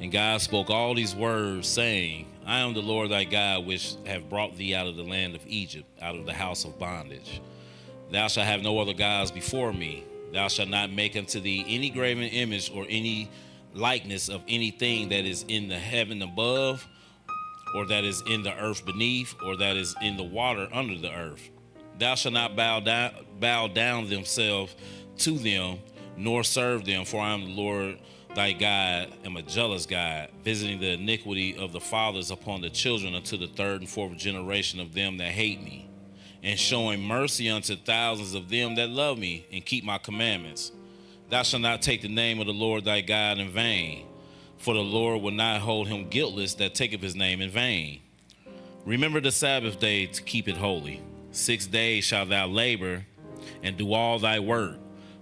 And God spoke all these words, saying, I am the Lord thy God, which have brought thee out of the land of Egypt, out of the house of bondage. Thou shalt have no other gods before me. Thou shalt not make unto thee any graven image or any likeness of anything that is in the heaven above, or that is in the earth beneath, or that is in the water under the earth. Thou shalt not bow down themselves to them, nor serve them, for I am the Lord thy God, am a jealous God, visiting the iniquity of the fathers upon the children unto the third and fourth generation of them that hate me, and showing mercy unto thousands of them that love me and keep my commandments. Thou shalt not take the name of the Lord thy God in vain, for the Lord will not hold him guiltless that taketh his name in vain. Remember the Sabbath day to keep it holy. 6 days shalt thou labor and do all thy work,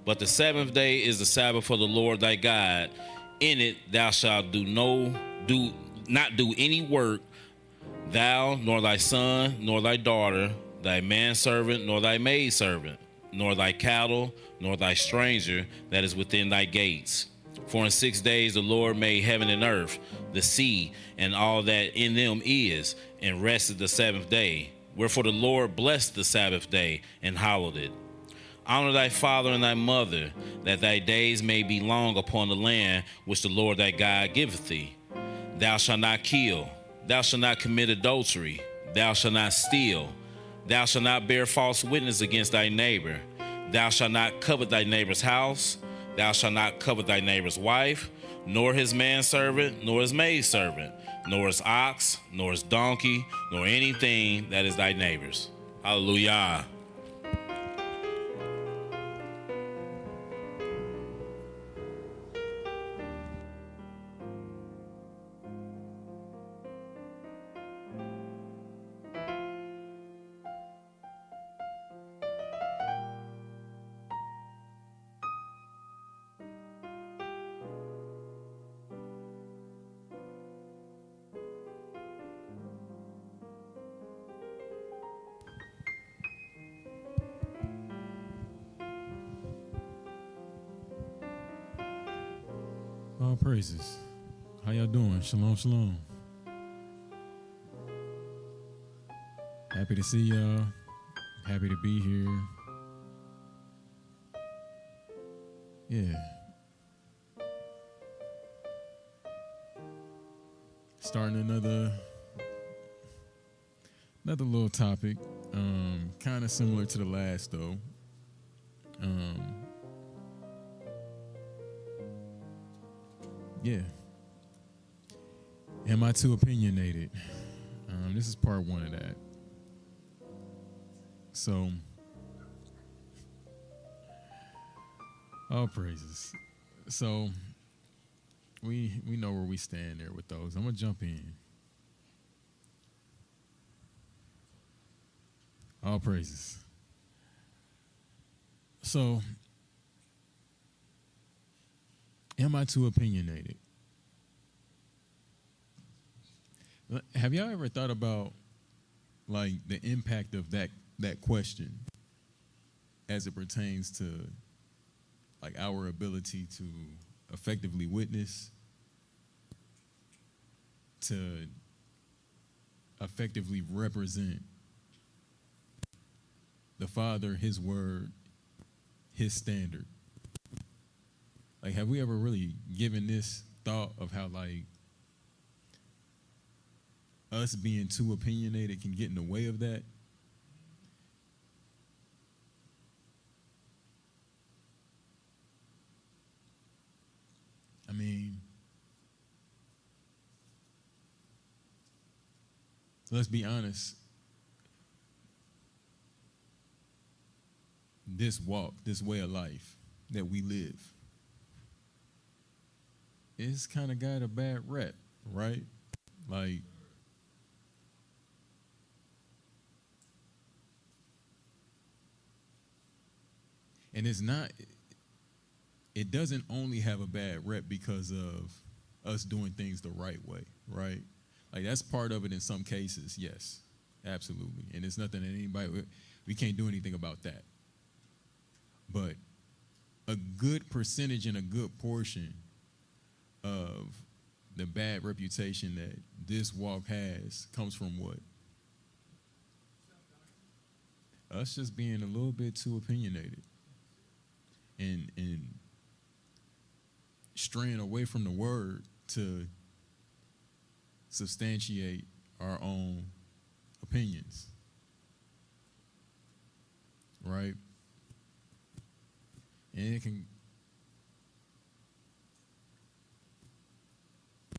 but the seventh day is the Sabbath for the Lord thy God. In it thou shalt not do any work, thou, nor thy son, nor thy daughter, thy manservant, nor thy maidservant, nor thy cattle, nor thy stranger that is within thy gates. For in 6 days the Lord made heaven and earth, the sea, and all that in them is, and rested the seventh day. Wherefore the Lord blessed the Sabbath day and hallowed it. Honor thy father and thy mother, that thy days may be long upon the land which the Lord thy God giveth thee. Thou shalt not kill. Thou shalt not commit adultery. Thou shalt not steal. Thou shalt not bear false witness against thy neighbor. Thou shalt not covet thy neighbor's house. Thou shalt not covet thy neighbor's wife, nor his manservant, nor his maidservant, nor his ox, nor his donkey, nor anything that is thy neighbor's. Hallelujah. All praises. How y'all doing? Shalom, shalom. Happy to see y'all. Happy to be here. Yeah. Starting another little topic. Kind of similar to the last though. Yeah. Am I too opinionated? This is part one of that. So, all praises. So, we know where we stand there with those. I'm gonna jump in. All praises. So, am I too opinionated? Have y'all ever thought about like the impact of that question as it pertains to like our ability to effectively witness, to effectively represent the Father, His Word, His standard? Like, have we ever really given this thought of how, like, us being too opinionated can get in the way of that? I mean, let's be honest. This walk, this way of life that we live, it's kind of got a bad rep, right? Like, and it doesn't only have a bad rep because of us doing things the right way, right? Like, that's part of it in some cases, yes, absolutely. And it's nothing that we can't do anything about that. But a good percentage and a good portion of the bad reputation that this walk has comes from what? Us just being a little bit too opinionated and straying away from the word to substantiate our own opinions. Right? And it can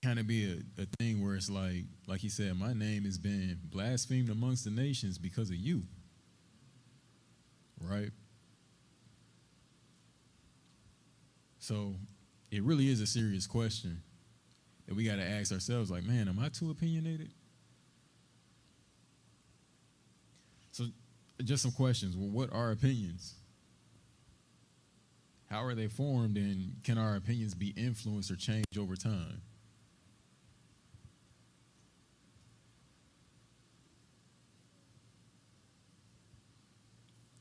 kind of be a thing where it's like he said, my name has been blasphemed amongst the nations because of you. Right? So it really is a serious question that we got to ask ourselves, like, man, am I too opinionated? So just some questions. Well, what are opinions? How are they formed, and can our opinions be influenced or changed over time?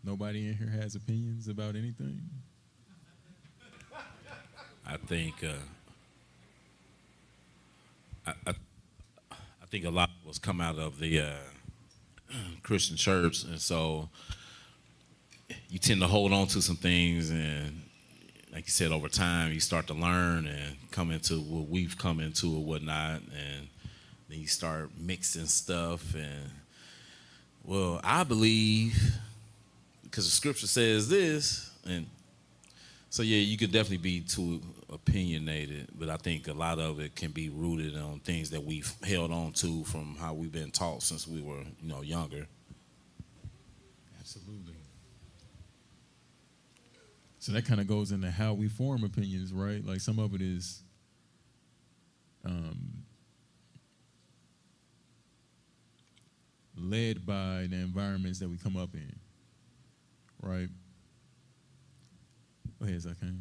Nobody in here has opinions about anything? I think I think a lot was come out of the Christian church, and so you tend to hold on to some things, and like you said, over time you start to learn and come into what we've come into or whatnot, and then you start mixing stuff. And well, I believe because the scripture says this, and so yeah, you could definitely be too opinionated, but I think a lot of it can be rooted on things that we've held on to from how we've been taught since we were, younger. Absolutely. So that kind of goes into how we form opinions, right? Like some of it is led by the environments that we come up in, right? Go ahead, Zakane.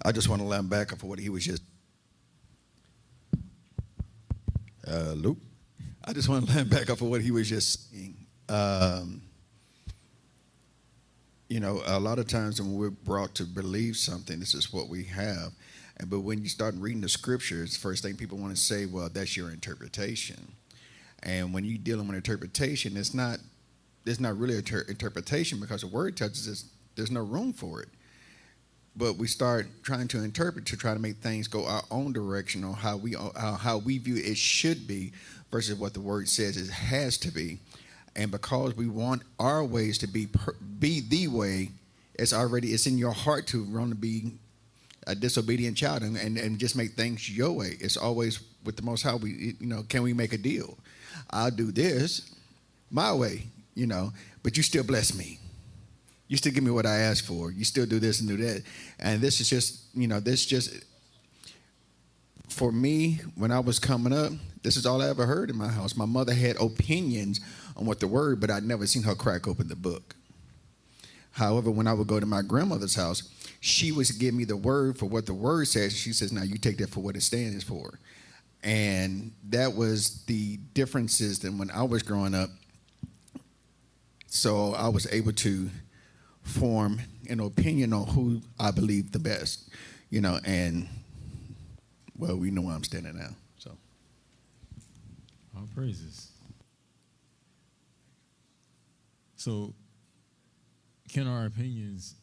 I just want to land back up for what he was just. Luke. I just want to land back up for what he was just saying. A lot of times when we're brought to believe something, this is what we have. But when you start reading the scriptures, first thing people want to say, well, that's your interpretation. And when you're dealing with interpretation, it's not really interpretation, because the word touches us, there's no room for it. But we start trying to interpret to try to make things go our own direction, or how we view it should be versus what the word says it has to be. And because we want our ways to be the way, it's in your heart to want to be a disobedient child and just make things your way. It's always with the Most High. Can we make a deal? I'll do this my way, but you still bless me. You still give me what I asked for. You still do this and do that. And this is just, for me, when I was coming up, this is all I ever heard in my house. My mother had opinions on what the word, but I'd never seen her crack open the book. However, when I would go to my grandmother's house, she would give me the word for what the word says. She says, now you take that for what it stands for. And that was the differences than when I was growing up. So I was able to form an opinion on who I believe the best, and well, we know where I'm standing now. So all praises. So can our opinions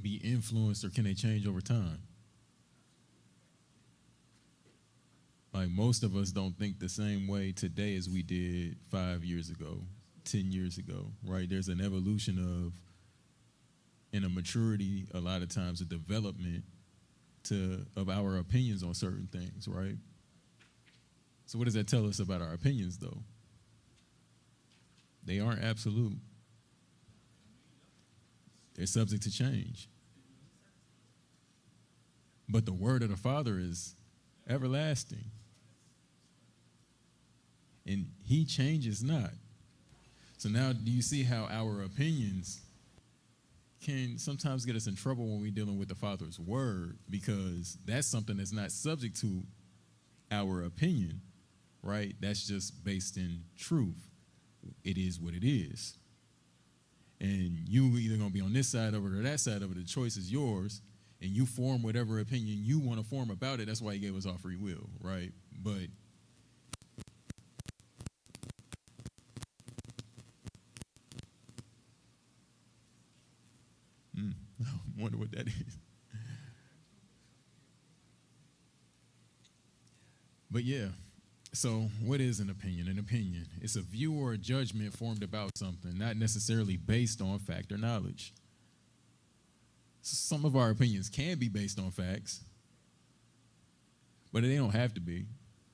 be influenced, or can they change over time? Like most of us don't think the same way today as we did 5 years ago, 10 years ago, right? There's an evolution and a maturity, a lot of times a development of our opinions on certain things, right? So what does that tell us about our opinions, though? They aren't absolute. They're subject to change. But the word of the Father is everlasting. And he changes not. So now do you see how our opinions can sometimes get us in trouble when we're dealing with the Father's word, because that's something that's not subject to our opinion, right? That's just based in truth. It is what it is. And you either going to be on this side of it or that side of it. The choice is yours. and you form whatever opinion you want to form about it. That's why he gave us all free will, right? But I wonder what that is. But yeah, so what is an opinion? An opinion, it's a view or a judgment formed about something, not necessarily based on fact or knowledge. Some of our opinions can be based on facts, but they don't have to be,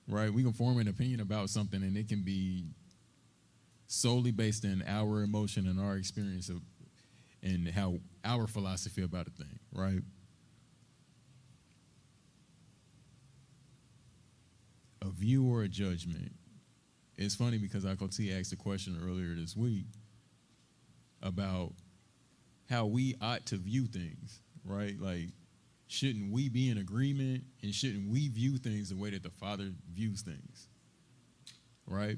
right? We can form an opinion about something and it can be solely based in our emotion and our experience of and how our philosophy about a thing, right? A view or a judgment. It's funny because Akoti asked a question earlier this week about how we ought to view things, right? Like, shouldn't we be in agreement and shouldn't we view things the way that the Father views things, right?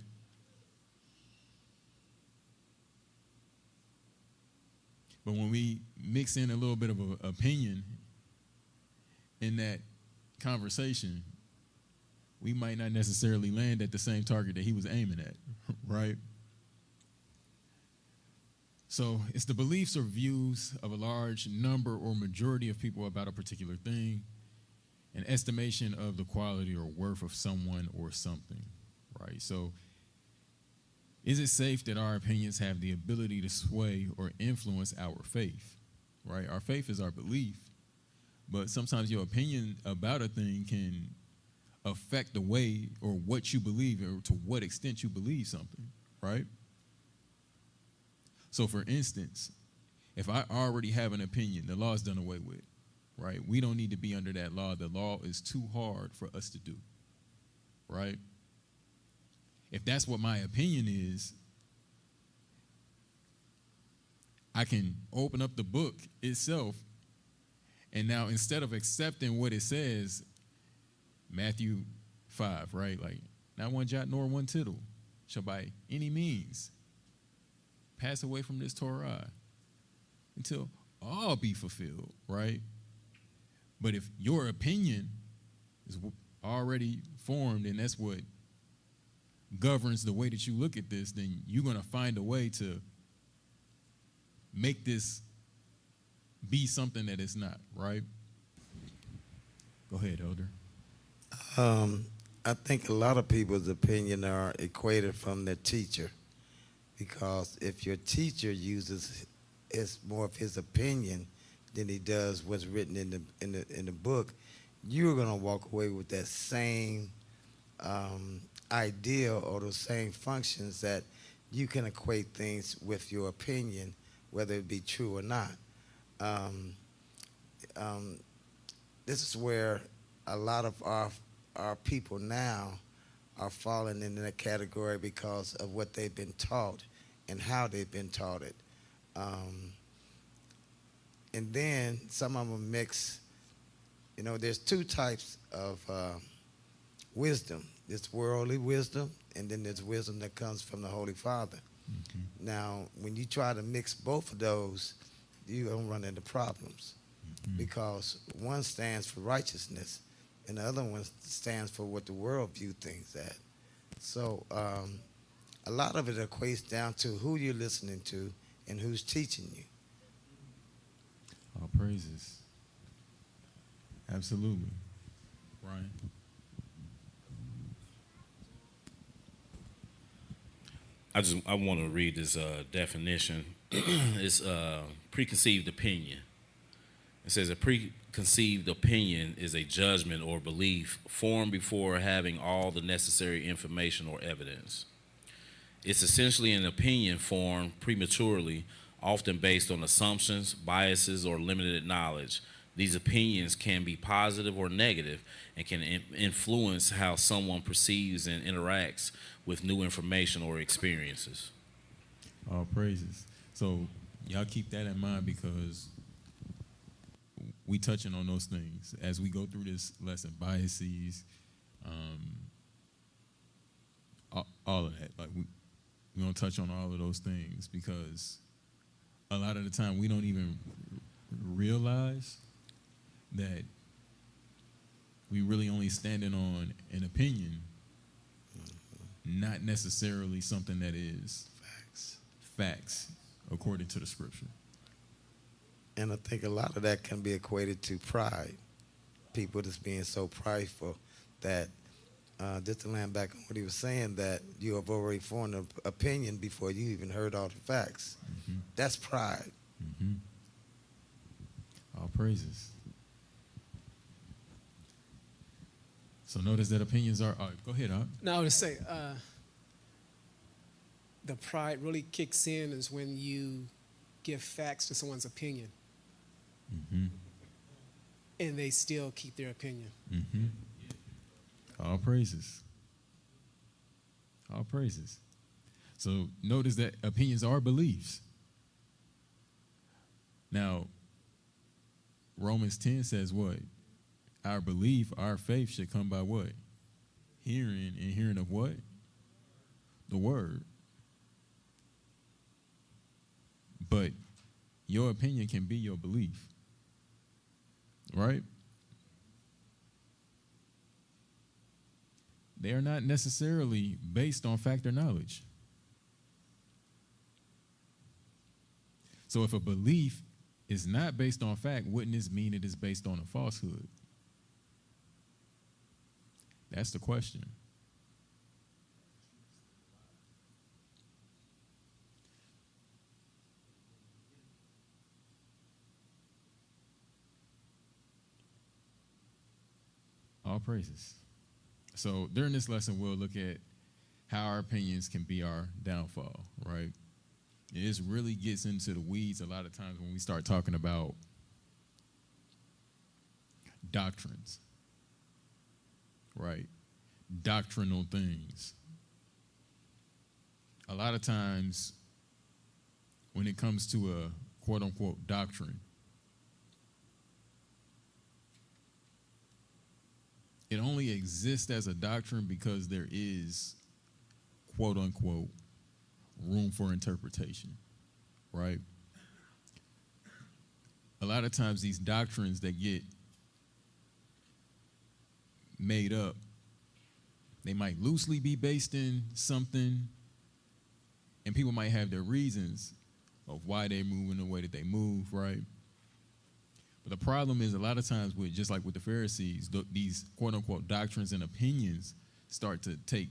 But when we mix in a little bit of an opinion in that conversation, we might not necessarily land at the same target that he was aiming at, right? So it's the beliefs or views of a large number or majority of people about a particular thing, an estimation of the quality or worth of someone or something, right? So is it safe that our opinions have the ability to sway or influence our faith, right? Our faith is our belief, but sometimes your opinion about a thing can affect the way or what you believe or to what extent you believe something, right? So for instance, if I already have an opinion, the law is done away with, right? We don't need to be under that law. The law is too hard for us to do, right? If that's what my opinion is, I can open up the book itself, and now instead of accepting what it says, Matthew 5, right? Like, not one jot nor one tittle shall by any means pass away from this Torah until all be fulfilled, right? But if your opinion is already formed and that's what governs the way that you look at this, then you're going to find a way to make this be something that it's not, right? Go ahead, Elder. I think a lot of people's opinion are equated from their teacher, because if your teacher uses more of his opinion than he does what's written in the book, you're gonna walk away with that same idea or those same functions that you can equate things with your opinion, whether it be true or not. This is where a lot of our people now are falling into that category because of what they've been taught and how they've been taught it. And then some of them mix, there's two types of wisdom. There's worldly wisdom, and then there's wisdom that comes from the Holy Father. Mm-hmm. Now, when you try to mix both of those, you're going to run into problems, because one stands for righteousness, and the other one stands for what the world view things at. So a lot of it equates down to who you're listening to and who's teaching you. All praises. Absolutely. Ryan? I want to read this definition. It's preconceived opinion. It says a preconceived opinion is a judgment or belief formed before having all the necessary information or evidence. It's essentially an opinion formed prematurely, often based on assumptions, biases, or limited knowledge. These opinions can be positive or negative and can influence how someone perceives and interacts with new information or experiences. All praises. So y'all keep that in mind, because we touching on those things as we go through this lesson. Biases, all of that. Like we're gonna touch on all of those things, because a lot of the time we don't even realize that we really only standing on an opinion, not necessarily something that is facts according to the scripture. And I think a lot of that can be equated to pride. People just being so prideful that, just to land back on what he was saying, that you have already formed an opinion before you even heard all the facts. Mm-hmm. That's pride. Mm-hmm. All praises. So notice that opinions are. Go ahead, Op. No, I would say the pride really kicks in is when you give facts to someone's opinion, Mm-hmm. and they still keep their opinion. Mm-hmm. All praises. All praises. So notice that opinions are beliefs. Now, Romans 10 says what? Our belief, our faith should come by what? Hearing, and hearing of what? The word. But your opinion can be your belief. Right? They are not necessarily based on fact or knowledge. So if a belief is not based on fact, wouldn't this mean it is based on a falsehood? That's the question. All praises. So during this lesson, we'll look at how our opinions can be our downfall, right? It really gets into the weeds a lot of times when we start talking about doctrines, right? Doctrinal things. A lot of times when it comes to a quote-unquote doctrine, it only exists as a doctrine because there is, quote unquote, room for interpretation, right? A lot of times these doctrines that get made up, they might loosely be based in something, and people might have their reasons of why they're moving the way that they move, right? But the problem is a lot of times, with just like with the Pharisees, these quote-unquote doctrines and opinions start to take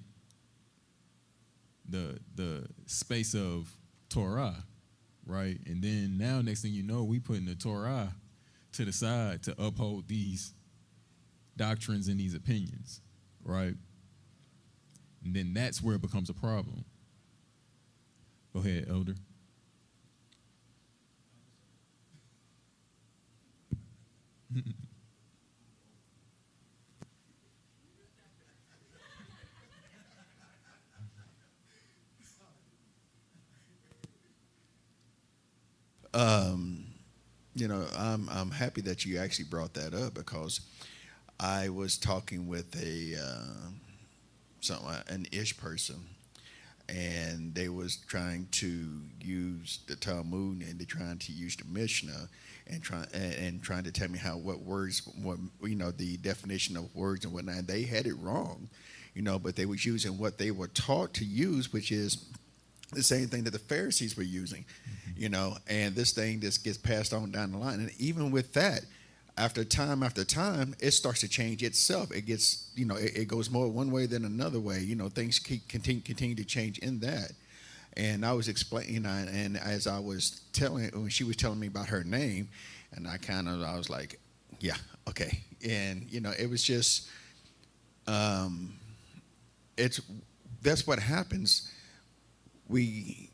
the space of Torah, right? And then now, next thing you know, we putting the Torah to the side to uphold these doctrines and these opinions, right? And then that's where it becomes a problem. Go ahead, Elder. I'm happy that you actually brought that up, because I was talking with an ish person, and they was trying to use the Talmud, and they're trying to use the Mishnah, and trying to tell me the definition of words and whatnot. And they had it wrong, but they was using what they were taught to use, which is the same thing that the Pharisees were using, and this thing just gets passed on down the line. And even with that, after time, it starts to change itself. It gets, it goes more one way than another way. Things continue to change in that. And I was explaining, and as I was when she was telling me about her name, and I was like, yeah, okay. And, it was just, that's what happens. We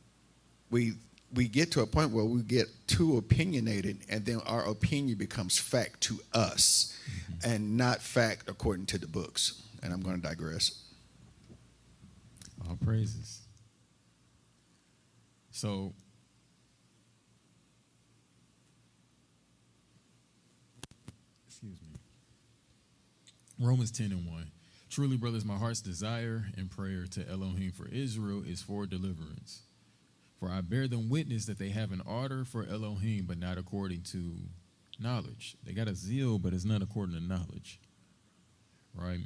get to a point where we get too opinionated, and then our opinion becomes fact to us, and not fact according to the books. And I'm going to digress. All praises. So, excuse me. Romans 10:1. Truly, brothers, my heart's desire and prayer to Elohim for Israel is for deliverance. For I bear them witness that they have an ardor for Elohim, but not according to knowledge. They got a zeal, but it's not according to knowledge, right?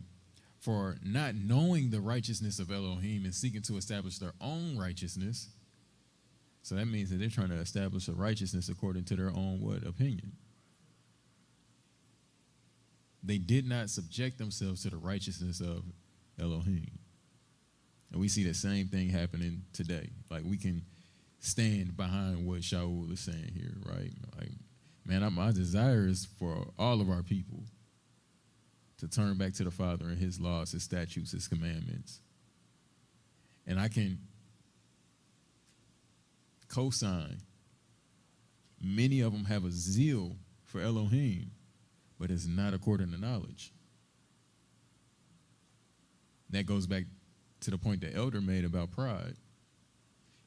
For not knowing the righteousness of Elohim and seeking to establish their own righteousness. So that means that they're trying to establish a righteousness according to their own what? Opinion. They did not subject themselves to the righteousness of Elohim. And we see the same thing happening today. Like, we can stand behind what Shaul is saying here, right? Like, man, my desire is for all of our people to turn back to the Father and his laws, his statutes, his commandments. And I can co-sign. Many of them have a zeal for Elohim, but it's not according to knowledge. That goes back to the point the elder made about pride.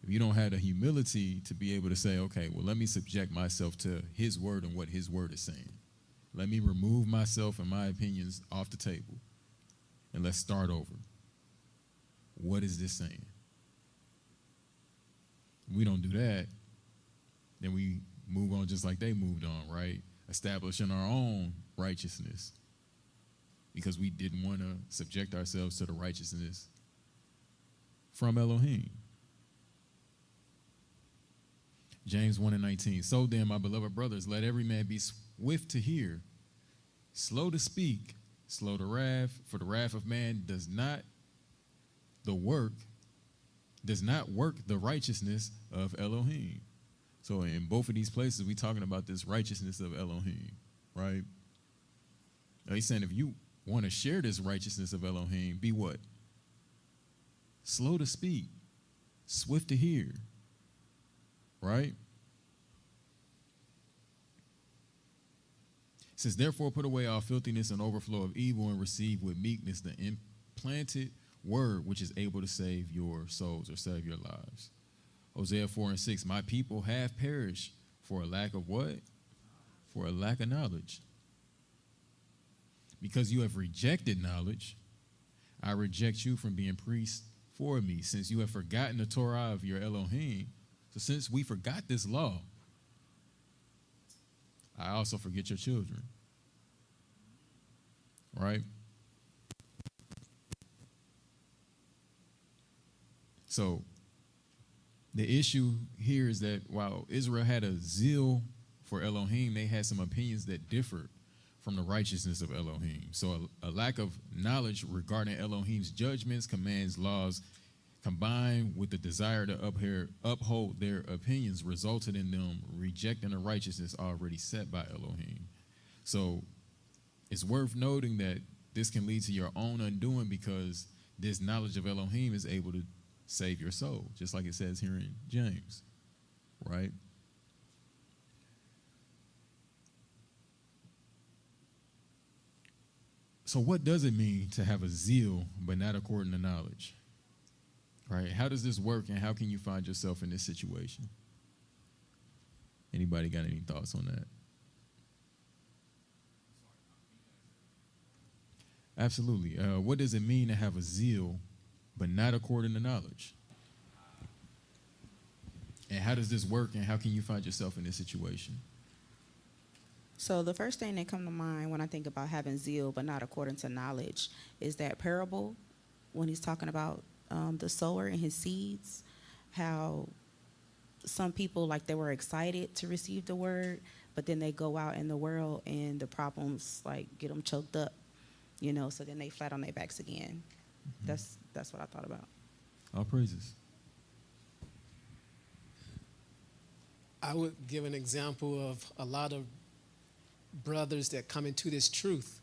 If you don't have the humility to be able to say, okay, well, let me subject myself to his word and what his word is saying. Let me remove myself and my opinions off the table, and let's start over. What is this saying? If we don't do that, then we move on just like they moved on, right? Establishing our own righteousness because we didn't want to subject ourselves to the righteousness from Elohim. James 1:19. So then, my beloved brothers, let every man be swift to hear, slow to speak, slow to wrath, for the wrath of man does not work the righteousness of Elohim. So in both of these places, we're talking about this righteousness of Elohim, right? Now he's saying if you want to share this righteousness of Elohim, be what? Slow to speak, swift to hear, right? It says, therefore put away all filthiness and overflow of evil and receive with meekness the implanted word which is able to save your souls or save your lives. Hosea 4:6, my people have perished for a lack of what? For a lack of knowledge. Because you have rejected knowledge, I reject you from being priests for me, since you have forgotten the Torah of your Elohim. So since we forgot this law, I also forget your children. Right? So the issue here is that while Israel had a zeal for Elohim, they had some opinions that differed from the righteousness of Elohim. So a lack of knowledge regarding Elohim's judgments, commands, laws, combined with the desire to uphold their opinions, resulted in them rejecting the righteousness already set by Elohim. So it's worth noting that this can lead to your own undoing, because this knowledge of Elohim is able to save your soul, just like it says here in James, right? So what does it mean to have a zeal but not according to knowledge? Right? How does this work, and how can you find yourself in this situation? Anybody got any thoughts on that? Absolutely. What does it mean to have a zeal but not according to knowledge? And how does this work, and how can you find yourself in this situation? So the first thing that come to mind when I think about having zeal but not according to knowledge is that parable when he's talking about the sower and his seeds, how some people, like, they were excited to receive the word, but then they go out in the world and the problems, like, get them choked up, so then they flat on their backs again. Mm-hmm. That's what I thought about. All praises. I would give an example of a lot of brothers that come into this truth,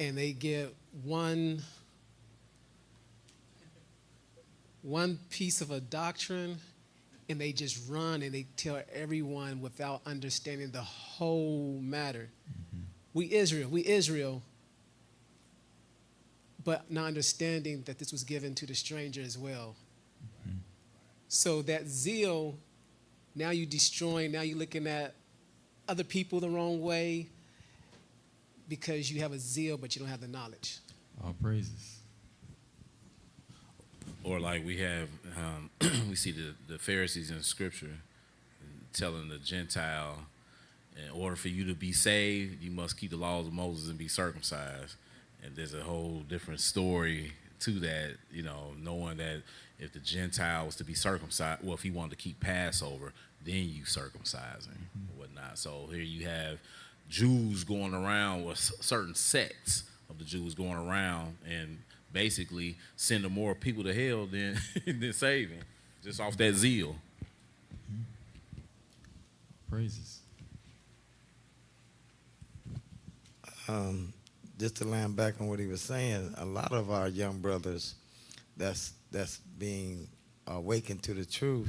and they get one piece of a doctrine, and they just run and they tell everyone without understanding the whole matter. Mm-hmm. We Israel, but not understanding that this was given to the stranger as well. Mm-hmm. So that zeal, now you're destroying, now you're looking at other people the wrong way because you have a zeal, but you don't have the knowledge. All praises. Or like we have, we see the Pharisees in Scripture telling the Gentile In order for you to be saved, you must keep the laws of Moses and be circumcised. And there's a whole different story to that, knowing that if the Gentile was to be circumcised, well, if he wanted to keep Passover, then you circumcise him or whatnot. So here you have Jews going around, with certain sects of the Jews going around and basically sending more people to hell than than saving, just off that zeal. Praises. Just to land back on what he was saying, a lot of our young brothers that's being awakened to the truth,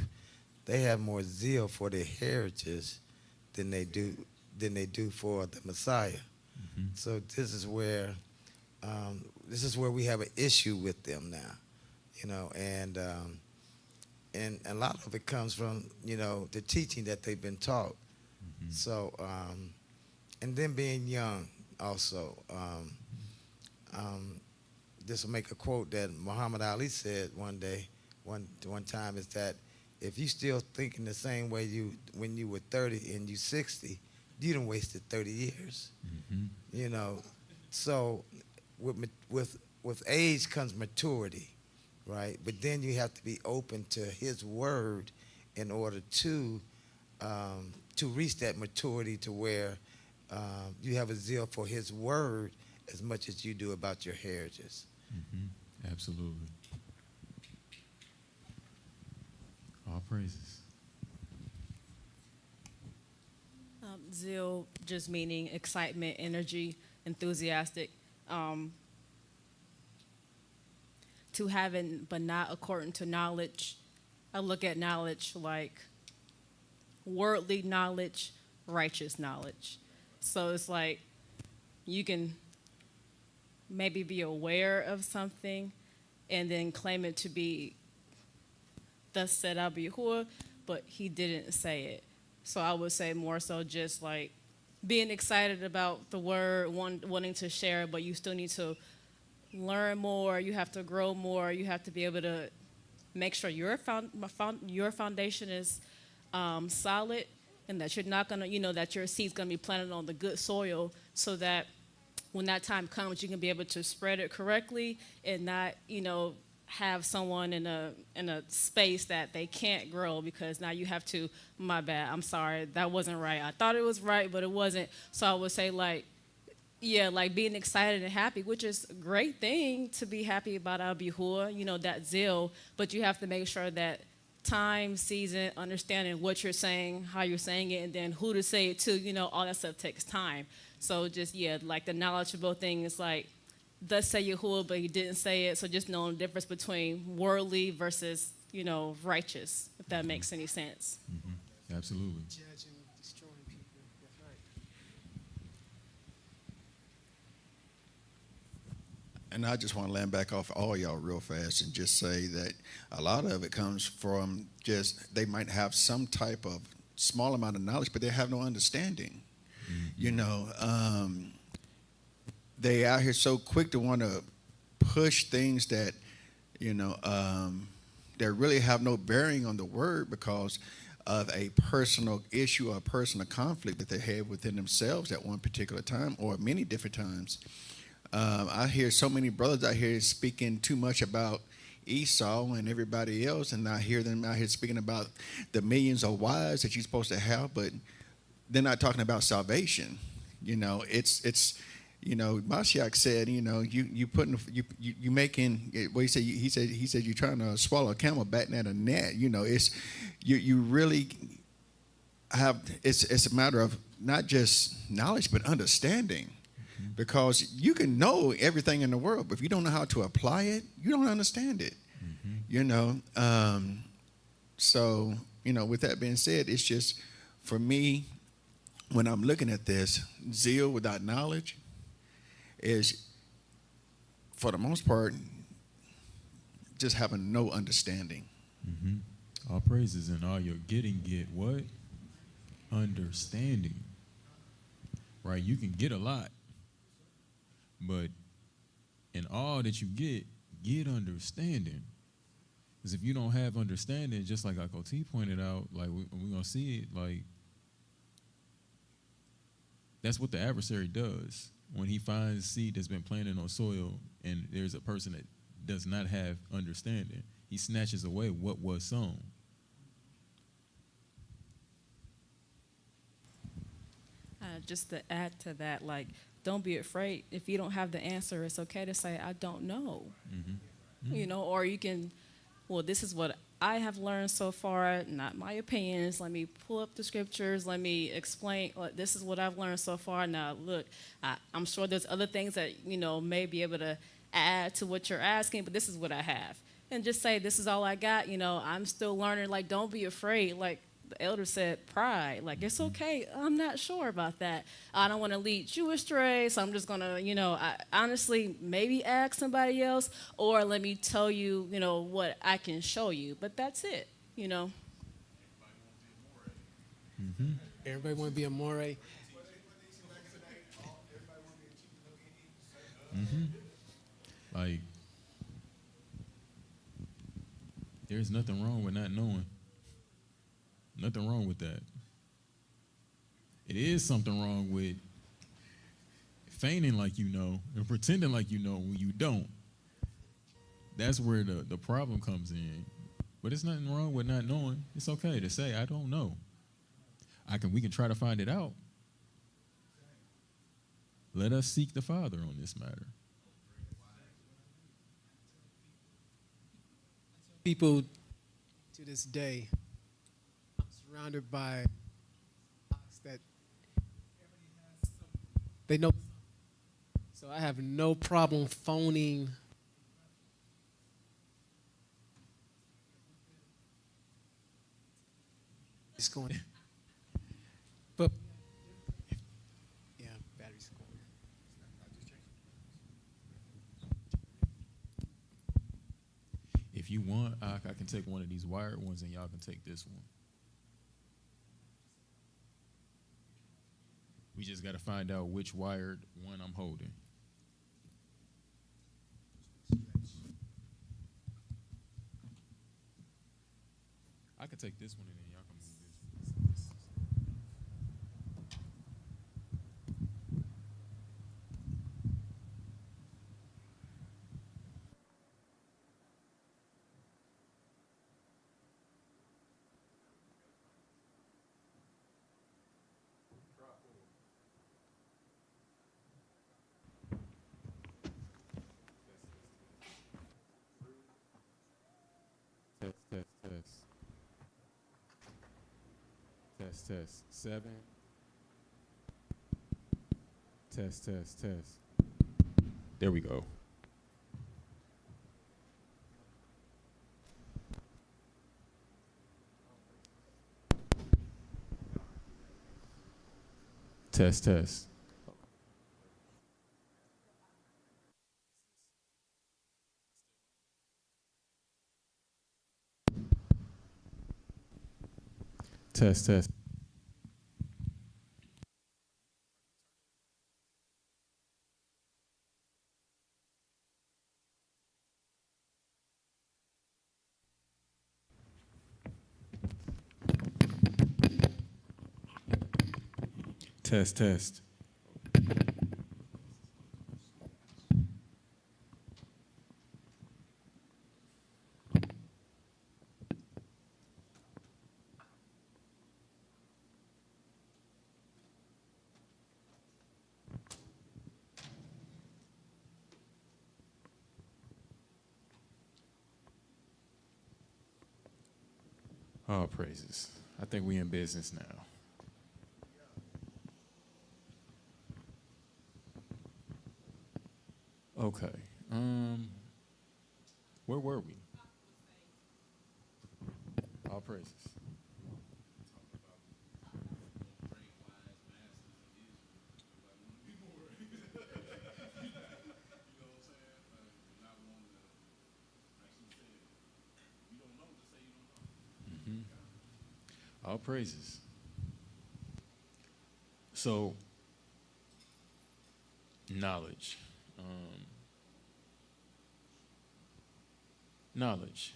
they have more zeal for their heritage than they do for the Messiah. Mm-hmm. So this is where we have an issue with them now, and a lot of it comes from the teaching that they've been taught. Mm-hmm. So and then being young also. This will make a quote that Muhammad Ali said one time, is that if you still thinking the same way when you were 30 and you 60, you done wasted 30 years. Mm-hmm. So with age comes maturity, right? But then you have to be open to his word in order to reach that maturity to where you have a zeal for his word as much as you do about your heritage. Mm-hmm. Absolutely. All praises. Zeal just meaning excitement, energy, enthusiastic. To having, but not according to knowledge. I look at knowledge like worldly knowledge, righteous knowledge. So it's like you can maybe be aware of something and then claim it to be thus said Yahuwah, but he didn't say it. So I would say more so just like being excited about the word, wanting to share it, but you still need to learn more. You have to grow more. You have to be able to make sure your foundation is solid, and that you're not gonna, that your seed's gonna be planted on the good soil, so that when that time comes, you can be able to spread it correctly and not, have someone in a space that they can't grow because now you have to, my bad, I'm sorry, that wasn't right. I thought it was right, but it wasn't. So I would say like being excited and happy, which is a great thing to be happy about Yahuwah, that zeal, but you have to make sure that time, season, understanding what you're saying, how you're saying it, and then who to say it to, all that stuff takes time. So just, like the knowledgeable thing is like, thus say Yahuwah, but he didn't say it. So just knowing the difference between worldly versus, righteous, if that makes any sense. Mm-hmm. Absolutely. Judging, destroying people. That's right. And I just want to land back off all y'all real fast and just say that a lot of it comes from just they might have some type of small amount of knowledge, but they have no understanding. Mm-hmm. They out here so quick to want to push things that that really have no bearing on the word because of a personal issue or a personal conflict that they had within themselves at one particular time or many different times. I hear so many brothers out here speaking too much about Esau and everybody else, and I hear them out here speaking about the millions of wives that you're supposed to have, but they're not talking about salvation. It's Mashiach said, you putting you making what he said you're trying to swallow a camel batting at a net. It's you really have it's a matter of not just knowledge but understanding. Because you can know everything in the world, but if you don't know how to apply it, you don't understand it. So with that being said, it's just for me, when I'm looking at this, zeal without knowledge is, for the most part, just having no understanding. Mm-hmm. All praises and all you're getting, get what? Understanding. Right? You can get a lot, but in all that you get understanding. Because if you don't have understanding, just like Akoti pointed out, like we're going to see it, like That's what the adversary does. When he finds seed that's been planted on soil and there's a person that does not have understanding, he snatches away what was sown. Just to add to that, like, don't be afraid. If you don't have the answer, it's okay to say, I don't know. You know, or you can, well, this is what I have learned so far, not my opinions. Let me pull up the scriptures. Let me explain. This is what I've learned so far. Now, look, I'm sure there's other things that, you know, may be able to add to what you're asking, but this is what I have. And just say, this is all I got. You know, I'm still learning. Like, don't be afraid. Like the elder said, pride. Like, it's okay. I'm not sure about that. I don't want to lead you astray, so I'm just going to, you know, honestly, maybe ask somebody else, or let me tell you, you know, what I can show you. But that's it, you know. Everybody want to be a moray. Like, there's nothing wrong with not knowing. Nothing wrong with that. It is something wrong with feigning like you know and pretending like you know when you don't. That's where the problem comes in. But there's nothing wrong with not knowing. It's okay to say, I don't know. We can try to find it out. Let us seek the Father on this matter. People to this day, I'm surrounded by that they know. So I have no problem phoning. It's going. But yeah, battery's going. If you want, I can take one of these wired ones and y'all can take this one. We just got to find out which wired one I'm holding. I can take this one and then y'all can move this one. Test, test, test. Test, test. 7. Test, test, test. There we go. Test, test. Test, test. Test, test. Oh, praises. I think we in business now. Okay. Where were we? All praises. All praises. So, knowledge. Knowledge.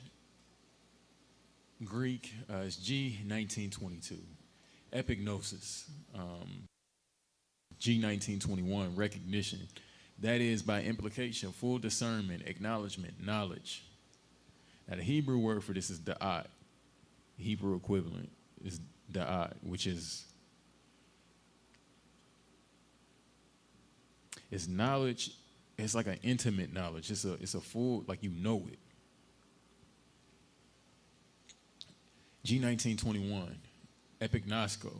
Greek is G 1922. Epignosis. G1921, recognition. That is, by implication, full discernment, acknowledgement, knowledge. Now, the Hebrew word for this is da'at. The Hebrew equivalent is da'at, which is knowledge. It's like an intimate knowledge. It's a full, like you know it. G1921, epignosco,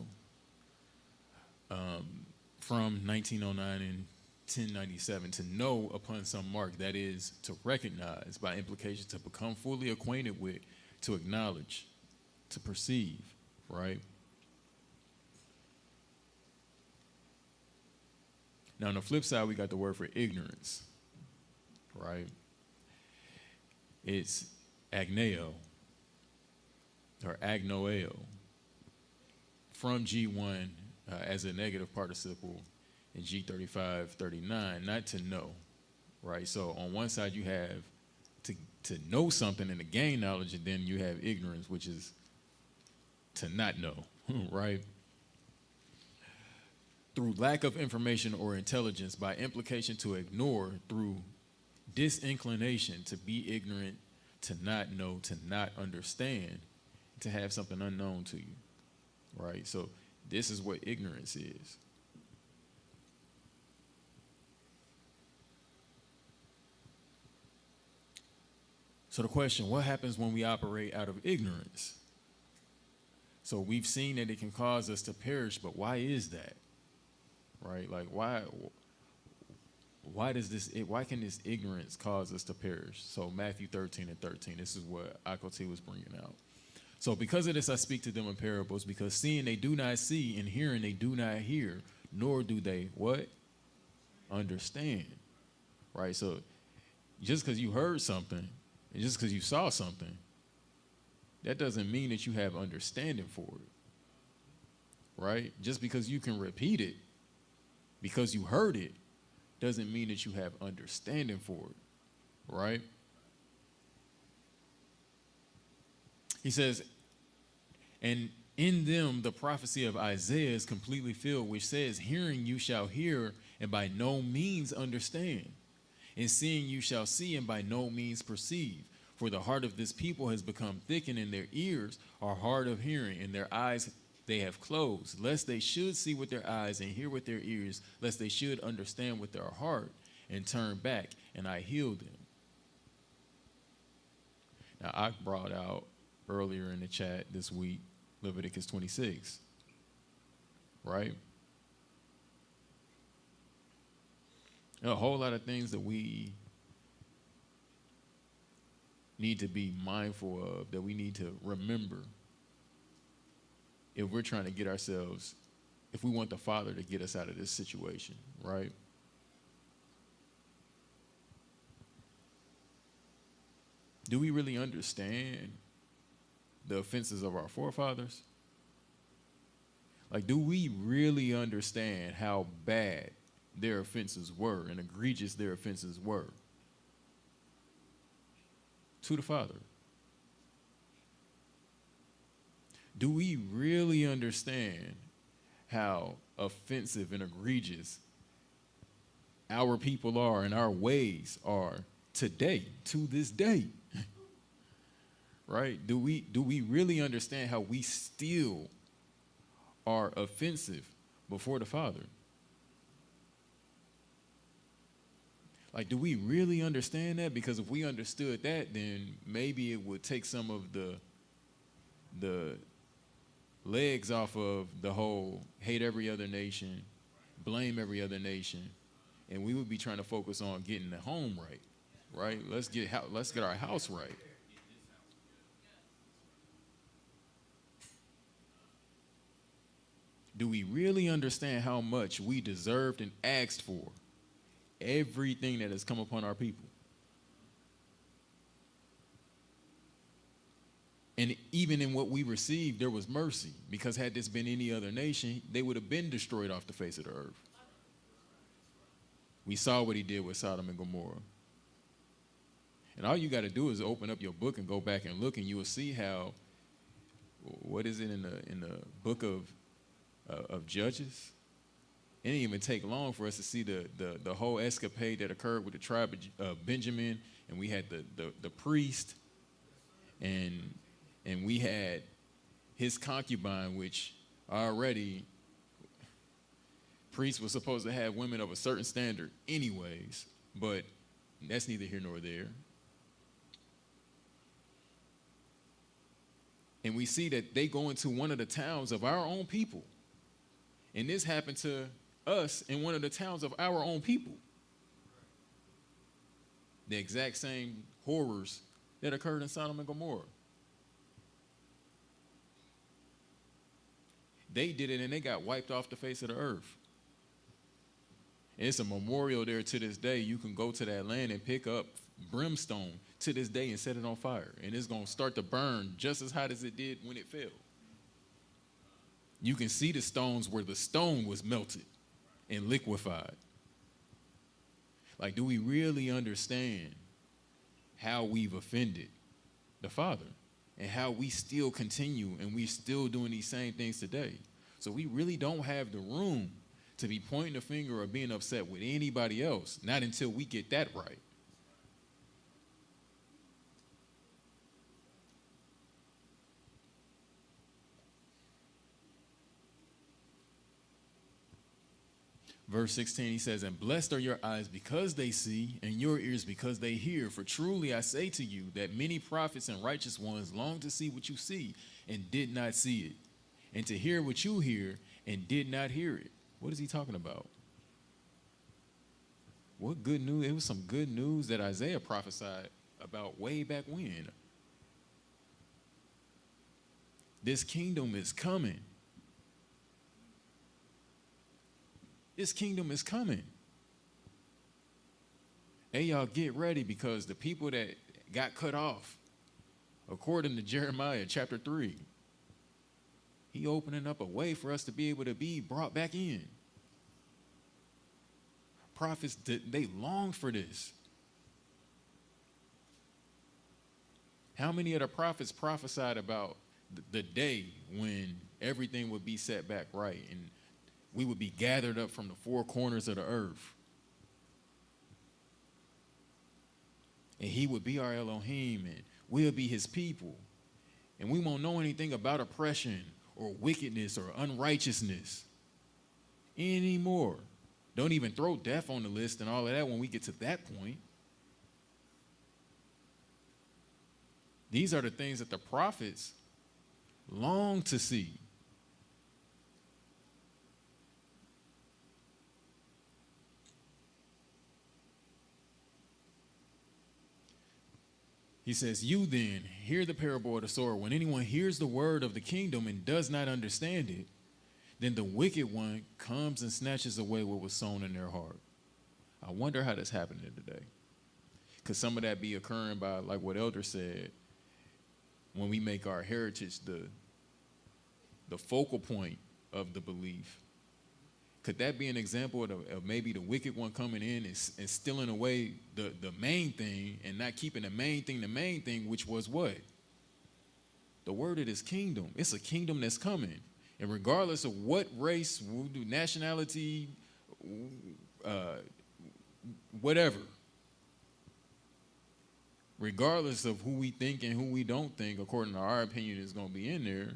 from 1909 and 1097, to know upon some mark, that is, to recognize, by implication, to become fully acquainted with, to acknowledge, to perceive, right? Now, on the flip side, we got the word for ignorance, right? It's agneo, or agnoeo, from G1 as a negative participle in G3539, not to know, right? So on one side you have to know something and to gain knowledge, and then you have ignorance, which is to not know, right? Through lack of information or intelligence, by implication to ignore, through disinclination, to be ignorant, to not know, to not understand, to have something unknown to you, right? So this is what ignorance is. So the question, what happens when we operate out of ignorance? So we've seen that it can cause us to perish, but why is that? Right? Like why can this ignorance cause us to perish? So Matthew 13:13, this is what Akoti was bringing out. So because of this, I speak to them in parables, because seeing they do not see, and hearing they do not hear, nor do they what? Understand. Right? So just because you heard something, and just because you saw something, that doesn't mean that you have understanding for it. Right? Just because you can repeat it, because you heard it, doesn't mean that you have understanding for it. Right? He says, and in them the prophecy of Isaiah is completely filled, which says, hearing you shall hear and by no means understand, and seeing you shall see and by no means perceive. For the heart of this people has become thickened, and their ears are hard of hearing, and their eyes they have closed, lest they should see with their eyes and hear with their ears, lest they should understand with their heart and turn back, and I heal them. Now, I brought out earlier in the chat this week Leviticus 26, right? There are a whole lot of things that we need to be mindful of, that we need to remember if we're trying to get ourselves, if we want the Father to get us out of this situation, right? Do we really understand the offenses of our forefathers? Like, do we really understand how bad their offenses were and egregious their offenses were to the Father? Do we really understand how offensive and egregious our people are and our ways are today, to this day? Right? Do we really understand how we still are offensive before the Father? Like, do we really understand that? Because if we understood that, then maybe it would take some of the legs off of the whole hate every other nation, blame every other nation, and we would be trying to focus on getting the home right, right? Let's get our house right. Do we really understand how much we deserved and asked for everything that has come upon our people? And even in what we received, there was mercy, because had this been any other nation, they would have been destroyed off the face of the earth. We saw what he did with Sodom and Gomorrah. And all you got to do is open up your book and go back and look, and you will see how, what is it in the book of Judges? It didn't even take long for us to see the whole escapade that occurred with the tribe of Benjamin, and we had the priest, and we had his concubine, which already priests were supposed to have women of a certain standard anyways, but that's neither here nor there. And we see that they go into one of the towns of our own people. And this happened to us in one of the towns of our own people. The exact same horrors that occurred in Sodom and Gomorrah. They did it and they got wiped off the face of the earth. And it's a memorial there to this day. You can go to that land and pick up brimstone to this day and set it on fire. And it's going to start to burn just as hot as it did when it fell. You can see the stones where the stone was melted and liquefied. Like, do we really understand how we've offended the Father and how we still continue and we're still doing these same things today? So we really don't have the room to be pointing a finger or being upset with anybody else, not until we get that right. Verse 16, he says, and blessed are your eyes because they see, and your ears because they hear. For truly I say to you that many prophets and righteous ones long to see what you see and did not see it, and to hear what you hear and did not hear it. What is he talking about? What good news? It was some good news that Isaiah prophesied about way back when. This kingdom is coming. This kingdom is coming. Hey, y'all, get ready, because the people that got cut off, according to Jeremiah chapter 3, he opening up a way for us to be able to be brought back in. Prophets, they long for this. How many of the prophets prophesied about the day when everything would be set back right and we would be gathered up from the four corners of the earth? And he would be our Elohim, and we'll be his people. And we won't know anything about oppression or wickedness or unrighteousness anymore. Don't even throw death on the list and all of that when we get to that point. These are the things that the prophets long to see. He says, you then hear the parable of the sower. When anyone hears the word of the kingdom and does not understand it, then the wicked one comes and snatches away what was sown in their heart. I wonder how that's happening today. Could some of that be occurring by, like what Elder said, when we make our heritage the focal point of the belief? Could that be an example of maybe the wicked one coming in and stealing away the main thing and not keeping the main thing, which was what? The word of this kingdom. It's a kingdom that's coming. And regardless of what race, nationality, whatever, regardless of who we think and who we don't think, according to our opinion, is going to be in there,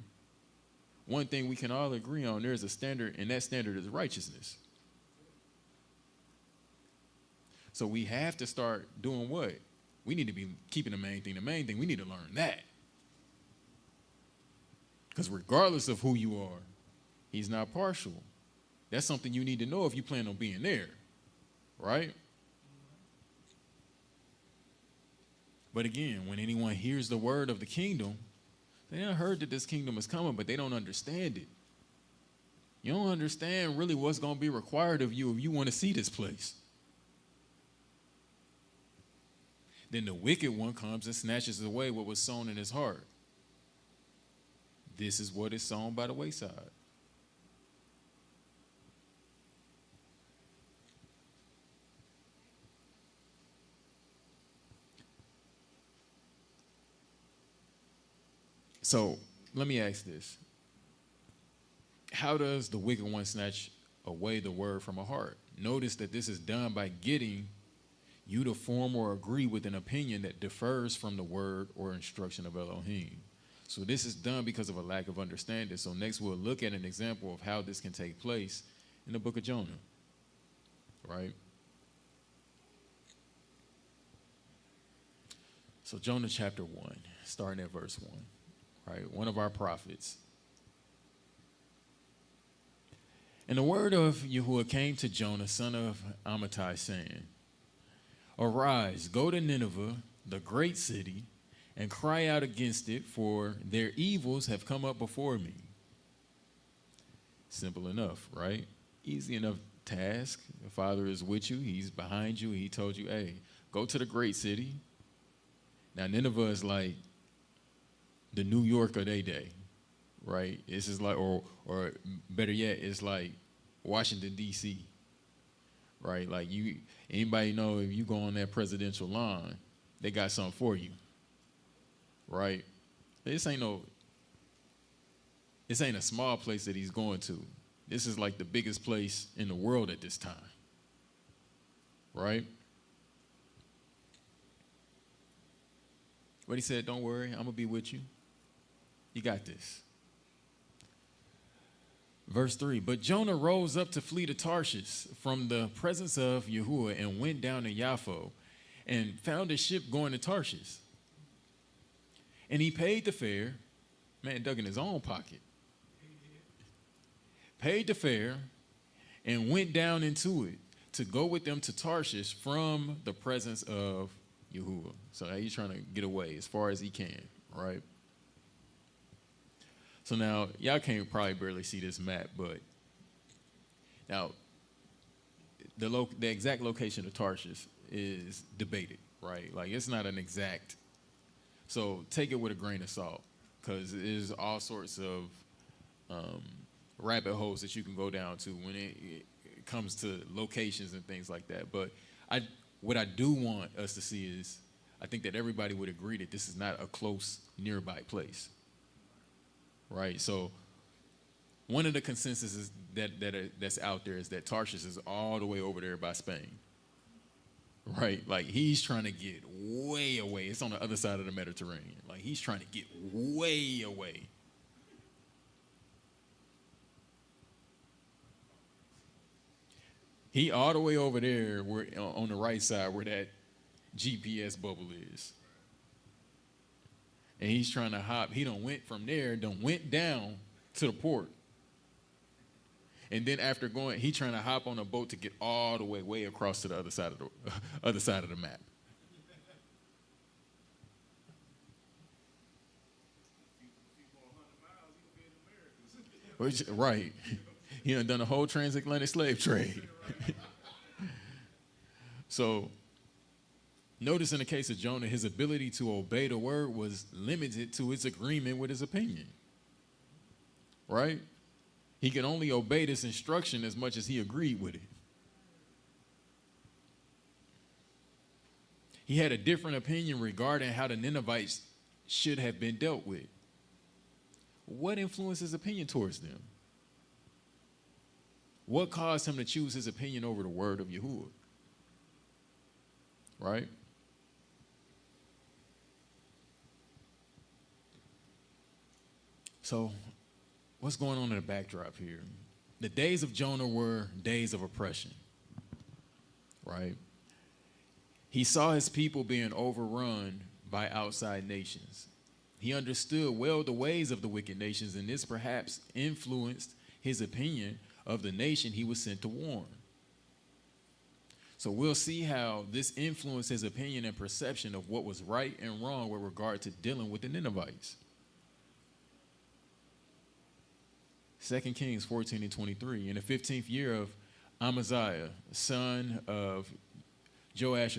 one thing we can all agree on, there's a standard, and that standard is righteousness. So we have to start doing what? We need to be keeping the main thing. We need to learn that. Because regardless of who you are, he's not partial. That's something you need to know if you plan on being there, right? But again, when anyone hears the word of the kingdom, they done heard that this kingdom is coming, but they don't understand it. You don't understand really what's going to be required of you if you want to see this place. Then the wicked one comes and snatches away what was sown in his heart. This is what is sown by the wayside. So let me ask this. How does the wicked one snatch away the word from a heart. Notice that this is done by getting you to form or agree with an opinion that differs from the word or instruction of Elohim. So this is done because of a lack of understanding. So next we'll look at an example of how this can take place in the book of Jonah, right? So Jonah chapter 1, starting at verse 1, right? One of our prophets. And the word of Yahuwah came to Jonah, son of Amittai, saying, Arise, go to Nineveh, the great city, and cry out against it, for their evils have come up before me. Simple enough, right? Easy enough task. The Father is with you. He's behind you. He told you, hey, go to the great city. Now, Nineveh is like the New York of their day, right? It's just like, or better yet, it's like Washington, D.C., right? Like anybody know if you go on that presidential line, they got something for you, right? This ain't a small place that he's going to. This is like the biggest place in the world at this time, right? But he said, don't worry, I'm going to be with you. You got this. Verse 3, but Jonah rose up to flee to Tarshish from the presence of Yahuwah and went down to Yaffo and found a ship going to Tarshish. And he paid the fare, man, dug in his own pocket, paid the fare and went down into it to go with them to Tarshish from the presence of Yahuwah. So he's trying to get away as far as he can, right? So now, y'all can't probably barely see this map, but now the exact location of Tarshish is debated, right? Like it's not an exact. So take it with a grain of salt, because there's all sorts of rabbit holes that you can go down to when it comes to locations and things like that. But what I do want us to see is, I think that everybody would agree that this is not a close nearby place, right? So one of the consensuses that's out there is that Tarshish is all the way over there by Spain, right? Like he's trying to get way away. It's on the other side of the Mediterranean. Like he's trying to get way away. He all the way over there where on the right side where that GPS bubble is. And he's trying to hop. He done went from there, went down to the port. And then after going, he trying to hop on a boat to get all the way across to the other side of the map. Right. He done a whole transatlantic slave trade. So notice in the case of Jonah, his ability to obey the word was limited to his agreement with his opinion. Right? He could only obey this instruction as much as he agreed with it. He had a different opinion regarding how the Ninevites should have been dealt with. What influenced his opinion towards them? What caused him to choose his opinion over the word of Yahuwah? Right? So, what's going on in the backdrop here? The days of Jonah were days of oppression. Right? He saw his people being overrun by outside nations. He understood well the ways of the wicked nations, and this perhaps influenced his opinion of the nation he was sent to warn. So we'll see how this influenced his opinion and perception of what was right and wrong with regard to dealing with the Ninevites. 2 Kings 14:23. In the 15th year of Amaziah, son of Joash,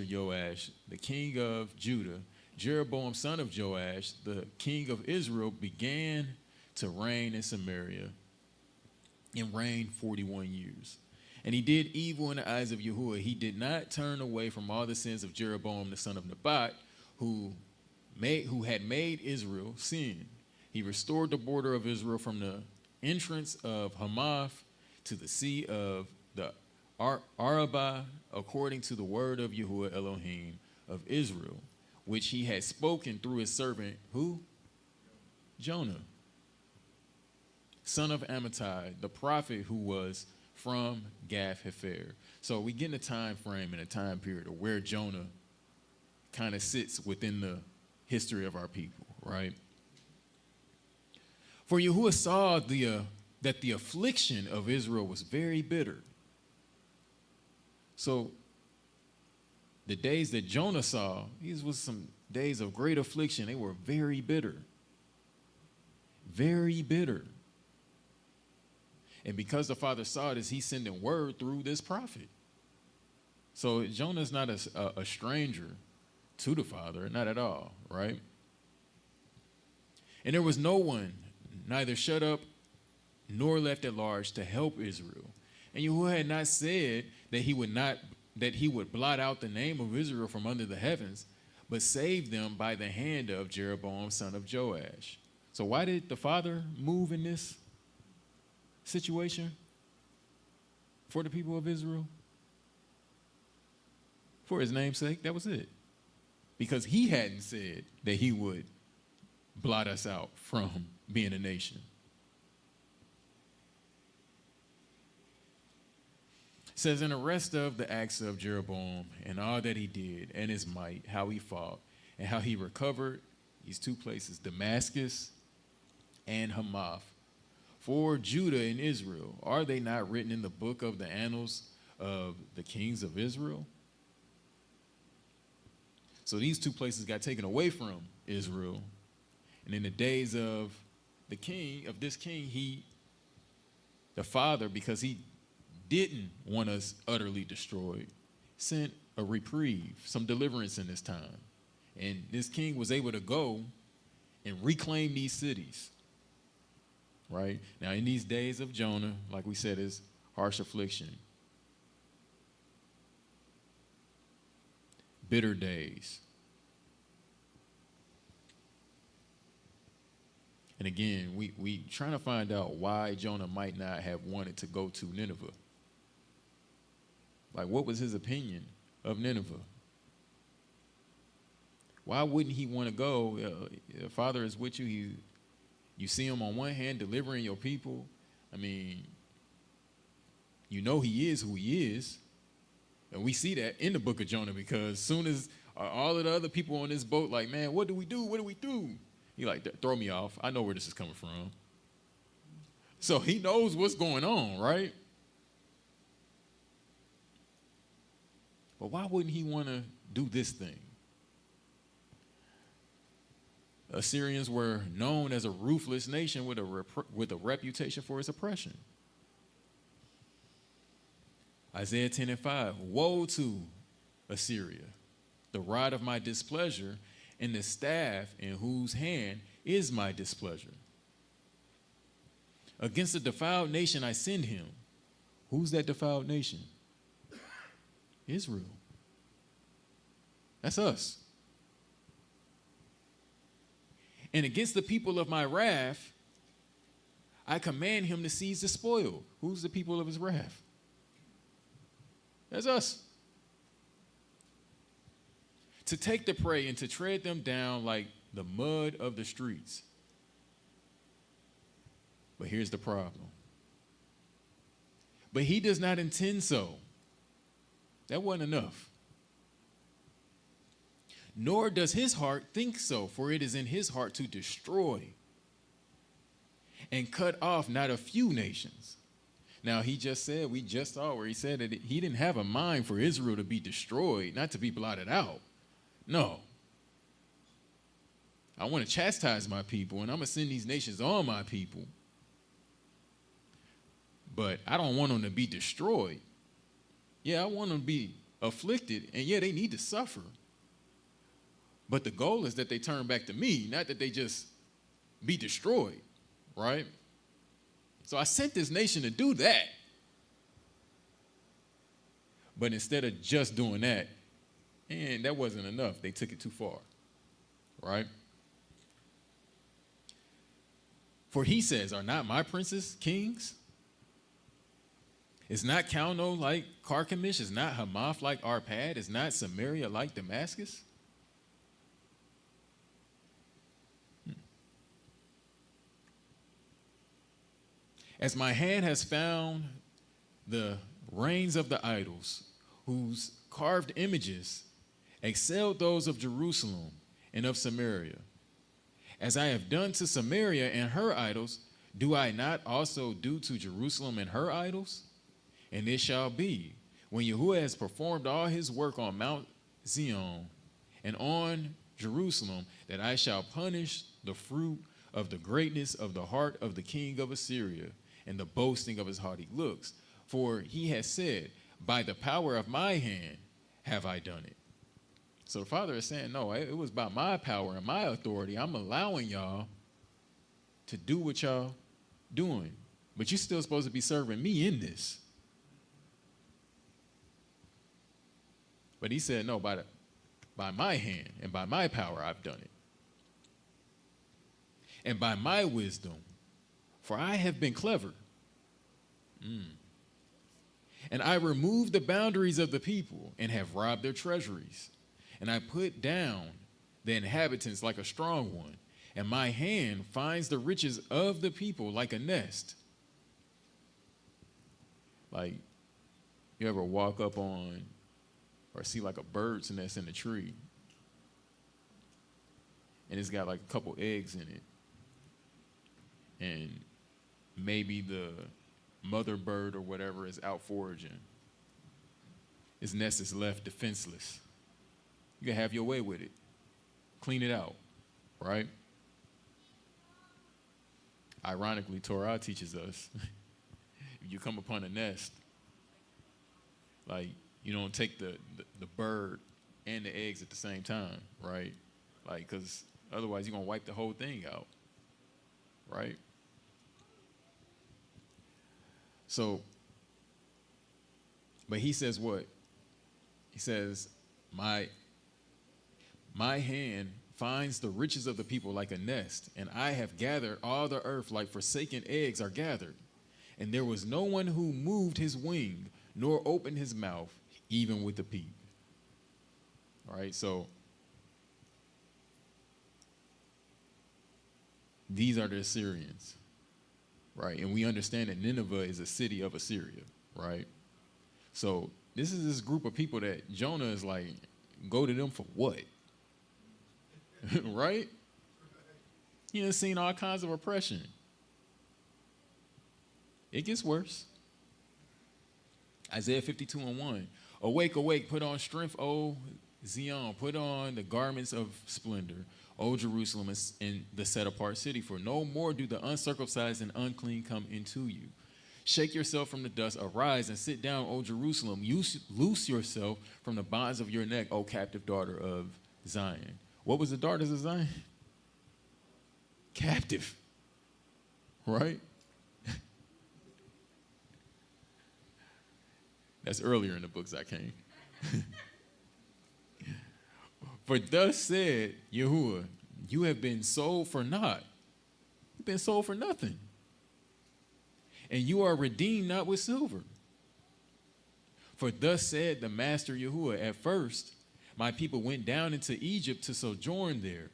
the king of Judah, Jeroboam, son of Joash, the king of Israel, began to reign in Samaria and reigned 41 years. And he did evil in the eyes of Yahuwah. He did not turn away from all the sins of Jeroboam, the son of Nebat, who had made Israel sin. He restored the border of Israel from the entrance of Hamath to the sea of the Arabah, according to the word of Yahuwah Elohim of Israel, which he had spoken through his servant, who? Jonah, son of Amittai, the prophet who was from Gath Hefer. So we get in a time frame and a time period of where Jonah kind of sits within the history of our people, right? For Yahuwah saw that the affliction of Israel was very bitter. So the days that Jonah saw, these was some days of great affliction. They were very bitter. Very bitter. And because the Father saw this, he's sending word through this prophet. So Jonah's not a stranger to the Father, not at all, right? And there was no one, neither shut up nor left at large, to help Israel. And Yahuwah had not said that he would blot out the name of Israel from under the heavens, but save them by the hand of Jeroboam, son of Joash. So why did the Father move in this situation for the people of Israel? For his name's sake, that was it. Because he hadn't said that he would blot us out from being a nation. It says, in the rest of the acts of Jeroboam and all that he did and his might, how he fought and how he recovered these two places, Damascus and Hamath, for Judah and Israel, are they not written in the book of the annals of the kings of Israel? So these two places got taken away from Israel. And in the days of the king, of this king, the Father, because he didn't want us utterly destroyed, sent a reprieve, some deliverance in this time. And this king was able to go and reclaim these cities. Right? Now, in these days of Jonah, like we said, is harsh affliction. Bitter days. And again, we trying to find out why Jonah might not have wanted to go to Nineveh. Like, what was his opinion of Nineveh? Why wouldn't he want to go? The Father is with you. You see him on one hand delivering your people. I mean, you know he is who he is. And we see that in the book of Jonah, because soon as all of the other people on this boat, like, man, what do we do? What do we do? He like, throw me off. I know where this is coming from. So he knows what's going on, right? But why wouldn't he want to do this thing? Assyrians were known as a ruthless nation with a reputation for its oppression. Isaiah 10:5, woe to Assyria, the rod of my displeasure, and the staff in whose hand is my displeasure. Against the defiled nation I send him. Who's that defiled nation? Israel. That's us. And against the people of my wrath, I command him to seize the spoil. Who's the people of his wrath? That's us. To take the prey and to tread them down like the mud of the streets. But here's the problem. But he does not intend so. That wasn't enough. Nor does his heart think so, for it is in his heart to destroy and cut off not a few nations. Now, he just said, we just saw where he said that he didn't have a mind for Israel to be destroyed, not to be blotted out. No. I want to chastise my people, and I'm going to send these nations on my people. But I don't want them to be destroyed. Yeah, I want them to be afflicted, and yeah, they need to suffer. But the goal is that they turn back to me, not that they just be destroyed, right? So I sent this nation to do that. But instead of just doing that, and that wasn't enough. They took it too far, right? For he says, are not my princes kings? Is not Calno like Carchemish? Is not Hamath like Arpad? Is not Samaria like Damascus? As my hand has found the reins of the idols, whose carved images excelled those of Jerusalem and of Samaria. As I have done to Samaria and her idols, do I not also do to Jerusalem and her idols? And it shall be, when Yahuwah has performed all his work on Mount Zion and on Jerusalem, that I shall punish the fruit of the greatness of the heart of the king of Assyria and the boasting of his haughty looks. For he has said, by the power of my hand have I done it. So the Father is saying, no, it was by my power and my authority. I'm allowing y'all to do what y'all doing. But you're still supposed to be serving me in this. But he said, no, by my hand and by my power I've done it. And by my wisdom, for I have been clever. And I removed the boundaries of the people and have robbed their treasuries. And I put down the inhabitants like a strong one. And my hand finds the riches of the people like a nest. Like, you ever walk up on or see like a bird's nest in a tree, and it's got like a couple eggs in it, and maybe the mother bird or whatever is out foraging. Its nest is left defenseless. You can have your way with it. Clean it out, right? Ironically, Torah teaches us, if you come upon a nest, like, you don't take the bird and the eggs at the same time, right? Like, because otherwise you're going to wipe the whole thing out, right? So, but he says what? He says, my hand finds the riches of the people like a nest, and I have gathered all the earth like forsaken eggs are gathered. And there was no one who moved his wing, nor opened his mouth, even with a peep. All right, so these are the Assyrians, right? And we understand that Nineveh is a city of Assyria, right? So this is this group of people that Jonah is like, go to them for what? Right? He has seen all kinds of oppression. It gets worse. Isaiah 52:1. Awake, awake, put on strength, O Zion. Put on the garments of splendor, O Jerusalem, and the set-apart city. For no more do the uncircumcised and unclean come into you. Shake yourself from the dust. Arise and sit down, O Jerusalem. Loose yourself from the bonds of your neck, O captive daughter of Zion. What was the daughters of Zion? Captive. Right? That's earlier in the books I came. For thus said Yahuwah, you have been sold for naught. You've been sold for nothing. And you are redeemed not with silver. For thus said the master Yahuwah, at first my people went down into Egypt to sojourn there,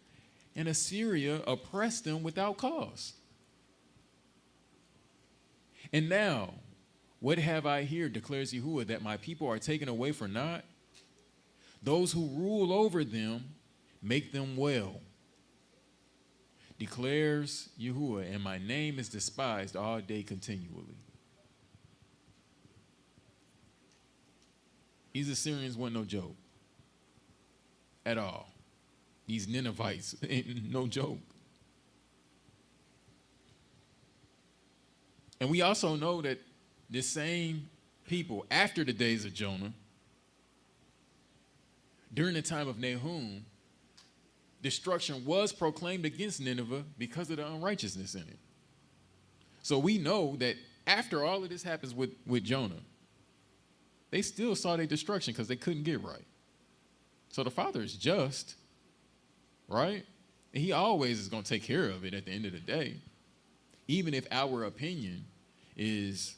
and Assyria oppressed them without cause. And now, what have I here, declares Yahuwah, that my people are taken away for naught? Those who rule over them make them well, declares Yahuwah, and my name is despised all day continually. These Assyrians weren't no joke at all. These Ninevites ain't no joke. And we also know that the same people, after the days of Jonah, during the time of Nahum, destruction was proclaimed against Nineveh because of the unrighteousness in it. So we know that after all of this happens with Jonah, they still saw their destruction because they couldn't get right. So the Father is just, right? And he always is going to take care of it at the end of the day, even if our opinion is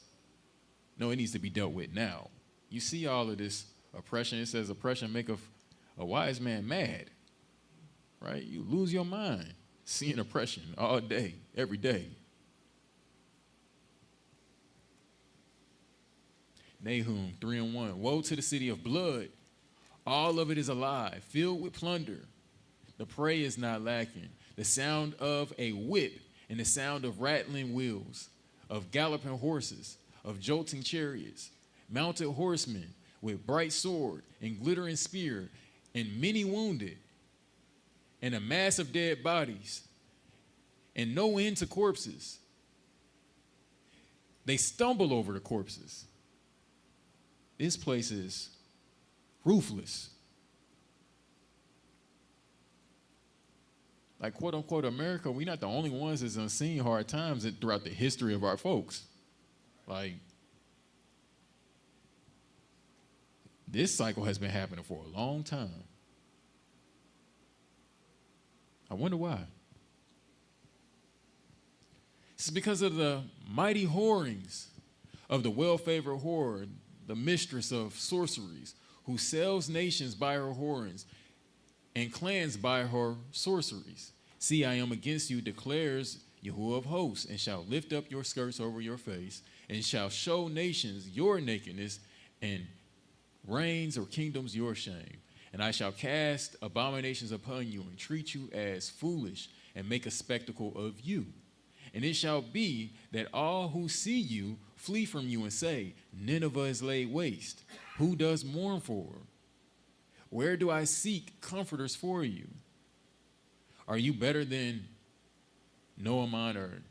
No, it needs to be dealt with now. You see all of this oppression. It says oppression maketh a wise man mad, right? You lose your mind seeing oppression all day, every day. Nahum 3:1. Woe to the city of blood. All of it is alive, filled with plunder. The prey is not lacking. The sound of a whip and the sound of rattling wheels, of galloping horses, of jolting chariots, mounted horsemen with bright sword and glittering spear, and many wounded, and a mass of dead bodies, and no end to corpses. They stumble over the corpses. This place is ruthless. Like, quote unquote, America, we're not the only ones that's unseen hard times throughout the history of our folks. Like, this cycle has been happening for a long time. I wonder why. This is because of the mighty whorings of the well-favored whore, the mistress of sorceries, who sells nations by her whorings and clans by her sorceries. See, I am against you, declares Yahuwah of hosts, and shall lift up your skirts over your face, and shall show nations your nakedness, and reigns or kingdoms your shame. And I shall cast abominations upon you, and treat you as foolish, and make a spectacle of you. And it shall be that all who see you flee from you and say, Nineveh is laid waste. Who does mourn for her? Where do I seek comforters for you? Are you better than Noaman,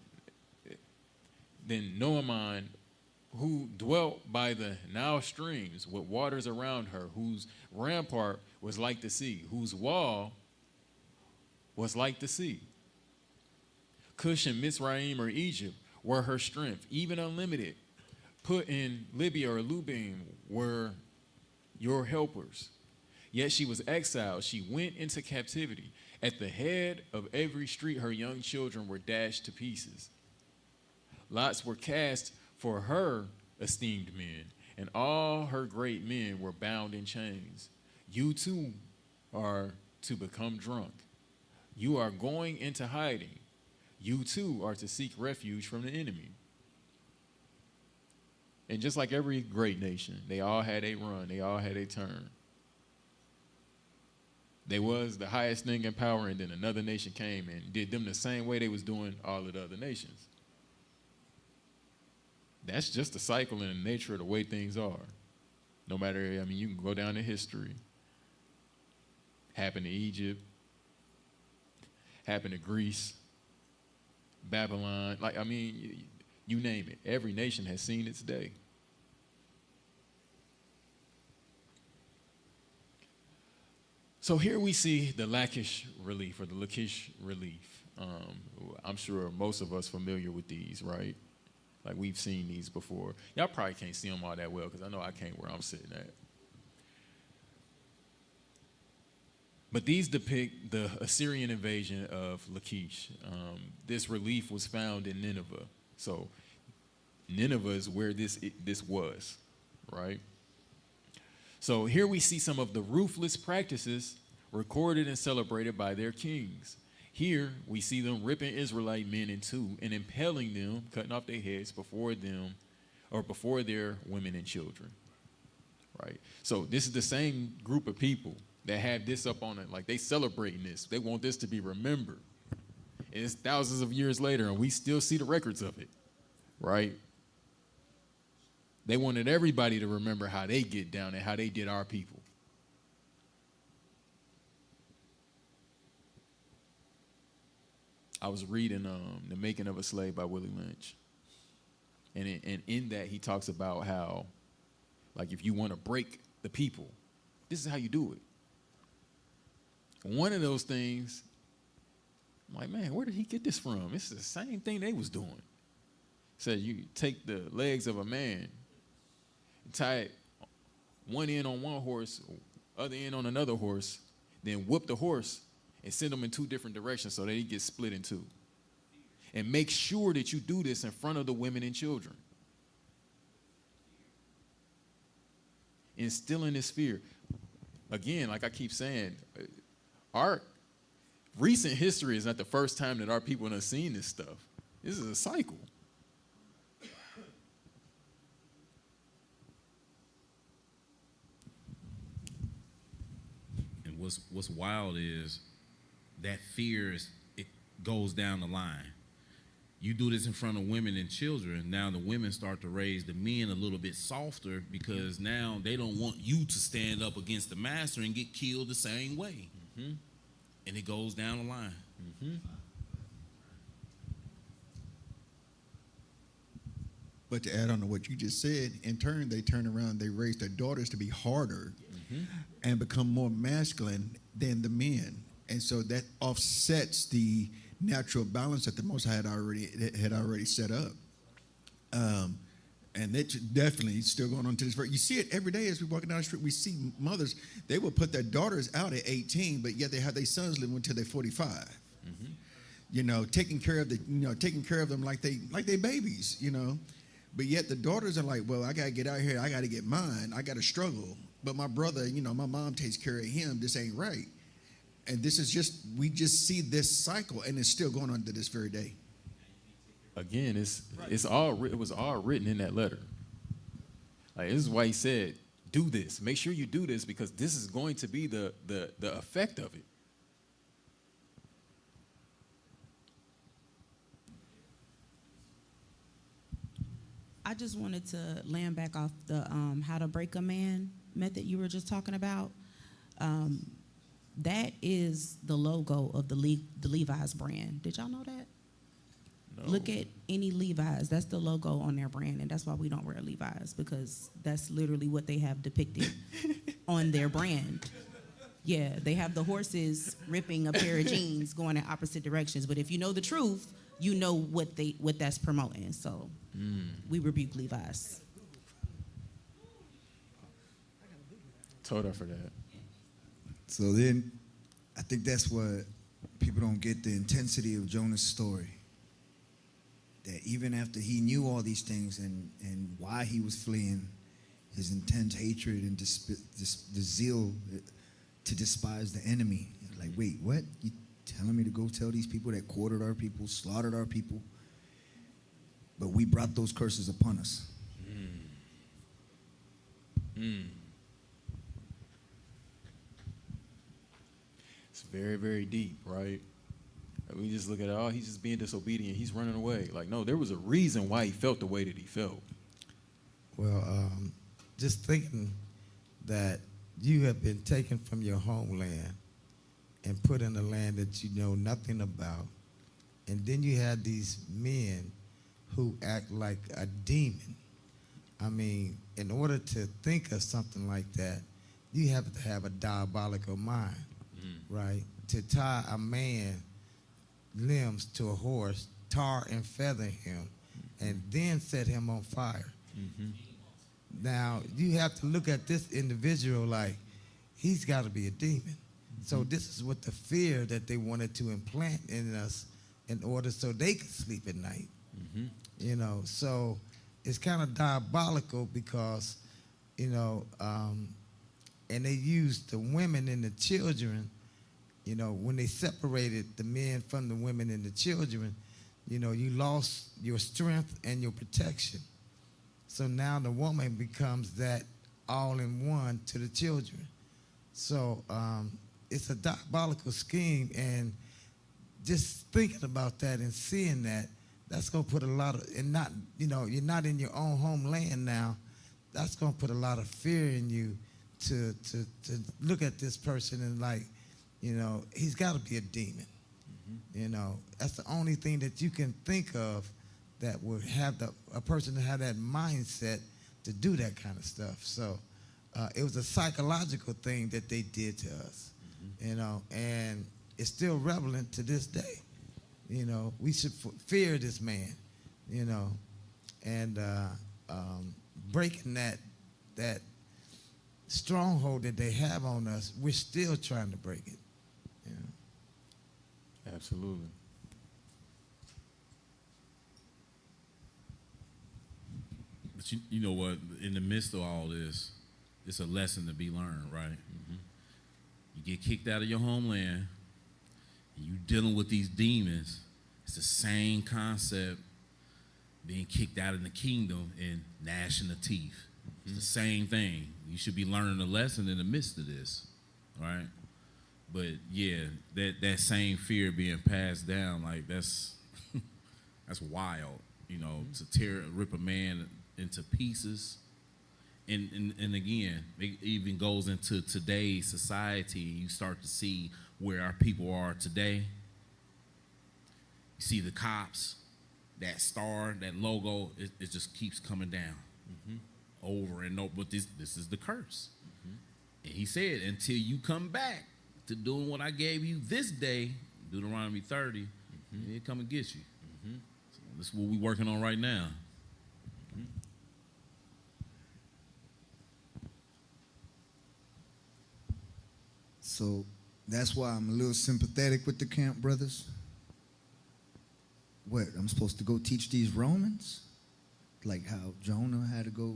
who dwelt by the Nile streams with waters around her, whose rampart was like the sea, whose wall was like the sea? Cush and Mizraim or Egypt were her strength, even unlimited. Put in Libya or Lubim were your helpers. Yet she was exiled. She went into captivity. At the head of every street, her young children were dashed to pieces. Lots were cast for her esteemed men, and all her great men were bound in chains. You too are to become drunk. You are going into hiding. You too are to seek refuge from the enemy. And just like every great nation, they all had a run. They all had a turn. They was the highest thing in power, and then another nation came and did them the same way they was doing all of the other nations. That's just the cycle and the nature of the way things are. No matter, I mean, you can go down in history. Happened to Egypt. Happened to Greece. Babylon. Like, I mean, you name it. Every nation has seen its day. So here we see the Lachish relief, or the Lachish relief. I'm sure most of us familiar with these, right? Like, we've seen these before. Y'all probably can't see them all that well, because I know I can't where I'm sitting at. But these depict the Assyrian invasion of Lachish. This relief was found in Nineveh. So Nineveh is where this was, right? So here we see some of the ruthless practices recorded and celebrated by their kings. Here we see them ripping Israelite men in two and impaling them, cutting off their heads before them, or before their women and children, right? So this is the same group of people that have this up on it, like they celebrating this. They want this to be remembered. And it's thousands of years later, and we still see the records of it, right? They wanted everybody to remember how they get down and how they did our people. I was reading The Making of a Slave by Willie Lynch. And in that, he talks about how, like, if you want to break the people, this is how you do it. One of those things, I'm like, man, where did he get this from? It's the same thing they was doing. Said you take the legs of a man, tie it one end on one horse, other end on another horse, then whip the horse and send them in two different directions so that he gets split in two. And make sure that you do this in front of the women and children. instilling this fear. Again, like I keep saying, our recent history is not the first time that our people have seen this stuff. This is a cycle. And what's wild is that fear it goes down the line. You do this in front of women and children. Now the women start to raise the men a little bit softer because now they don't want you to stand up against the master and get killed the same way. Mm-hmm. And it goes down the line. Mm-hmm. But to add on to what you just said, in turn, they turn around, they raise their daughters to be harder and become more masculine than the men. And so that offsets the natural balance that the Most High had already set up. And it's definitely still going on to this. You see it every day as we're walking down the street. We see mothers, they will put their daughters out at 18, but yet they have their sons living until they're 45. Mm-hmm. You know, taking care of them like they babies, you know. But yet the daughters are like, well, I got to get out here. I got to get mine. I got to struggle. But my brother, you know, my mom takes care of him. This ain't right. And this is we just see this cycle, and it's still going on to this very day. Again, it was all written in that letter. Like, this is why he said, do this. Make sure you do this, because this is going to be the effect of it. I just wanted to land back off the how to break a man method you were just talking about. That is the logo of the Levi's brand. Did y'all know that? No. Look at any Levi's. That's the logo on their brand, and that's why we don't wear Levi's, because that's literally what they have depicted on their brand. Yeah, they have the horses ripping a pair of jeans going in opposite directions. But if you know the truth, you know what that's promoting. So we rebuke Levi's. Told her for that. So then, I think that's what people don't get, the intensity of Jonah's story. That even after he knew all these things and why he was fleeing, his intense hatred and the zeal to despise the enemy. Like, wait, what? You telling me to go tell these people that quartered our people, slaughtered our people? But we brought those curses upon us. It's very, very deep, right? We just look at it, oh, he's just being disobedient. He's running away. Like, no, there was a reason why he felt the way that he felt. Well, just thinking that you have been taken from your homeland and put in a land that you know nothing about, and then you had these men who act like a demon. I mean, in order to think of something like that, you have to have a diabolical mind, right? To tie a man limbs to a horse, tar and feather him, and then set him on fire. Now, you have to look at this individual like he's got to be a demon. So this is what the fear that they wanted to implant in us in order so they could sleep at night. You know, so it's kind of diabolical because, you know, and they used the women and the children. You know, when they separated the men from the women and the children, you know, you lost your strength and your protection. So now the woman becomes that all-in-one to the children. So it's a diabolical scheme, and just thinking about that and seeing that, that's going to put a lot of, and not, you know, you're not in your own homeland now, that's going to put a lot of fear in you to look at this person and like, you know, he's got to be a demon. You know, that's the only thing that you can think of that would have a person to have that mindset to do that kind of stuff. So it was a psychological thing that they did to us, you know, and it's still relevant to this day. You know, we should fear this man, you know, and breaking that stronghold that they have on us, we're still trying to break it. Absolutely. But you know what? In the midst of all this, it's a lesson to be learned, right? You get kicked out of your homeland, and you dealing with these demons. It's the same concept being kicked out in the kingdom and gnashing the teeth. It's the same thing. You should be learning a lesson in the midst of this, right? But yeah, that same fear being passed down, like that's that's wild, you know, to rip a man into pieces. And again, it even goes into today's society. You start to see where our people are today. You see the cops, that star, that logo, it just keeps coming down over and over. But this is the curse. And he said, until you come back to doing what I gave you this day, Deuteronomy 30, he'll come and get you. So this is what we're working on right now. So that's why I'm a little sympathetic with the camp brothers. What, I'm supposed to go teach these Romans? Like how Jonah had to go,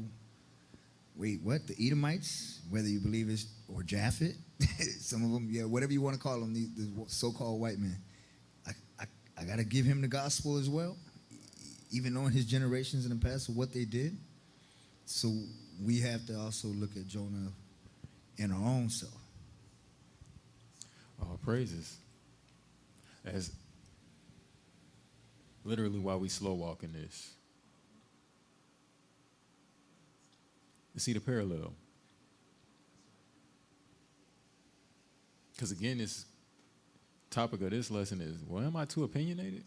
wait, what? The Edomites, whether you believe it's, or Japhet, some of them, yeah, whatever you want to call them, the so-called white men. I got to give him the gospel as well, even knowing his generations in the past of what they did. So we have to also look at Jonah in our own self. All praises. As literally while we slow walking this, you see the parallel. Because again, this topic of this lesson is, well, am I too opinionated?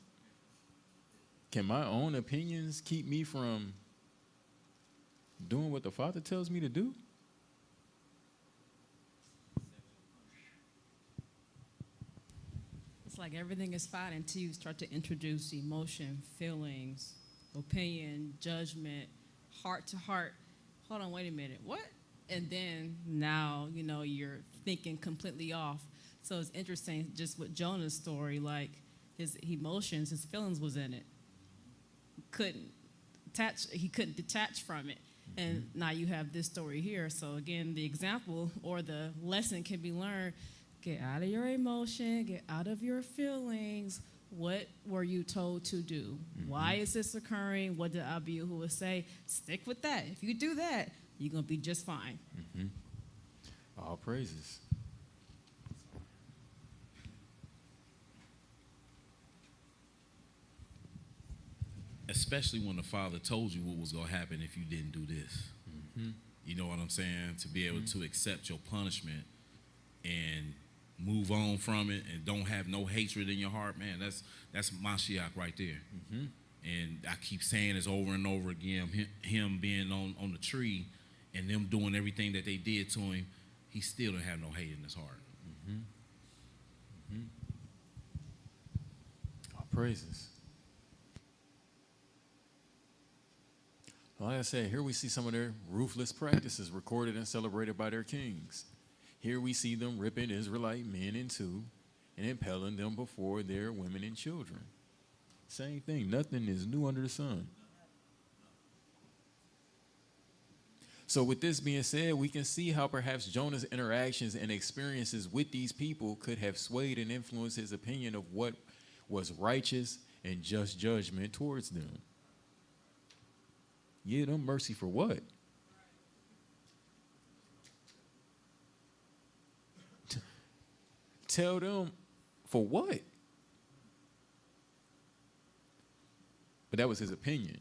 Can my own opinions keep me from doing what the Father tells me to do? It's like everything is fine until you start to introduce emotion, feelings, opinion, judgment, heart to heart. Hold on, wait a minute, what? And then now, you know, you're thinking completely off. So it's interesting just with Jonah's story, like his emotions, his feelings was in it. He couldn't detach from it. And now you have this story here. So again, the example or the lesson can be learned. Get out of your emotion, get out of your feelings. What were you told to do? Why is this occurring? What did Abiyahu say? Stick with that. If you do that, you're going to be just fine. All praises. Especially when the Father told you what was going to happen if you didn't do this. You know what I'm saying? To be able to accept your punishment and move on from it and don't have no hatred in your heart, man, that's Mashiach right there. And I keep saying this over and over again, him being on the tree and them doing everything that they did to him, he still didn't have no hate in his heart. All praises. Like I said, here we see some of their ruthless practices recorded and celebrated by their kings. Here we see them ripping Israelite men in two and impaling them before their women and children. Same thing. Nothing is new under the sun. So with this being said, we can see how perhaps Jonah's interactions and experiences with these people could have swayed and influenced his opinion of what was righteous and just judgment towards them. Yeah, them mercy for what? Tell them for what? But that was his opinion.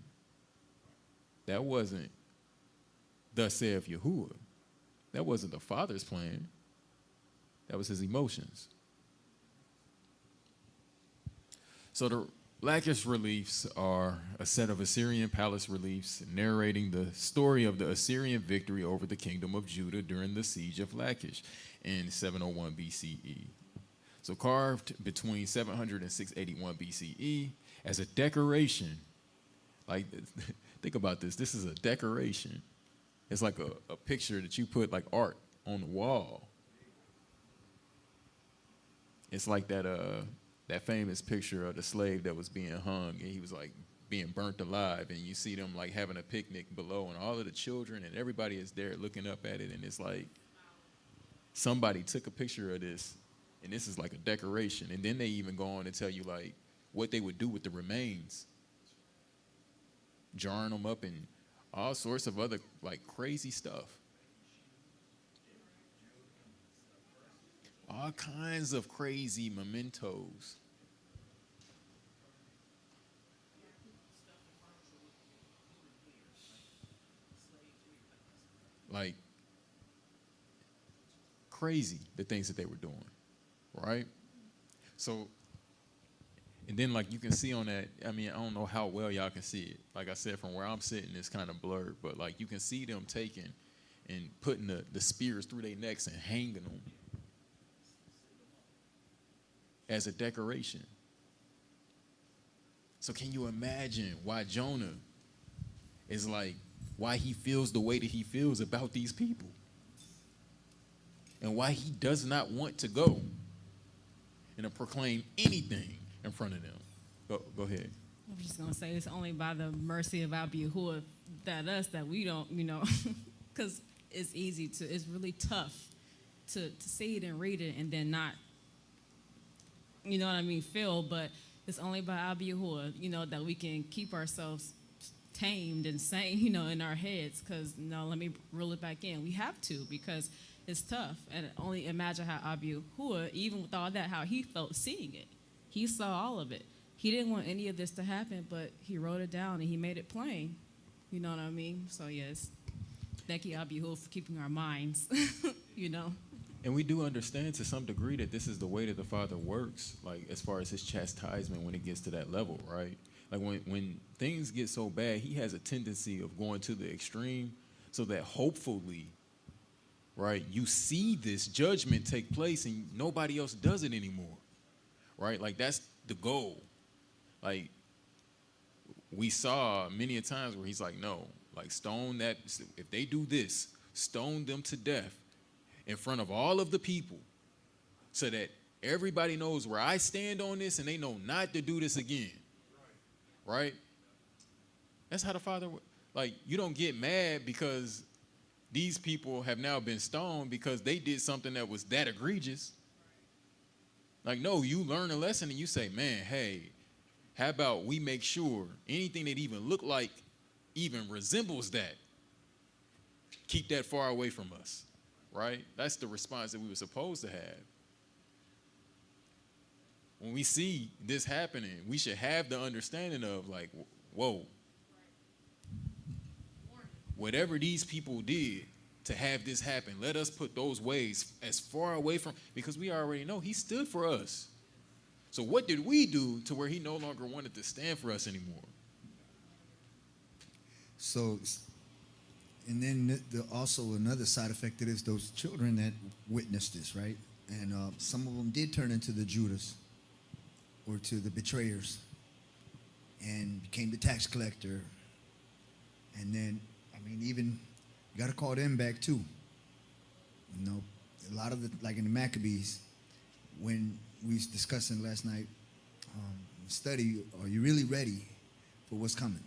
That wasn't thus saith Yahuwah. That wasn't the Father's plan. That was his emotions. So the Lachish reliefs are a set of Assyrian palace reliefs narrating the story of the Assyrian victory over the kingdom of Judah during the siege of Lachish in 701 BCE. So carved between 700 and 681 BCE as a decoration. Like, think about this. This is a decoration. It's like a picture that you put like art on the wall. It's like that famous picture of the slave that was being hung, and he was like being burnt alive, and you see them like having a picnic below, and all of the children and everybody is there looking up at it, and it's like somebody took a picture of this, and this is like a decoration, and then they even go on to tell you like what they would do with the remains, jarring them up and all sorts of other like crazy stuff. All kinds of crazy mementos. Like crazy the things that they were doing, right? So, and then like you can see on that, I mean, I don't know how well y'all can see it. Like I said, from where I'm sitting, it's kind of blurred, but like you can see them taking and putting the spears through their necks and hanging them as a decoration. So can you imagine why Jonah is like, why he feels the way that he feels about these people? And why he does not want to go and to proclaim anything in front of them. Go ahead. I'm just gonna say it's only by the mercy of Yahuwah that we don't, because it's really tough to see it and read it and then not, feel. But it's only by Yahuwah, that we can keep ourselves tamed and sane, in our heads. Because let me reel it back in. We have to, because it's tough. And only imagine how Yahuwah, even with all that, how he felt seeing it. He saw all of it. He didn't want any of this to happen, but he wrote it down and he made it plain. You know what I mean? So yes, thank you, Yahuwah, for keeping our minds. And we do understand to some degree that this is the way that the Father works, like as far as his chastisement when it gets to that level, right? Like when things get so bad, he has a tendency of going to the extreme so that hopefully, right, you see this judgment take place and nobody else does it anymore, right? Like that's the goal. Like we saw many a times where he's like, no, like stone that, if they do this, stone them to death in front of all of the people so that everybody knows where I stand on this and they know not to do this again. Right? That's how the Father, like, you don't get mad because these people have now been stoned because they did something that was that egregious. Like, no, you learn a lesson and you say, man, hey, how about we make sure anything that even look like, even resembles that, keep that far away from us. Right? That's the response that we were supposed to have. When we see this happening, we should have the understanding of like, whoa, whatever these people did to have this happen, let us put those ways as far away from, because we already know he stood for us. So what did we do to where he no longer wanted to stand for us anymore? So, and then also another side effect of this, those children that witnessed this, right? And some of them did turn into the Judas or to the betrayers and became the tax collector. And then, even you got to call them back too. A lot of the, like in the Maccabees, when we was discussing last night, study, are you really ready for what's coming?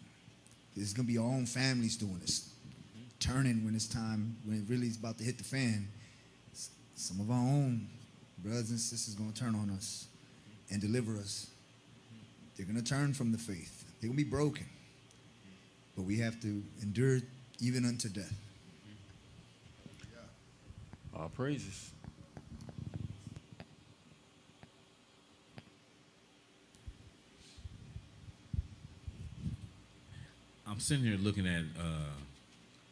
There's going to be our own families doing this. Turning when it's time, when it really is about to hit the fan. Some of our own brothers and sisters going to turn on us and deliver us. They're going to turn from the faith. They're going to be broken. But we have to endure even unto death. All praises. I'm sitting here looking at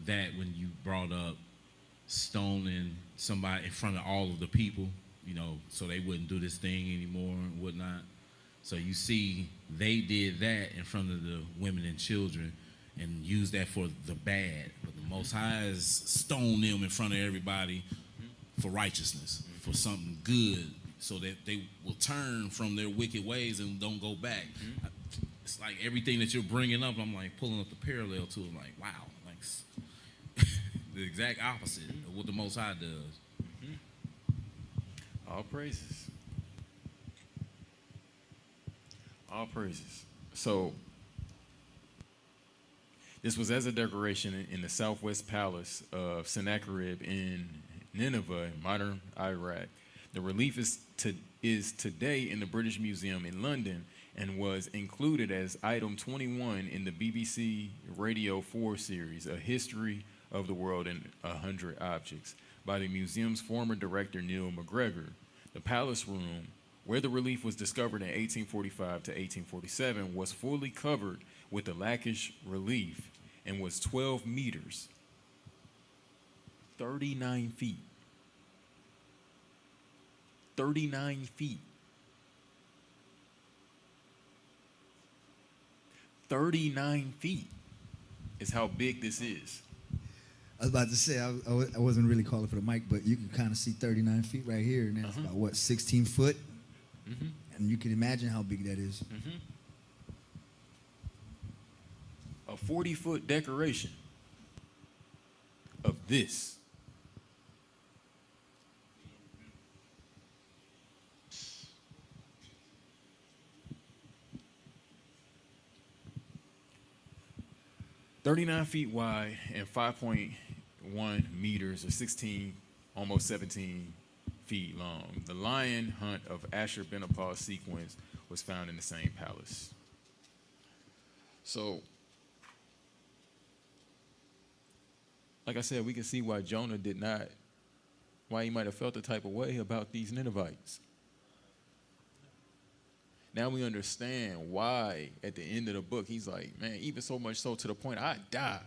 that when you brought up stoning somebody in front of all of the people, so they wouldn't do this thing anymore and whatnot. So you see, they did that in front of the women and children and used that for the bad. But the Most High has stoned them in front of everybody for righteousness, for something good, so that they will turn from their wicked ways and don't go back. It's like everything that you're bringing up, I'm like pulling up the parallel to it, like, wow, like the exact opposite of what the Most High does. All praises. All praises. So This was as a decoration in the southwest palace of Sennacherib in Nineveh, in modern Iraq. The relief is today in the British Museum in London and was included as item 21 in the BBC Radio 4 series, A History of the World in 100 Objects, by the museum's former director, Neil McGregor. The palace room, where the relief was discovered in 1845 to 1847, was fully covered with the lacquer relief and was 12 meters, 39 feet. 39 feet. 39 feet is how big this is. I was about to say, I wasn't really calling for the mic, but you can kind of see 39 feet right here, and that's about, what, 16 foot? Mm-hmm. And you can imagine how big that is. Mm-hmm. A 40-foot decoration of this. "39 feet wide and 5.1 meters or 16, almost 17 feet long. The lion hunt of Ashurbanipal sequence was found in the same palace." So, like I said, we can see why Jonah why he might have felt the type of way about these Ninevites. Now we understand why at the end of the book, he's like, man, even so much so to the point I die.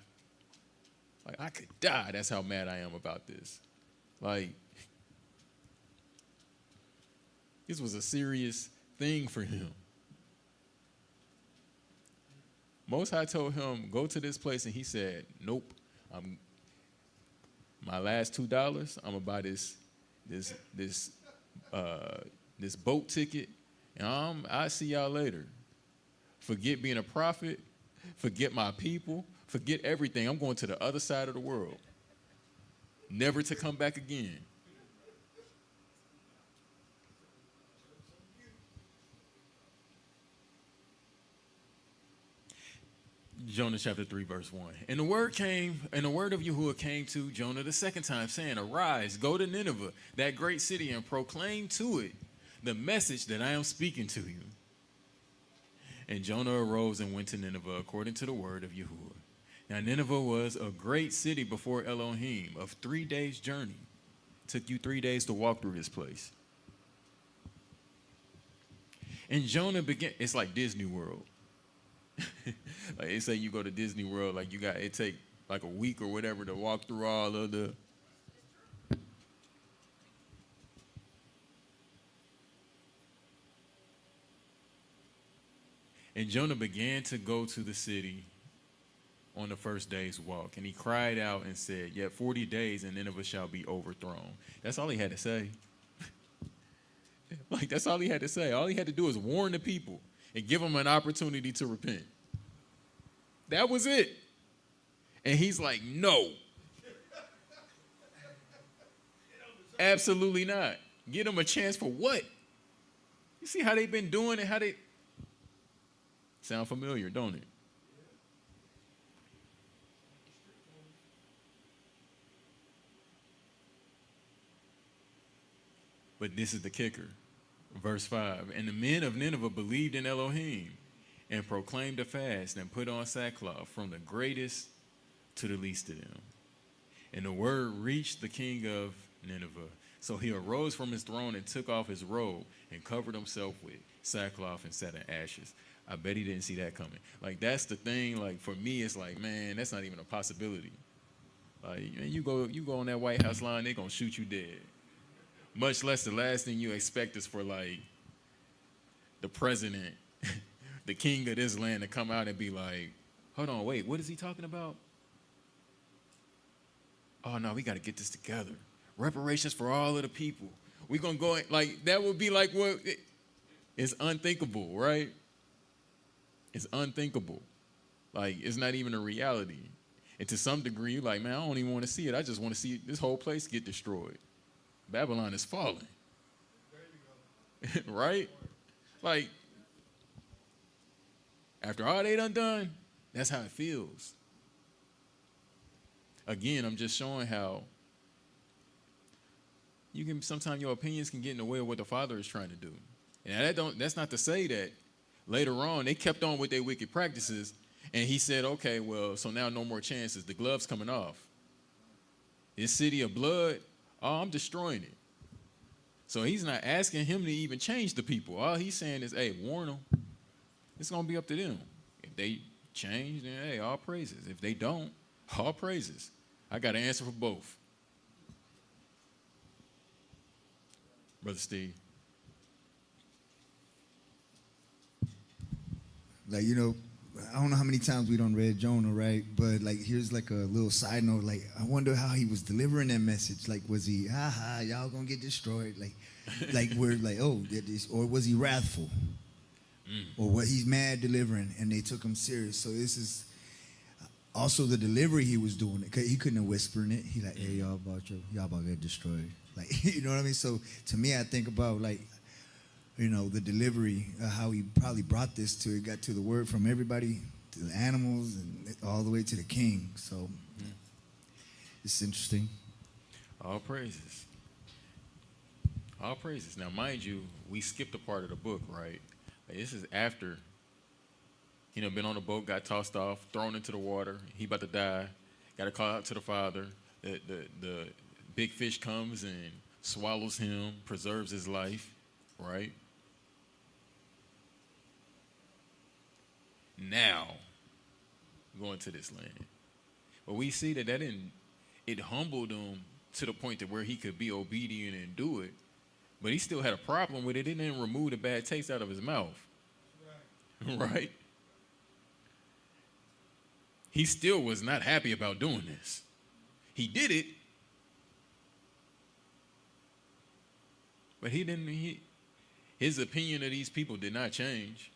Like, I could die. That's how mad I am about this. Like, this was a serious thing for him. Most High told him, go to this place, and he said, nope. My last $2, I'm gonna buy this boat ticket, and I'll see y'all later. Forget being a prophet, forget my people, forget everything. I'm going to the other side of the world, never to come back again. Jonah chapter 3, verse 1. And the word of Yahuwah came to Jonah the second time, saying, arise, go to Nineveh, that great city, and proclaim to it the message that I am speaking to you. And Jonah arose and went to Nineveh according to the word of Yahuwah. Now Nineveh was a great city before Elohim, of 3 days' journey. It took you 3 days to walk through this place. And Jonah began, it's like Disney World. Like they say you go to Disney World, like it take like a week or whatever to walk through all of the. And Jonah began to go to the city on the first day's walk, and he cried out and said, yet 40 days and Nineveh shall be overthrown. That's all he had to say. Like, that's all he had to say. All he had to do is warn the people and give them an opportunity to repent. That was it. And he's like, no. Absolutely not. Give them a chance for what? You see how they've been doing it, how they... Sound familiar, don't it? But this is the kicker. Verse 5, and the men of Nineveh believed in Elohim and proclaimed a fast and put on sackcloth, from the greatest to the least of them. And the word reached the king of Nineveh. So he arose from his throne and took off his robe and covered himself with sackcloth and sat in ashes. I bet he didn't see that coming. Like, that's the thing. Like, for me, it's like, man, that's not even a possibility. Like, man, you go on that White House line, they're going to shoot you dead. Much less the last thing you expect is for, like, the president, the king of this land, to come out and be like, hold on, wait, what is he talking about? Oh, no, we got to get this together. Reparations for all of the people. We're going to go, like, that would be like what, it's unthinkable, right? It's unthinkable. Like, it's not even a reality. And to some degree, you're like, man, I don't even want to see it. I just want to see this whole place get destroyed. Babylon is falling. Right? Like, after all they done, that's how it feels. again, I'm just showing how you can sometimes your opinions can get in the way of what the Father is trying to do. And that's not to say that later on they kept on with their wicked practices, and he said, okay, well, so now no more chances. The glove's coming off. This city of blood, oh, I'm destroying it. So he's not asking him to even change the people. All he's saying is, hey, warn them. It's going to be up to them. If they change, then, hey, all praises. If they don't, all praises. I got an answer for both. Brother Steve. Like, you know, I don't know how many times we done read Jonah, right? But like, here's like a little side note. Like, I wonder how he was delivering that message. Like, was he, y'all gonna get destroyed? Like we're like, oh, or was he wrathful? Or what he's mad delivering, and they took him serious. So this is also the delivery he was doing. He couldn't have whispered it. He like, hey, y'all about to get destroyed. Like, you know what I mean? So to me, I think about like, you know, the delivery, how he probably brought this to it, got to the word from everybody, to the animals, and all the way to the king. So it's interesting. All praises. All praises. Now, mind you, we skipped a part of the book, right? Like, this is after, you know, been on the boat, got tossed off, thrown into the water. He about to die. Got to call out to the Father. The big fish comes and swallows him, preserves his life, right? Now, going to this land. But we see that it humbled him to the point that where he could be obedient and do it. But he still had a problem with it. It didn't remove the bad taste out of his mouth. Right? He still was not happy about doing this. He did it. But his opinion of these people did not change.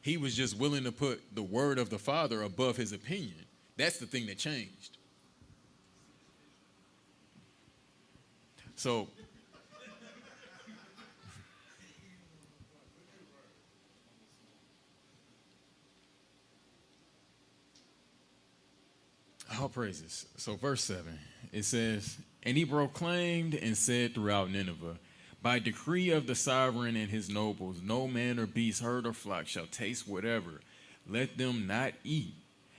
He was just willing to put the word of the Father above his opinion. That's the thing that changed. So, all praises. So verse 7, it says, and he proclaimed and said throughout Nineveh, by decree of the sovereign and his nobles, no man or beast, herd or flock shall taste whatever. Let them not eat,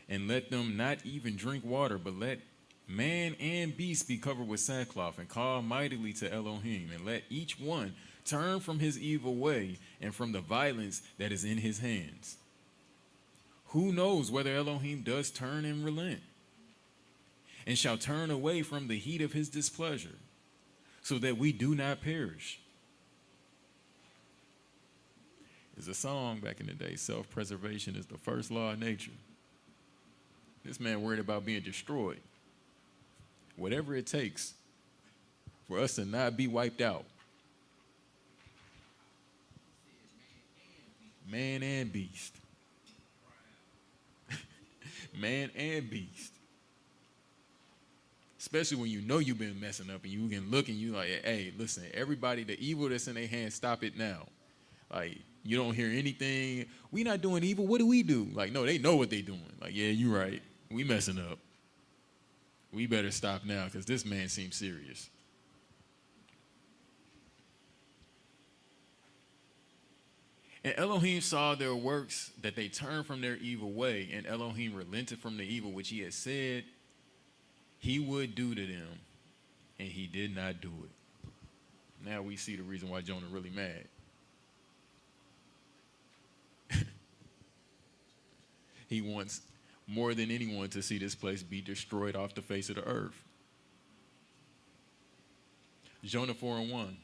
and let them not even drink water, but let man and beast be covered with sackcloth, and call mightily to Elohim, and let each one turn from his evil way and from the violence that is in his hands. Who knows whether Elohim does turn and relent, and shall turn away from the heat of his displeasure, so that we do not perish. There's a song back in the day, self-preservation is the first law of nature. This man worried about being destroyed. Whatever it takes for us to not be wiped out. Man and beast. Man and beast. Especially when you know you've been messing up and you can look and you like, hey, listen, everybody, the evil that's in their hands, stop it now. Like, you don't hear anything. We not doing evil. What do we do? Like, no, they know what they doing. Like, yeah, you right. We messing up. We better stop now because this man seems serious. And Elohim saw their works, that they turned from their evil way, and Elohim relented from the evil which he had said he would do to them, and he did not do it. Now we see the reason why Jonah really mad. He wants more than anyone to see this place be destroyed off the face of the earth. Jonah 4:1.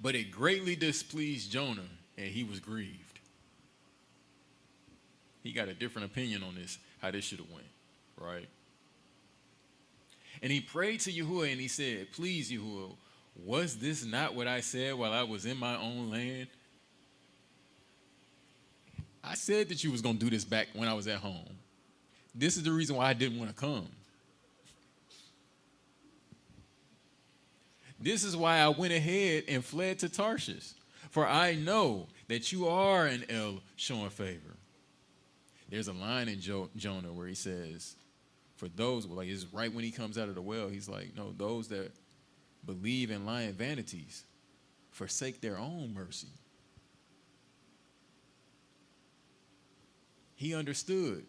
But it greatly displeased Jonah, and he was grieved. He got a different opinion on this, how this should have went, right? And he prayed to Yahuwah, and he said, please, Yahuwah, was this not what I said while I was in my own land? I said that you was going to do this back when I was at home. This is the reason why I didn't want to come. This is why I went ahead and fled to Tarshish. For I know that you are an El showing favor, there's a line in Jonah where he says, for those, like it's right when he comes out of the well, he's like, no, those that believe in lying vanities forsake their own mercy. He understood.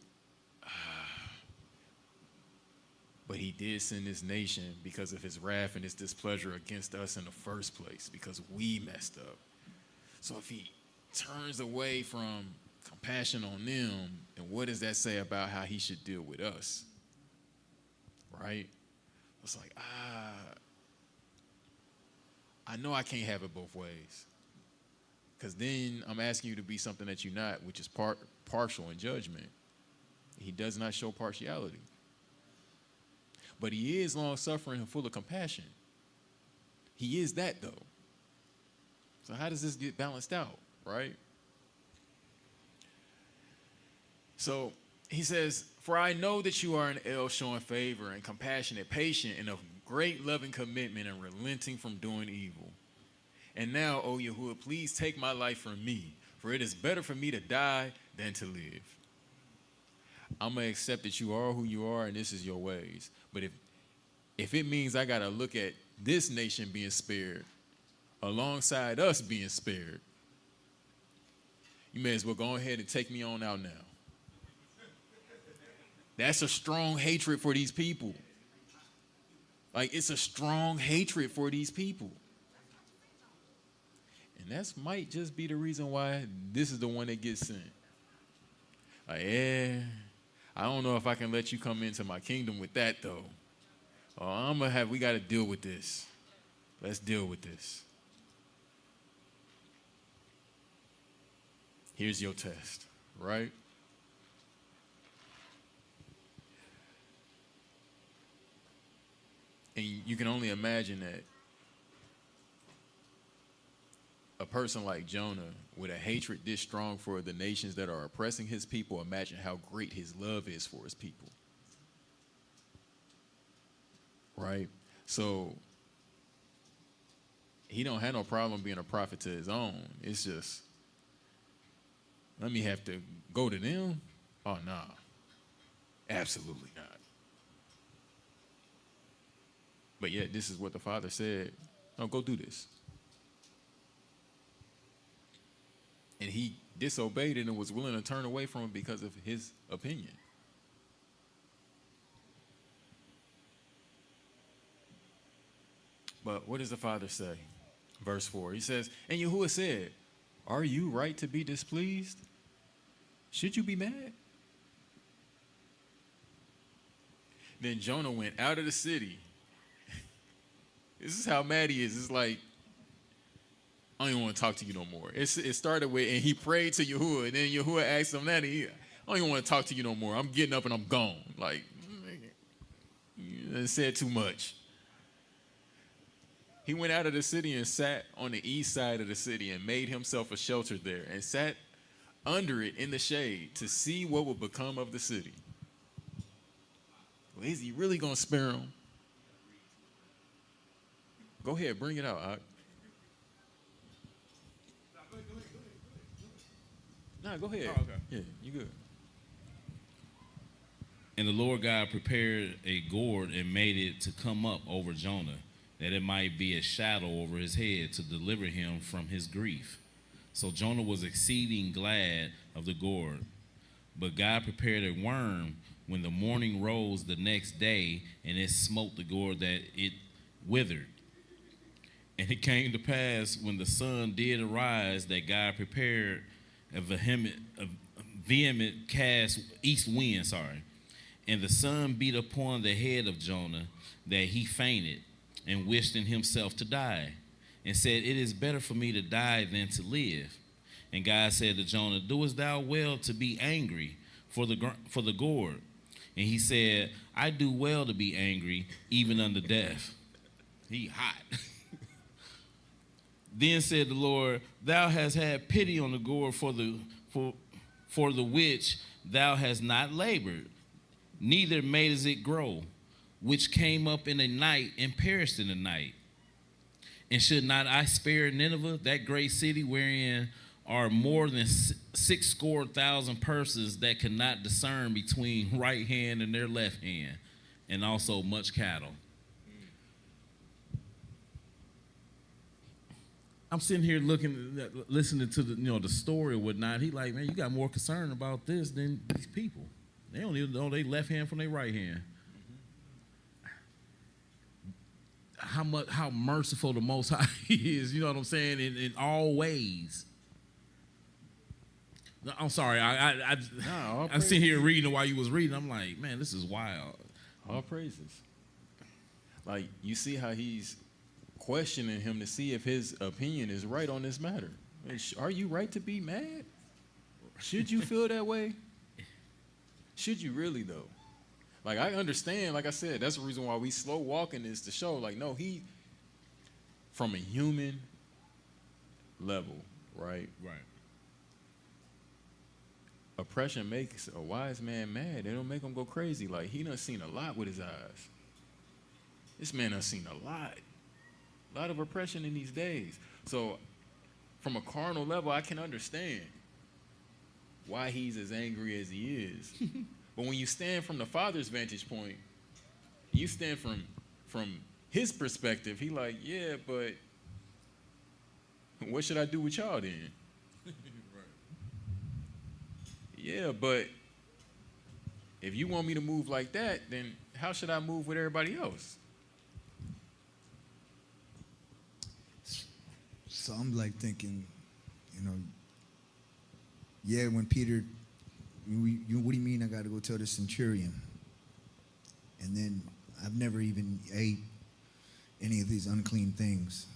But he did send this nation because of his wrath and his displeasure against us in the first place, because we messed up. So if he turns away from compassion on them, then what does that say about how he should deal with us? Right? It's like, I know I can't have it both ways. Because then I'm asking you to be something that you're not, which is partial in judgment. He does not show partiality. But he is long-suffering and full of compassion. He is that, though. So how does this get balanced out, right? So he says, for I know that you are an El showing favor and compassionate, patient, and of great loving commitment and relenting from doing evil. And now, O Yahuwah, please take my life from me, for it is better for me to die than to live. I'm going to accept that you are who you are and this is your ways. But if it means I got to look at this nation being spared alongside us being spared, you may as well go ahead and take me on out now. That's a strong hatred for these people. Like, it's a strong hatred for these people. And that might just be the reason why this is the one that gets sent. Like, I don't know if I can let you come into my kingdom with that, though. We got to deal with this. Let's deal with this. Here's your test, right? And you can only imagine that a person like Jonah, with a hatred this strong for the nations that are oppressing his people, imagine how great his love is for his people. Right? So he don't have no problem being a prophet to his own. It's just, let me have to go to them? Oh, nah. Absolutely not. But yet, this is what the Father said. No, go do this. And he disobeyed it and was willing to turn away from it because of his opinion. But what does the Father say? Verse 4, he says, and Yahuwah said, are you right to be displeased? Should you be mad? Then Jonah went out of the city. This is how mad he is. It's like, I don't even want to talk to you no more. It started with, and he prayed to Yahuwah, and then Yahuwah asked him that, I don't even want to talk to you no more. I'm getting up and I'm gone. Like, you said too much. He went out of the city and sat on the east side of the city and made himself a shelter there and sat under it in the shade to see what would become of the city. Well, is he really going to spare him? Go ahead, bring it out, Ak. Nah, go ahead. Oh, okay. Yeah, you good. And the Lord God prepared a gourd and made it to come up over Jonah, that it might be a shadow over his head to deliver him from his grief. So Jonah was exceeding glad of the gourd. But God prepared a worm when the morning rose the next day, and it smote the gourd that it withered. And it came to pass when the sun did arise that God prepared a vehement east wind, and the sun beat upon the head of Jonah, that he fainted and wished in himself to die, and said, it is better for me to die than to live. And God said to Jonah, doest thou well to be angry for the gourd? And he said, I do well to be angry, even unto death. He hot. Then said the Lord, thou hast had pity on the gourd for the which thou hast not labored, neither madest it grow, which came up in a night and perished in the night. And should not I spare Nineveh, that great city wherein are more than 600,000 persons that cannot discern between right hand and their left hand, and also much cattle. I'm sitting here listening to the story or whatnot. He like, man, you got more concern about this than these people. They don't even know their left hand from their right hand. How merciful the Most High is, you know what I'm saying, in all ways. No, I'm sorry, I'm sitting here reading while you was reading. I'm like, man, this is wild. All praises. Like, you see how he's questioning him to see if his opinion is right on this matter. Are you right to be mad? Should you feel that way? Should you really, though? Like, I understand, like I said, that's the reason why we slow walking is to show, like, no, he, from a human level, right? Right. Oppression makes a wise man mad. It don't make him go crazy. Like, he done seen a lot with his eyes. This man done seen a lot of oppression in these days. So, from a carnal level, I can understand why he's as angry as he is. But when you stand from the Father's vantage point, you stand from his perspective, he like, yeah, but what should I do with y'all then? Yeah, but if you want me to move like that, then how should I move with everybody else? So I'm like thinking, yeah, when Peter, what do you mean I got to go tell the centurion? And then I've never even ate any of these unclean things,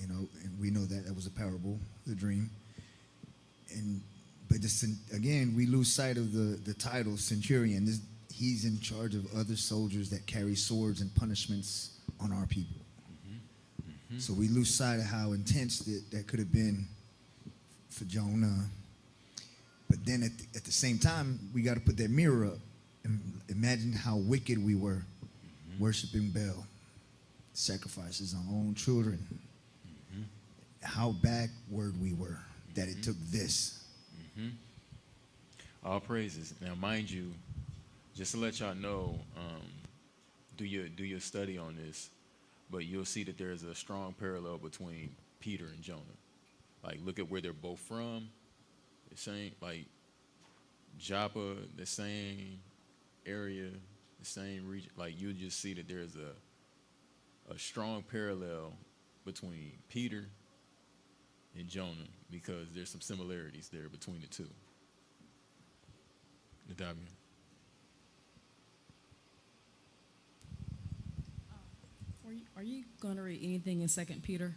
and we know that was a parable, the dream. But again, we lose sight of the title centurion. He's in charge of other soldiers that carry swords and punishments on our people. Mm-hmm. So we lose sight of how intense that could have been for Jonah. But then at the same time, we got to put that mirror up and imagine how wicked we were, worshiping Baal, sacrifices our own children, how backward we were that it took this. All praises. Now, mind you, just to let y'all know, do your study on this, but you'll see that there's a strong parallel between Peter and Jonah. Like, look at where they're both from. The same, like Joppa, the same area, the same region. Like, you'll just see that there's a strong parallel between Peter and Jonah because there's some similarities there between the two. Nadavia. Are you going to read anything in 2 Peter?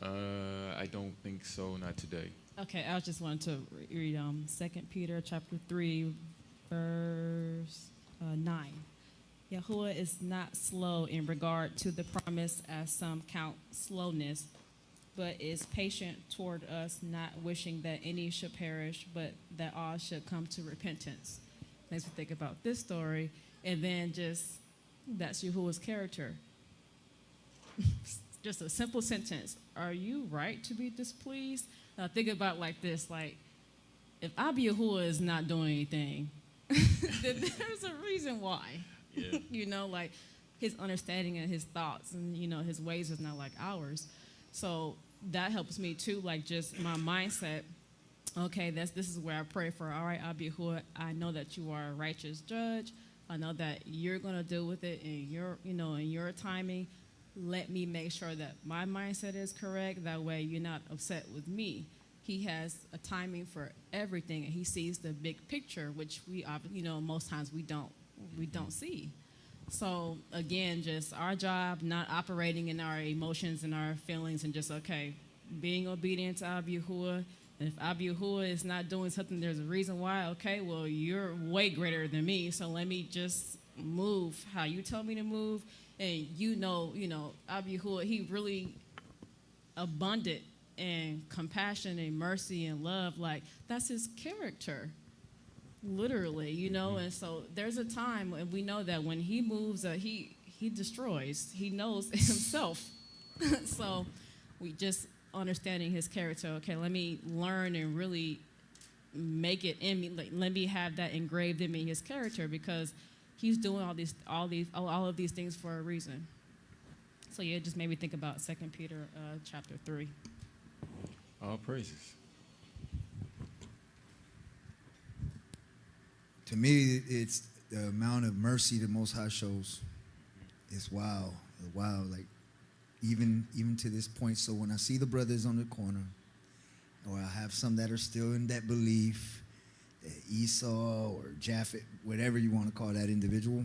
I don't think so, not today. Okay, I just wanted to read 2 Peter chapter 3, verse 9. Yahuwah is not slow in regard to the promise, as some count slowness, but is patient toward us, not wishing that any should perish, but that all should come to repentance. Makes me think about this story, and then that's Yahuwah's character. Just a simple sentence. Are you right to be displeased? Now think about like this, like, if Yahuwah is not doing anything, then there's a reason why. Yeah. Like his understanding and his thoughts and, his ways is not like ours. So that helps me too, like just my mindset. Okay, this is where I pray for. All right, Yahuwah, I know that you are a righteous judge. I know that you're gonna deal with it in your timing. Let me make sure that my mindset is correct. That way you're not upset with me. He has a timing for everything, and he sees the big picture, which we, most times we don't see. So again, just our job, not operating in our emotions and our feelings, and just being obedient to Yahuwah. And if Yahuwah is not doing something, there's a reason why. Okay, well, you're way greater than me, so let me just move how you tell me to move. And Yahuwah, he really abundant in compassion and mercy and love. Like, that's his character, literally, And so there's a time, and we know that when he moves, he destroys. He knows himself. So we just understanding his character. Okay, let me learn and really make it in me. Like, let me have that engraved in me, his character, because he's doing all of these things for a reason. So yeah, it just made me think about 2 Peter chapter 3. All praises. To me, it's the amount of mercy the Most High shows. It's wow, wow. Like even to this point. So when I see the brothers on the corner, or I have some that are still in that belief, that Esau or Japhet, whatever you want to call that individual,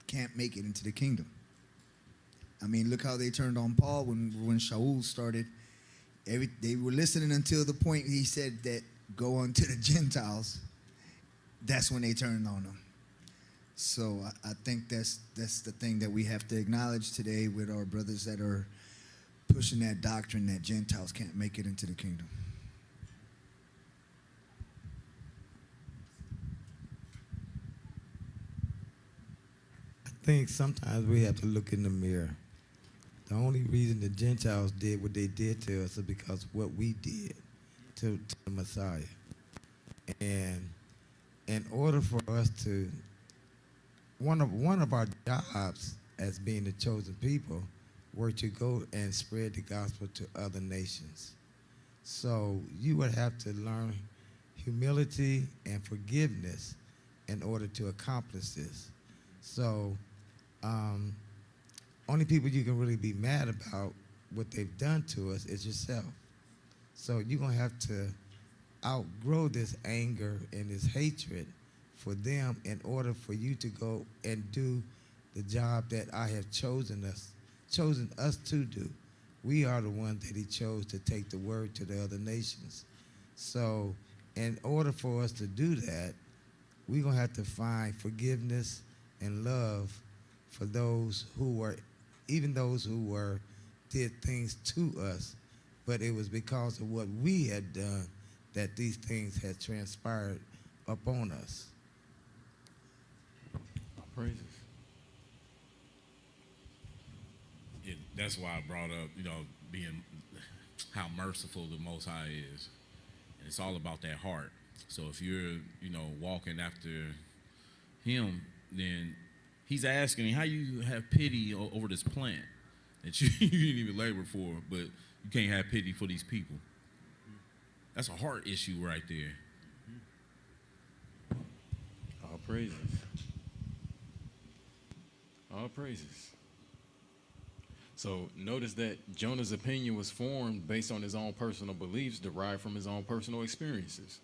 can't make it into the kingdom. I mean, look how they turned on Paul when Shaul started. They were listening until the point he said that go on to the Gentiles. That's when they turned on him. So I think that's the thing that we have to acknowledge today with our brothers that are pushing that doctrine that Gentiles can't make it into the kingdom. I think sometimes we have to look in the mirror. The only reason the Gentiles did what they did to us is because what we did to the Messiah. And in order for us to, one of our jobs as being the chosen people were to go and spread the gospel to other nations. So you would have to learn humility and forgiveness in order to accomplish this. So only people you can really be mad about what they've done to us is yourself. So you're going to have to outgrow this anger and this hatred for them in order for you to go and do the job that I have chosen us to do. We are the ones that he chose to take the word to the other nations. So in order for us to do that, we're going to have to find forgiveness and love for those who did things to us, but it was because of what we had done that these things had transpired upon us. Praises. That's why I brought up, being how merciful the Most High is. And it's all about that heart. So if you're, walking after him, then he's asking, how you have pity over this plant that you didn't even labor for, but you can't have pity for these people? That's a heart issue right there. All praises. All praises. So notice that Jonah's opinion was formed based on his own personal beliefs derived from his own personal experiences.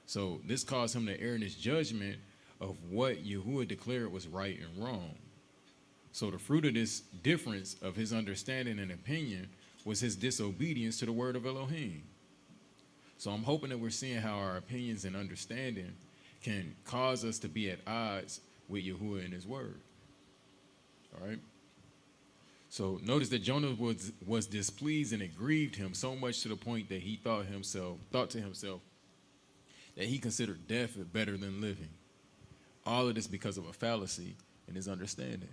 So this caused him to err in his judgment of what Yahuwah declared was right and wrong. So the fruit of this difference of his understanding and opinion was his disobedience to the word of Elohim. So I'm hoping that we're seeing how our opinions and understanding can cause us to be at odds with Yahuwah and his word. All right? So notice that Jonah was displeased, and it grieved him so much to the point that he thought to himself that he considered death better than living. All of this because of a fallacy in his understanding.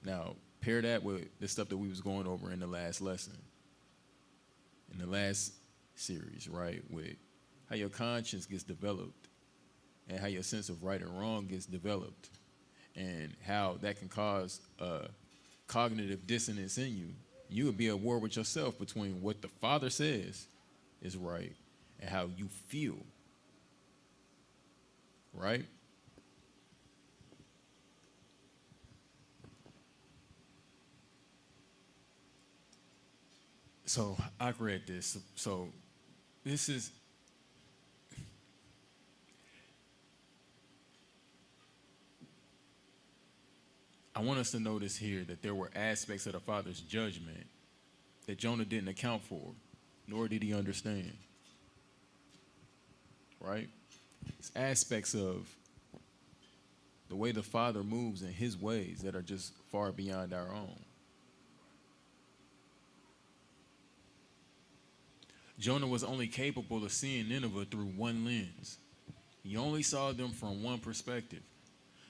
Now, pair that with the stuff that we was going over in the last lesson, in the last series, right, with how your conscience gets developed and how your sense of right and wrong gets developed, and how that can cause cognitive dissonance in you. You would be at war with yourself between what the Father says is right and how you feel, right? So I read this. So this is, I want us to notice here that there were aspects of the Father's judgment that Jonah didn't account for, nor did he understand. Right? It's aspects of the way the Father moves in his ways that are just far beyond our own. Jonah was only capable of seeing Nineveh through one lens. He only saw them from one perspective.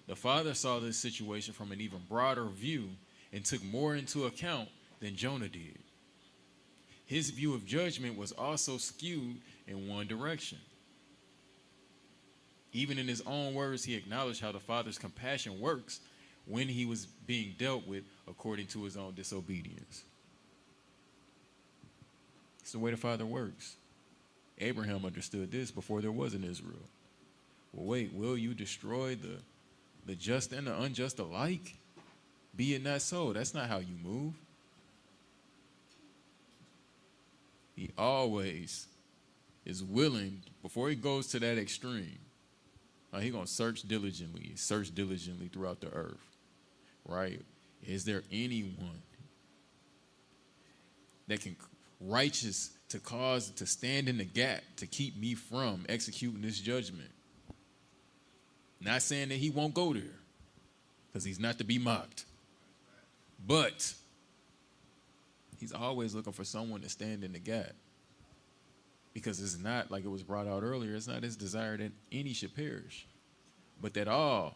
The Father saw this situation from an even broader view and took more into account than Jonah did. his view of judgment was also skewed in one direction. Even in his own words, he acknowledged how the Father's compassion works when he was being dealt with according to his own disobedience. It's the way the Father works. Abraham understood this before there was an Israel. Well, wait, will you destroy the just and the unjust alike? Be it not so. That's not how you move. He always is willing, before he goes to that extreme, he's going to search diligently throughout the earth, right? Is there anyone that can righteous to stand in the gap to keep me from executing this judgment? Not saying that he won't go there, because he's not to be mocked. But he's always looking for someone to stand in the gap. Because it's not, like it was brought out earlier, it's not his desire that any should perish, but that all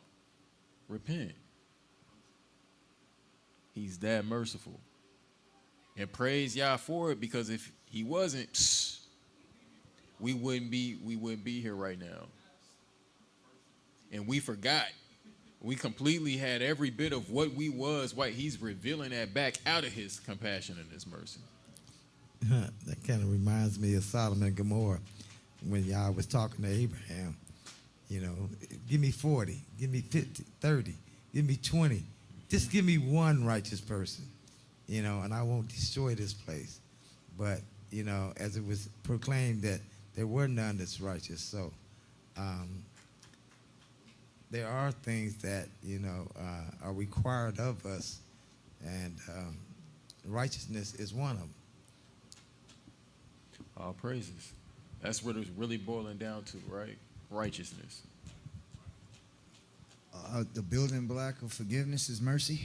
repent. He's that merciful. And praise Yah for it, because if he wasn't, we wouldn't be here right now. And we forgot. We completely had every bit of what we was, why he's revealing that back out of his compassion and his mercy. That kind of reminds me of Solomon and Gomorrah when Yah was talking to Abraham. You know, give me 40, give me 50, 30, give me 20. Just give me one righteous person, you know, and I won't destroy this place. But, you know, as it was proclaimed that there were none that's righteous. So there are things that, you know, are required of us, and righteousness is one of them. All praises. That's what it's really boiling down to, right? Righteousness. The building block of forgiveness is mercy.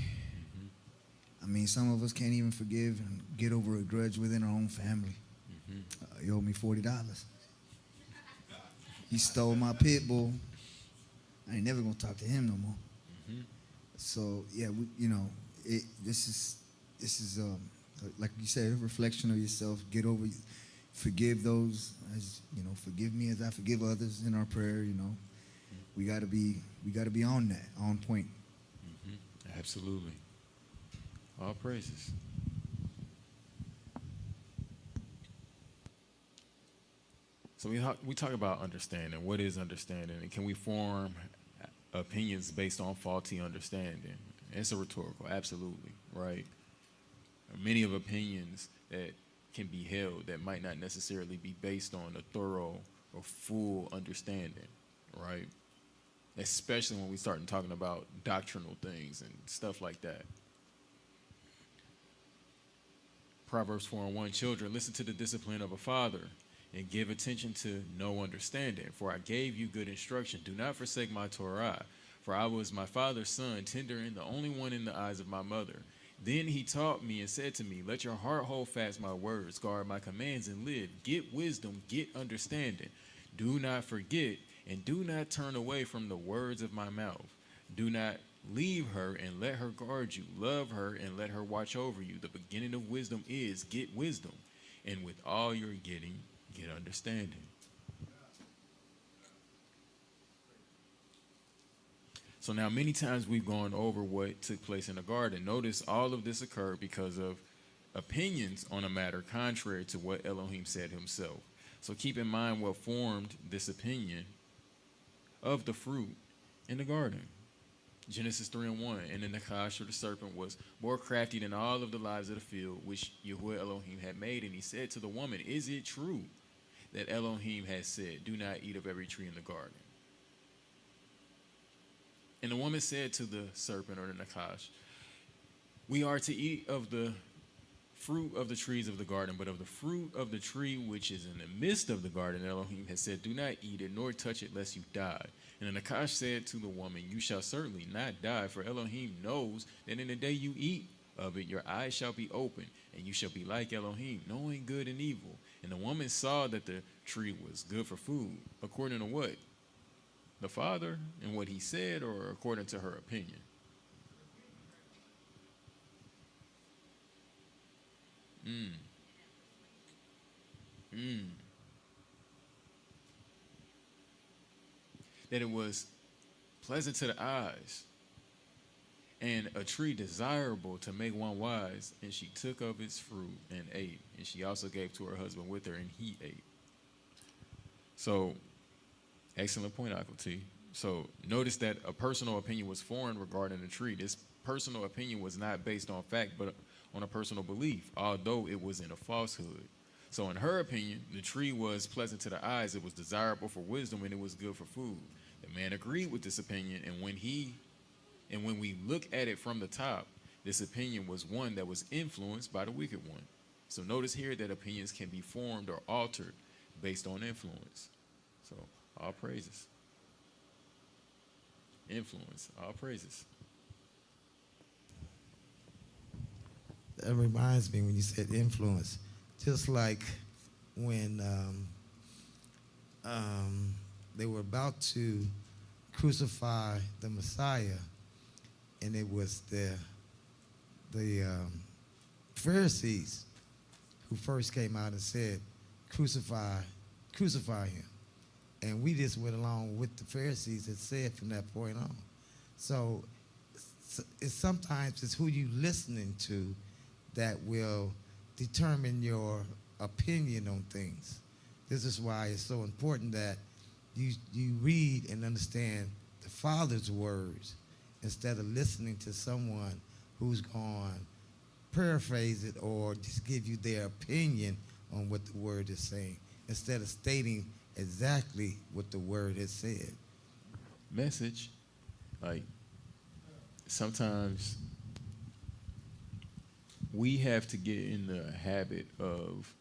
I mean, some of us can't even forgive and get over a grudge within our own family. You owe me $40. He stole my pit bull. I ain't never gonna talk to him no more. So yeah, this is like you said, a reflection of yourself. Get over, forgive those, as you know, forgive me as I forgive others in our prayer. You know, we gotta be on that, on point. Absolutely. All praises. So we talk about understanding. What is understanding? And can we form opinions based on faulty understanding? It's a rhetorical, absolutely, right? Many of opinions that can be held that might not necessarily be based on a thorough or full understanding, right? Especially when we start talking about doctrinal things and stuff like that. Proverbs 4:1, children, listen to the discipline of a father and give attention to no understanding. For I gave you good instruction. Do not forsake my Torah. For I was my father's son, tender and the only one in the eyes of my mother. Then he taught me and said to me, let your heart hold fast my words, guard my commands and live. Get wisdom, get understanding. Do not forget and do not turn away from the words of my mouth. Do not leave her and let her guard you. Love her and let her watch over you. The beginning of wisdom is get wisdom. And with all you're getting, get understanding. So now many times we've gone over what took place in the garden. Notice all of this occurred because of opinions on a matter contrary to what Elohim said himself. So keep in mind what formed this opinion of the fruit in the garden. Genesis 3:1, and the Nakash, or the serpent, was more crafty than all of the lives of the field which Yahuwah Elohim had made. And he said to the woman, is it true that Elohim has said, do not eat of every tree in the garden? And the woman said to the serpent, or the Nakash, we are to eat of the fruit of the trees of the garden, but of the fruit of the tree which is in the midst of the garden, Elohim has said, do not eat it, nor touch it, lest you die. And the Nakash said to the woman, you shall certainly not die, for Elohim knows that in the day you eat of it, your eyes shall be open, and you shall be like Elohim, knowing good and evil. And the woman saw that the tree was good for food, according to what? The Father and what he said, or according to her opinion? That it was pleasant to the eyes, and a tree desirable to make one wise. And she took of its fruit and ate. And she also gave to her husband with her, and he ate. So, excellent point, Uncle T. So, notice that a personal opinion was formed regarding the tree. This personal opinion was not based on fact, but on a personal belief, although it was in a falsehood. So, in her opinion, the tree was pleasant to the eyes, it was desirable for wisdom, and it was good for food. The man agreed with this opinion, and when we look at it from the top, this opinion was one that was influenced by the wicked one. So notice here that opinions can be formed or altered based on influence. So all praises. Influence, all praises. That reminds me when you said influence, just like when they were about to crucify the Messiah, and it was the Pharisees who first came out and said, crucify him. And we just went along with the Pharisees had said from that point on. So it's sometimes it's who you listening to that will determine your opinion on things. This is why it's so important that you read and understand the Father's words instead of listening to someone who's going to paraphrase it or just give you their opinion on what the word is saying instead of stating exactly what the word has said. Message, like sometimes we have to get in the habit of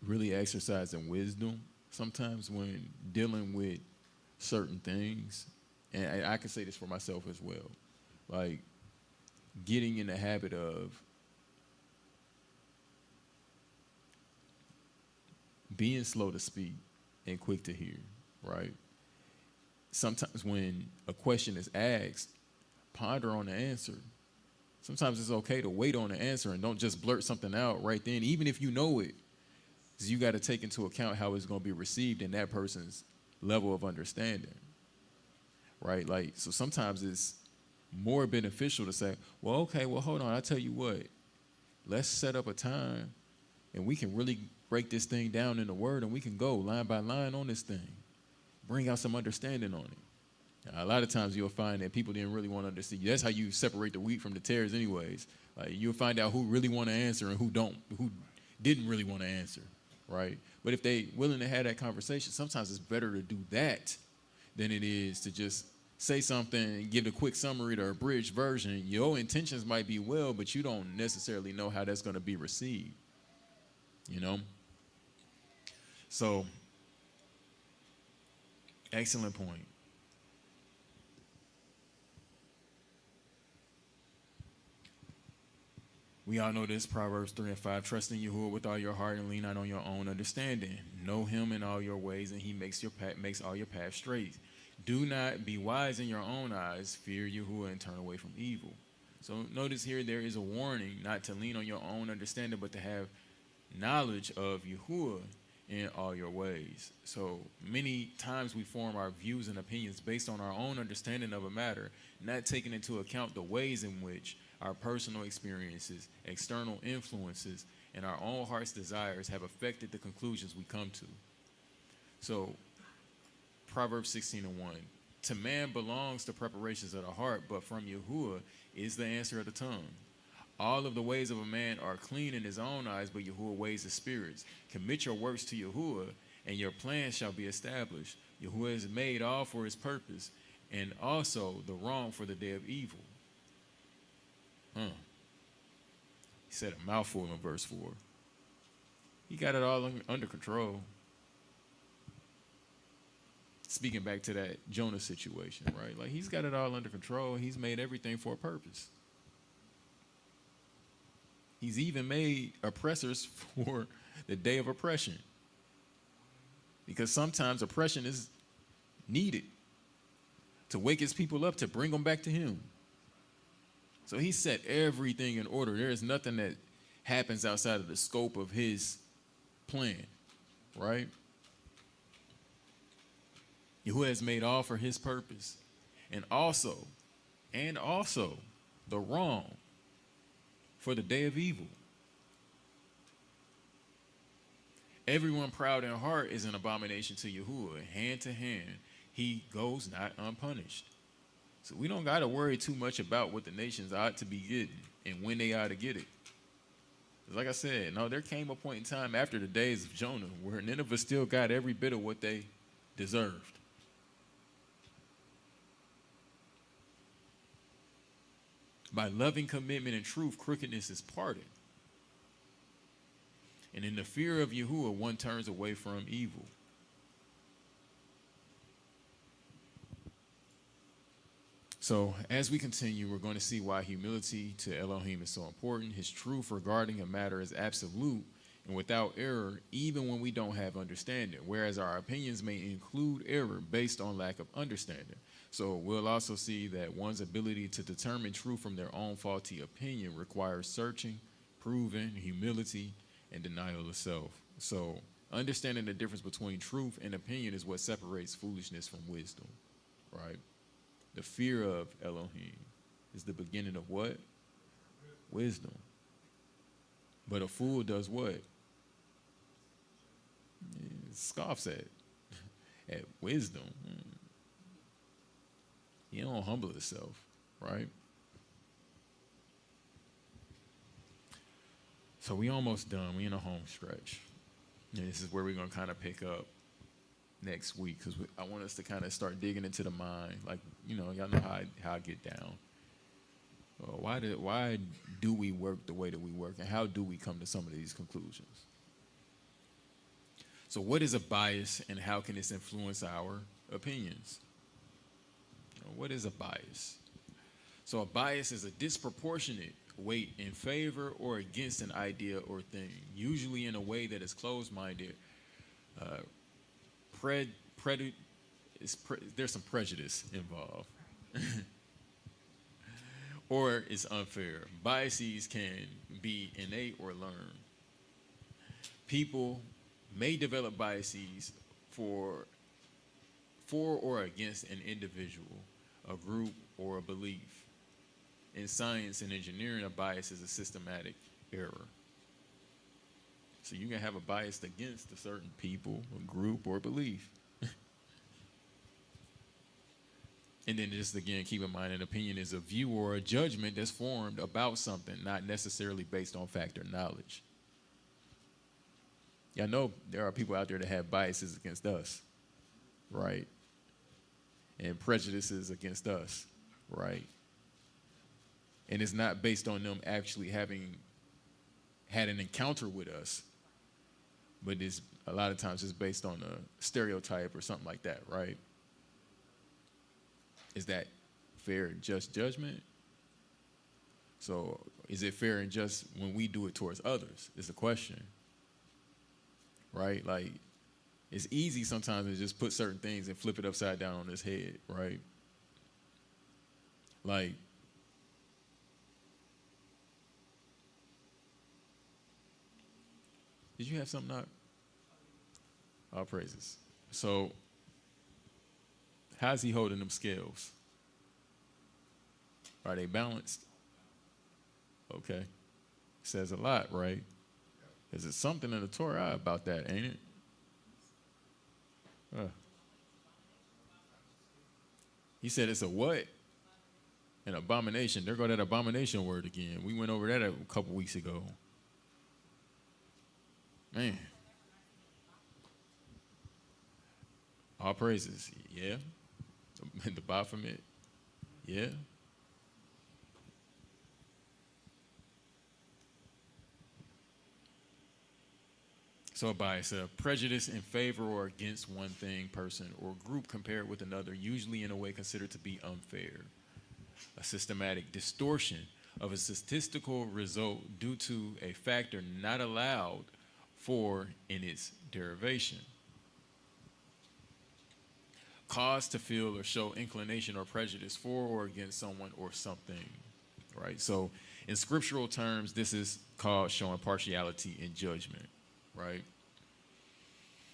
really exercising wisdom sometimes when dealing with certain things. And I can say this for myself as well. Like getting in the habit of being slow to speak and quick to hear, right? Sometimes when a question is asked, ponder on the answer. Sometimes it's okay to wait on the answer and don't just blurt something out right then, even if you know it. Because you got to take into account how it's going to be received in that person's level of understanding, right? Like, so sometimes it's more beneficial to say, well, okay, well, hold on, I'll tell you what. Let's set up a time and we can really break this thing down in the word and we can go line by line on this thing. Bring out some understanding on it. Now, a lot of times you'll find that people didn't really want to understand. That's how you separate the wheat from the tares anyways. Like, you'll find out who really want to answer and who didn't really want to answer, right? But if they willing to have that conversation, sometimes it's better to do that than it is to just say something and give a quick summary or a abridged version. Your intentions might be well, but you don't necessarily know how that's going to be received, you know? So, excellent point. We all know this, Proverbs 3:5, trust in Yahuwah with all your heart and lean not on your own understanding. Know him in all your ways, and he makes all your paths straight. Do not be wise in your own eyes. Fear Yahuwah and turn away from evil. So notice here there is a warning not to lean on your own understanding, but to have knowledge of Yahuwah in all your ways. So many times we form our views and opinions based on our own understanding of a matter, not taking into account the ways in which our personal experiences, external influences, and our own heart's desires have affected the conclusions we come to. So, Proverbs 16:1, to man belongs the preparations of the heart, but from Yahuwah is the answer of the tongue. All of the ways of a man are clean in his own eyes, but Yahuwah weighs the spirits. Commit your works to Yahuwah, and your plans shall be established. Yahuwah has made all for his purpose, and also the wrong for the day of evil. He said a mouthful in verse 4. He got it all under control. Speaking back to that Jonah situation, right? Like, he's got it all under control. He's made everything for a purpose. He's even made oppressors for the day of oppression. Because sometimes oppression is needed to wake his people up, to bring them back to him. So he set everything in order. There is nothing that happens outside of the scope of his plan, right? Who has made all for his purpose, and also the wrong for the day of evil. Everyone proud in heart is an abomination to Yahuwah. Hand to hand, he goes not unpunished. So we don't got to worry too much about what the nations ought to be getting and when they ought to get it. Like I said, no, there came a point in time after the days of Jonah where Nineveh still got every bit of what they deserved. By loving commitment and truth, crookedness is parted. And in the fear of Yahuwah, one turns away from evil. So as we continue, we're going to see why humility to Elohim is so important. His truth regarding a matter is absolute and without error, even when we don't have understanding, whereas our opinions may include error based on lack of understanding. So we'll also see that one's ability to determine truth from their own faulty opinion requires searching, proving, humility, and denial of self. So understanding the difference between truth and opinion is what separates foolishness from wisdom, right? The fear of Elohim is the beginning of what? Wisdom. But a fool does what? He scoffs at wisdom. He don't humble himself, right? So we almost done. We in a home stretch. And this is where we're going to kind of pick up next week, because I want us to kind of start digging into the mind. Like, y'all know how I get down. Why do we work the way that we work, and how do we come to some of these conclusions? So what is a bias, and how can this influence our opinions? What is a bias? So a bias is a disproportionate weight in favor or against an idea or thing, usually in a way that is closed-minded. There's some prejudice involved. Or it's unfair. Biases can be innate or learned. People may develop biases for or against an individual, a group, or a belief. In science and engineering, a bias is a systematic error. So you can have a bias against a certain people, a group, or belief. And then just again, keep in mind, an opinion is a view or a judgment that's formed about something, not necessarily based on fact or knowledge. Y'all know there are people out there that have biases against us, right? And prejudices against us, right? And it's not based on them actually having had an encounter with us, but it's a lot of times it's based on a stereotype or something like that, right? Is that fair and just judgment? So is it fair and just when we do it towards others is the question, right? Like, it's easy sometimes to just put certain things and flip it upside down on his head, right? Like, did you have something up? All praises. So, how's he holding them scales? Are they balanced? Okay. Says a lot, right? Is it something in the Torah about that, ain't it? He said it's a what? An abomination. There go that abomination word again. We went over that a couple weeks ago. Man. All praises. Yeah. The Baphomet. Yeah. So a bias, a prejudice in favor or against one thing, person, or group compared with another, usually in a way considered to be unfair. A systematic distortion of a statistical result due to a factor not allowed for in its derivation. Cause to feel or show inclination or prejudice for or against someone or something, right? So in scriptural terms, this is called showing partiality in judgment, right?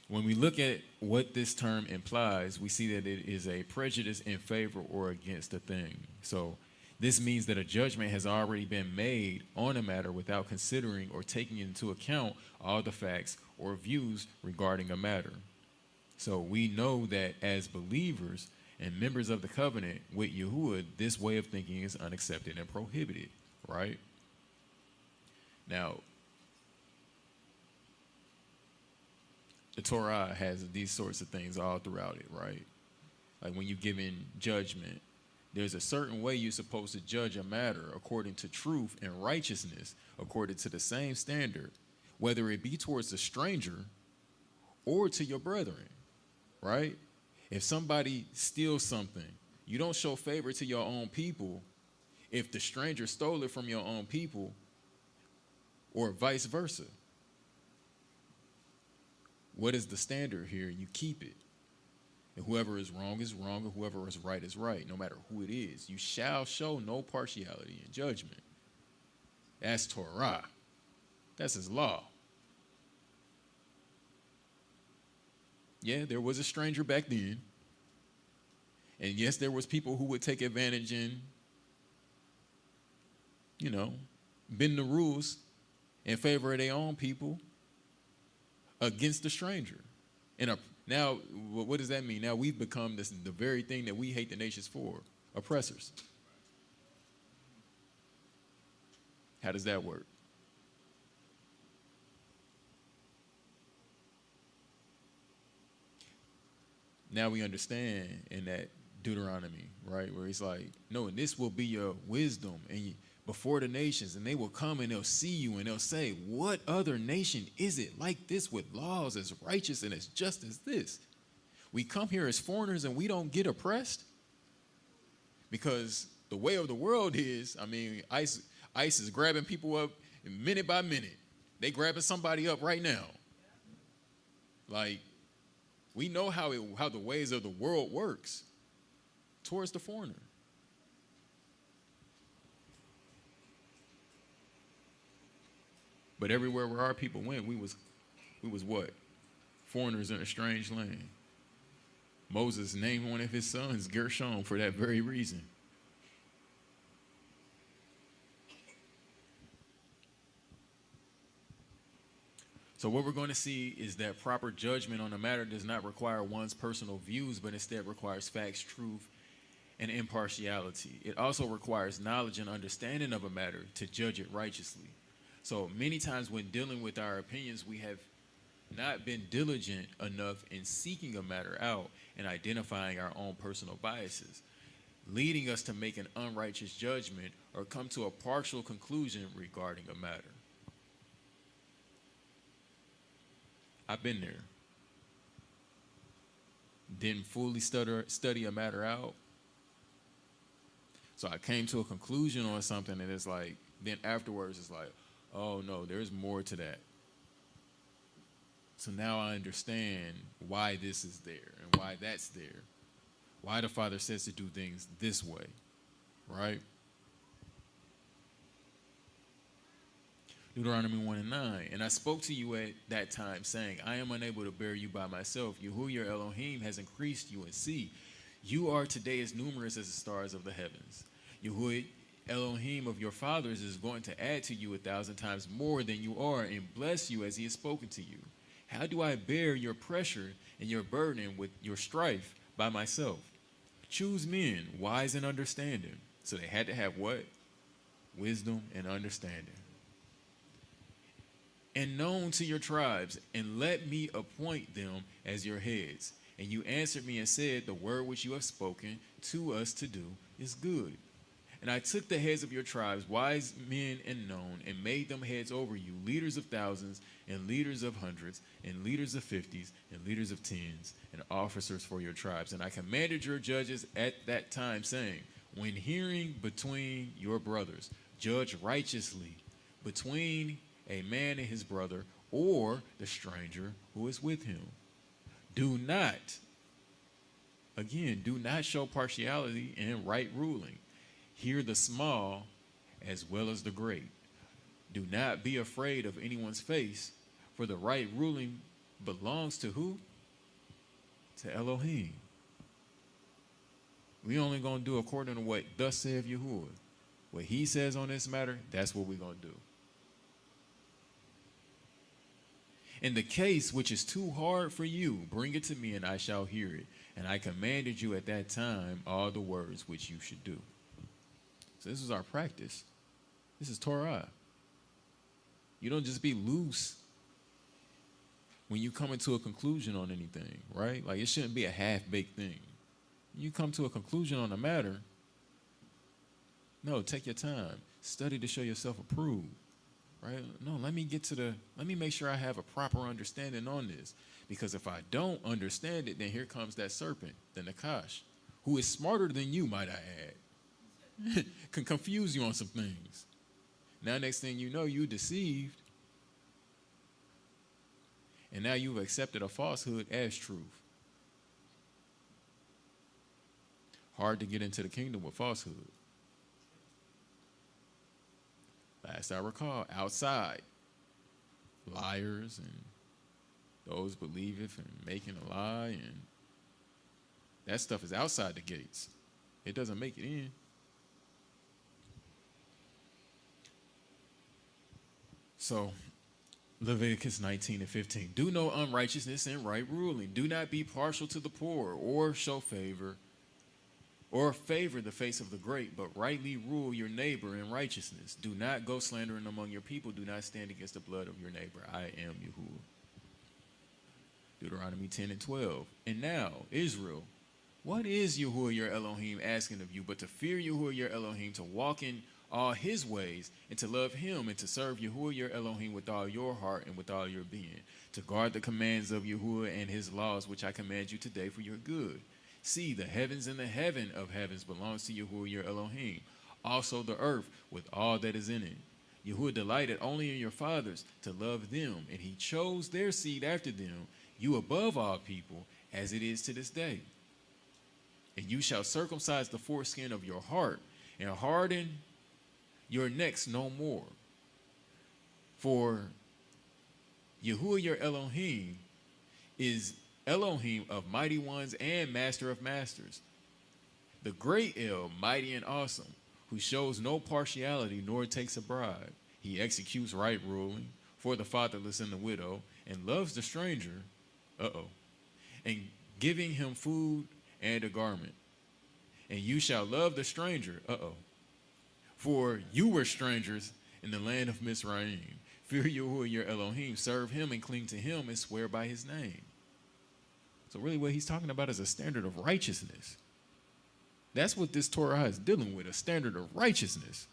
When we look at what this term implies, we see that it is a prejudice in favor or against a thing. So this means that a judgment has already been made on a matter without considering or taking into account all the facts or views regarding a matter. So we know that as believers and members of the covenant with Yahuwah, this way of thinking is unaccepted and prohibited, right? Now, the Torah has these sorts of things all throughout it, right? Like when you're giving judgment, there's a certain way you're supposed to judge a matter according to truth and righteousness, according to the same standard, whether it be towards a stranger or to your brethren, right? If somebody steals something, you don't show favor to your own people if the stranger stole it from your own people, or vice versa. What is the standard here? You keep it. And whoever is wrong, and whoever is right, no matter who it is. You shall show no partiality in judgment. That's Torah. That's his law. Yeah, there was a stranger back then. And yes, there was people who would take advantage and, bend the rules in favor of their own people against the stranger. Now, what does that mean? Now we've become the very thing that we hate the nations for, oppressors. How does that work? Now we understand in that Deuteronomy, right, where he's like, no, and this will be your wisdom and before the nations, and they will come and they'll see you and they'll say, what other nation is it like this with laws as righteous and as just as this? We come here as foreigners and we don't get oppressed? Because the way of the world is, ICE is grabbing people up minute by minute. They grabbing somebody up right now. Like, we know how the ways of the world works towards the foreigner. But everywhere where our people went, we was what? Foreigners in a strange land. Moses named one of his sons Gershom for that very reason. So what we're going to see is that proper judgment on a matter does not require one's personal views, but instead requires facts, truth, and impartiality. It also requires knowledge and understanding of a matter to judge it righteously. So many times when dealing with our opinions, we have not been diligent enough in seeking a matter out and identifying our own personal biases, leading us to make an unrighteous judgment or come to a partial conclusion regarding a matter. I've been there. Didn't fully study a matter out. So I came to a conclusion on something, and it's like, then afterwards it's like, oh no, there's more to that. So now I understand why this is there and why that's there. Why the Father says to do things this way, right? Deuteronomy 1:9, and I spoke to you at that time, saying, I am unable to bear you by myself. Yahuwah your Elohim has increased you, and see, you are today as numerous as the stars of the heavens. Yahuwah Elohim of your fathers is going to add to you 1,000 times more than you are and bless you as he has spoken to you. How do I bear your pressure and your burden with your strife by myself? Choose men, wise and understanding. So they had to have what? Wisdom and understanding. And known to your tribes, and let me appoint them as your heads. And you answered me and said, the word which you have spoken to us to do is good. And I took the heads of your tribes, wise men and known, and made them heads over you, leaders of thousands, and leaders of hundreds, and leaders of 50s, and leaders of 10s, and officers for your tribes. And I commanded your judges at that time, saying, when hearing between your brothers, judge righteously between a man and his brother, or the stranger who is with him. Do not show partiality in right ruling. Hear the small as well as the great. Do not be afraid of anyone's face, for the right ruling belongs to who? To Elohim. We only gonna do according to what thus saith Yahuwah. What he says on this matter, that's what we're gonna do. In the case which is too hard for you, bring it to me, and I shall hear it. And I commanded you at that time all the words which you should do. So this is our practice. This is Torah. You don't just be loose when you come into a conclusion on anything, right? Like, it shouldn't be a half-baked thing. You come to a conclusion on a matter, no, take your time. Study to show yourself approved, right? No, let me make sure I have a proper understanding on this. Because if I don't understand it, then here comes that serpent, the Nakash, who is smarter than you, might I add. Can confuse you on some things. Now, next thing you know, you deceived. And now you've accepted a falsehood as truth. Hard to get into the kingdom with falsehood. Last I recall, outside, liars and those believeth and making a lie, and that stuff is outside the gates. It doesn't make it in. So, Leviticus 19:15. Do no unrighteousness in right ruling. Do not be partial to the poor, or show favor, or favor the face of the great, but rightly rule your neighbor in righteousness. Do not go slandering among your people. Do not stand against the blood of your neighbor. I am Yahuwah. Deuteronomy 10:12. And now, Israel, what is Yahuwah your Elohim asking of you but to fear Yahuwah your Elohim, to walk in all his ways, and to love him, and to serve Yahuwah your Elohim with all your heart and with all your being, to guard the commands of Yahuwah and his laws, which I command you today for your good. See, the heavens and the heaven of heavens belongs to Yahuwah your Elohim, also the earth with all that is in it. Yahuwah delighted only in your fathers to love them, and he chose their seed after them, you above all people, as it is to this day. And you shall circumcise the foreskin of your heart, and harden your necks no more. For Yahuwah your Elohim is Elohim of mighty ones and master of masters, the great El, mighty and awesome, who shows no partiality nor takes a bribe. He executes right ruling for the fatherless and the widow, and loves the stranger, and giving him food and a garment. And you shall love the stranger, for you were strangers in the land of Mizraim. Fear Yahuwah your Elohim, serve him and cling to him, and swear by his name. So really what he's talking about is a standard of righteousness. That's what this Torah is dealing with, a standard of righteousness.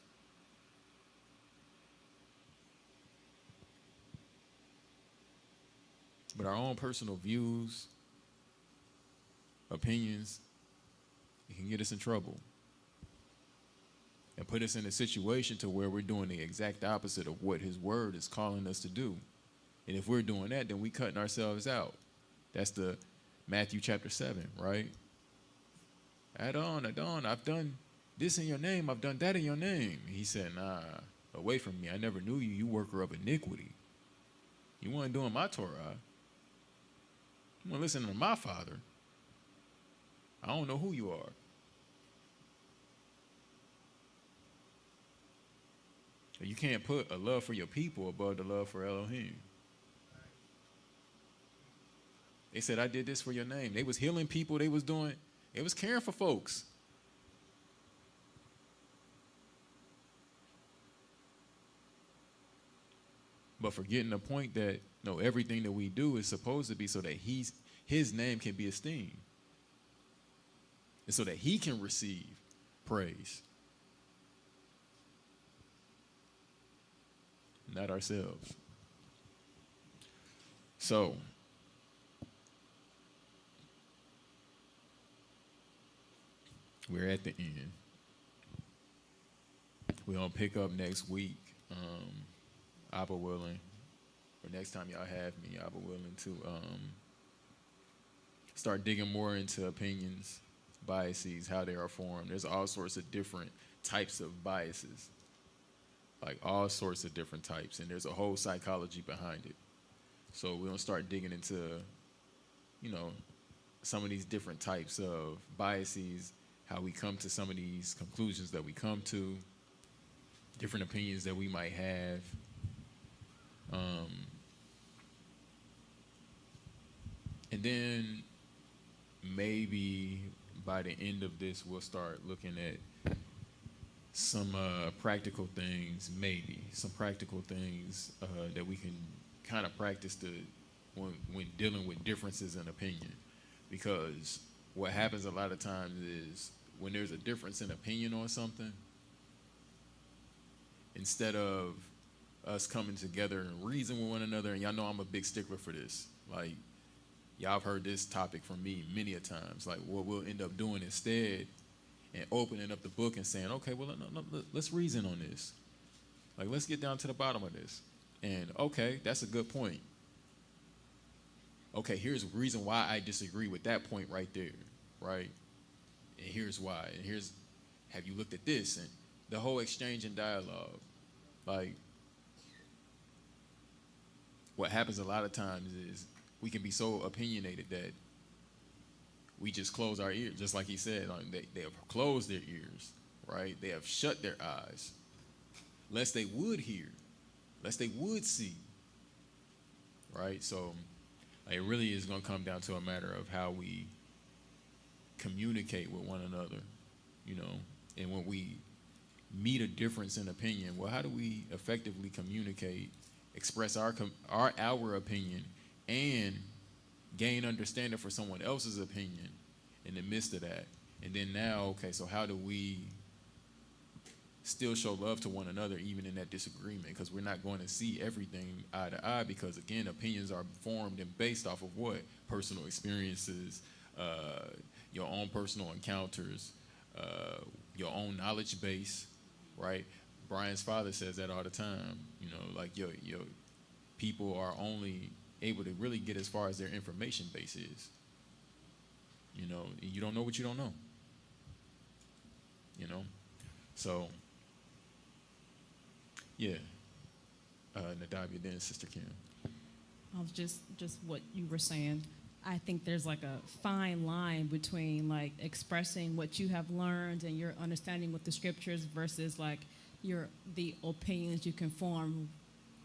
But our own personal views, opinions, it can get us in trouble and put us in a situation to where we're doing the exact opposite of what his word is calling us to do. And if we're doing that, then we cutting ourselves out. That's the Matthew chapter 7, right? Adon, I've done this in your name, I've done that in your name. He said, nah, away from me. I never knew you, you worker of iniquity. You weren't doing my Torah. You weren't listening to my Father. I don't know who you are. You can't put a love for your people above the love for Elohim. They said, I did this for your name. They was healing people. They was caring for folks. But forgetting the point that everything that we do is supposed to be so that his name can be esteemed. And so that he can receive praise. Not ourselves. So, we're at the end. We're going to pick up next week, Abba willing, or next time y'all have me, Abba willing, to start digging more into opinions, biases, how they are formed. There's all sorts of different types of biases. like all sorts of different types, and there's a whole psychology behind it. So we're gonna start digging into, you know, some of these different types of biases, how we come to some of these conclusions that we come to, different opinions that we might have. And then maybe by the end of this, we'll start looking at some practical things, maybe some practical things that we can kind of practice to when dealing with differences in opinion. Because what happens a lot of times is when there's a difference in opinion on something, instead of us coming together and reason with one another, and y'all know I'm a big stickler for this. Like, y'all have heard this topic from me many a times. Like, what we'll end up doing instead and opening up the book and saying, okay, well, let's reason on this. Like, let's get down to the bottom of this. And, okay, that's a good point. Okay, here's the reason why I disagree with that point right there, right? And here's why. And here's, have you looked at this? And the whole exchange and dialogue. Like, what happens a lot of times is we can be so opinionated that we just close our ears, just like he said. They have closed their ears, right? They have shut their eyes, lest they would hear, lest they would see, right? So it really is going to come down to a matter of how we communicate with one another, you know, and when we meet a difference in opinion, well, how do we effectively communicate, express our opinion, and gain understanding for someone else's opinion in the midst of that? And then now, okay, so how do we still show love to one another even in that disagreement? Because we're not going to see everything eye to eye, because again, opinions are formed and based off of what? Personal experiences, your own personal encounters, your own knowledge base, right? Brian's father says that all the time, you know, like your people are only able to really get as far as their information base is. You know, you don't know what you don't know. You know? So, yeah. Nadavia, then Sister Kim. I was just what you were saying. I think there's like a fine line between like expressing what you have learned and your understanding with the scriptures versus like the opinions you can form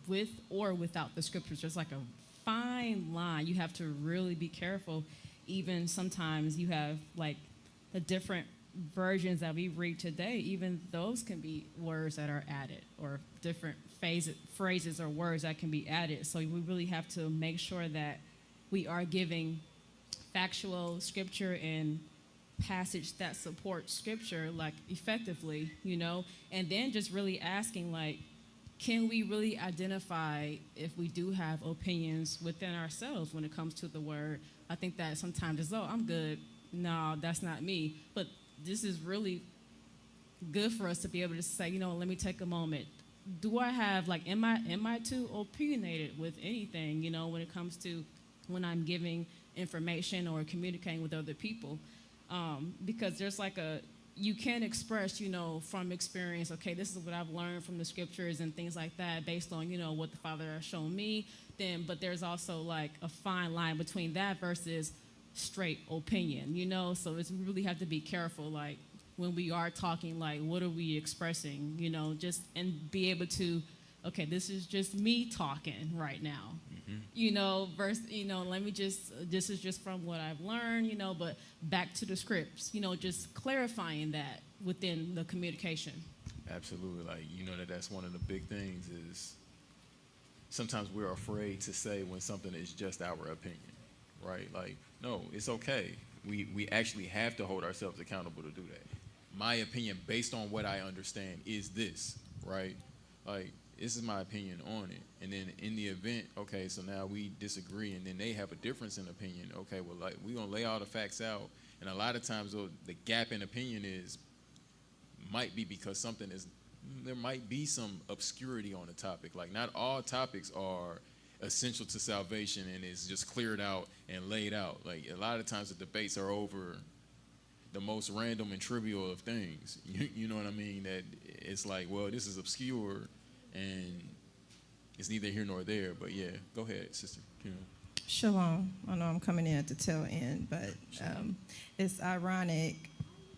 with or without the scriptures. There's like a fine line. You have to really be careful. Even sometimes you have like the different versions that we read today, even those can be words that are added, or different phrases or words that can be added. So we really have to make sure that we are giving factual scripture and passage that supports scripture like effectively, you know, and then just really asking like, can we really identify if we do have opinions within ourselves when it comes to the word? I think that sometimes it's, oh, I'm good. No, that's not me. But this is really good for us to be able to say, you know, let me take a moment. Do I have, like, am I too opinionated with anything, you know, when it comes to when I'm giving information or communicating with other people? Because there's like you can express, you know, from experience, okay, this is what I've learned from the scriptures and things like that based on, you know, what the Father has shown me. But there's also like a fine line between that versus straight opinion, you know? So we really have to be careful, like, when we are talking, like, what are we expressing, you know, and be able to, okay, this is just me talking right now, you know, versus, you know, this is just from what I've learned, you know, but back to the scripts, you know, just clarifying that within the communication. Absolutely. Like, you know, that's one of the big things is sometimes we're afraid to say when something is just our opinion, right? Like, no, it's okay. We actually have to hold ourselves accountable to do that. My opinion, based on what I understand, is this, right? Like, this is my opinion on it. And then in the event, okay, so now we disagree, and then they have a difference in opinion. Okay, well, like, we're going to lay all the facts out. And a lot of times, the gap in opinion might be because there might be some obscurity on the topic. Like, not all topics are essential to salvation and it's just cleared out and laid out. Like, a lot of times the debates are over the most random and trivial of things. You know what I mean? That it's like, well, this is obscure, And it's neither here nor there, but yeah, go ahead, Sister Kim. Shalom. I know I'm coming in at the tail end, but it's ironic.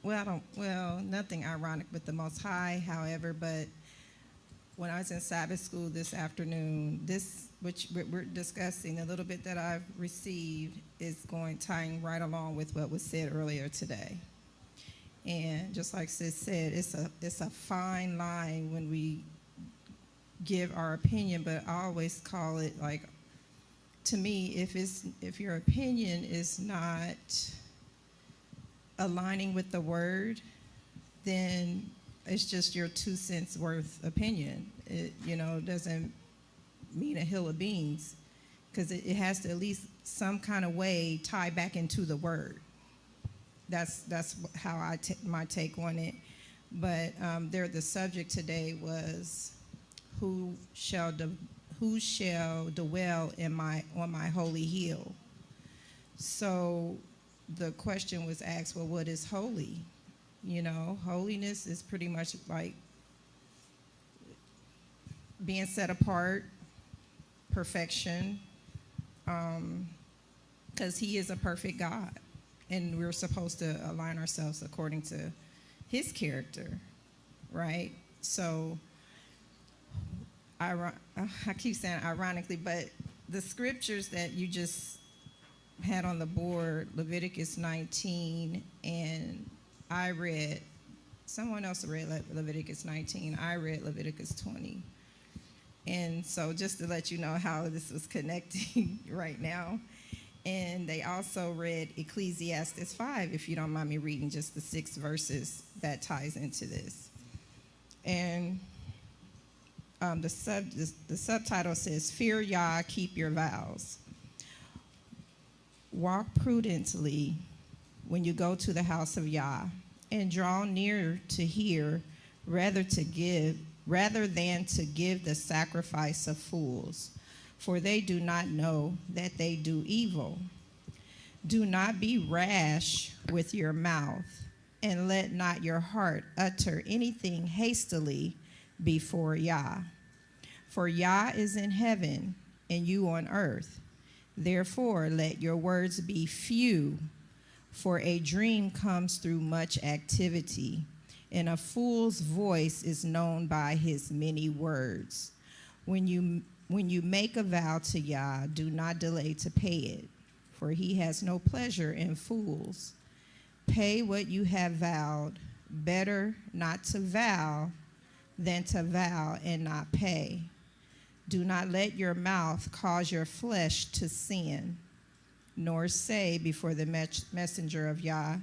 Nothing ironic with the Most High, however, but when I was in Sabbath school this afternoon, this, which we're discussing, a little bit that I've received is tying right along with what was said earlier today. And just like Sis said, it's a fine line when we give our opinion, but I always call it, like, to me, if your opinion is not aligning with the word, then it's just your 2 cents worth opinion. It doesn't mean a hill of beans, because it has to at least some kind of way tie back into the word. That's how my take on it. But the subject today was who shall dwell on my holy hill. So the question was asked, well, what is holy? Holiness is pretty much like being set apart, perfection, because he is a perfect God, and we're supposed to align ourselves according to his character, right? So I keep saying ironically, but the scriptures that you just had on the board, Leviticus 19, and someone else read Leviticus 19, I read Leviticus 20. And so just to let you know how this was connecting right now. And they also read Ecclesiastes 5, if you don't mind me reading just the 6 verses that ties into this. And the subtitle says, Fear Yah, keep your vows. Walk prudently when you go to the house of Yah, and draw near to hear, rather than to give the sacrifice of fools, for they do not know that they do evil. Do not be rash with your mouth, and let not your heart utter anything hastily before Yah. For Yah is in heaven, and you on earth. Therefore, let your words be few, for a dream comes through much activity, and a fool's voice is known by his many words. When you make a vow to Yah, do not delay to pay it, for he has no pleasure in fools. Pay what you have vowed. Better not to vow than to vow and not pay. Do not let your mouth cause your flesh to sin, nor say before the messenger of Yah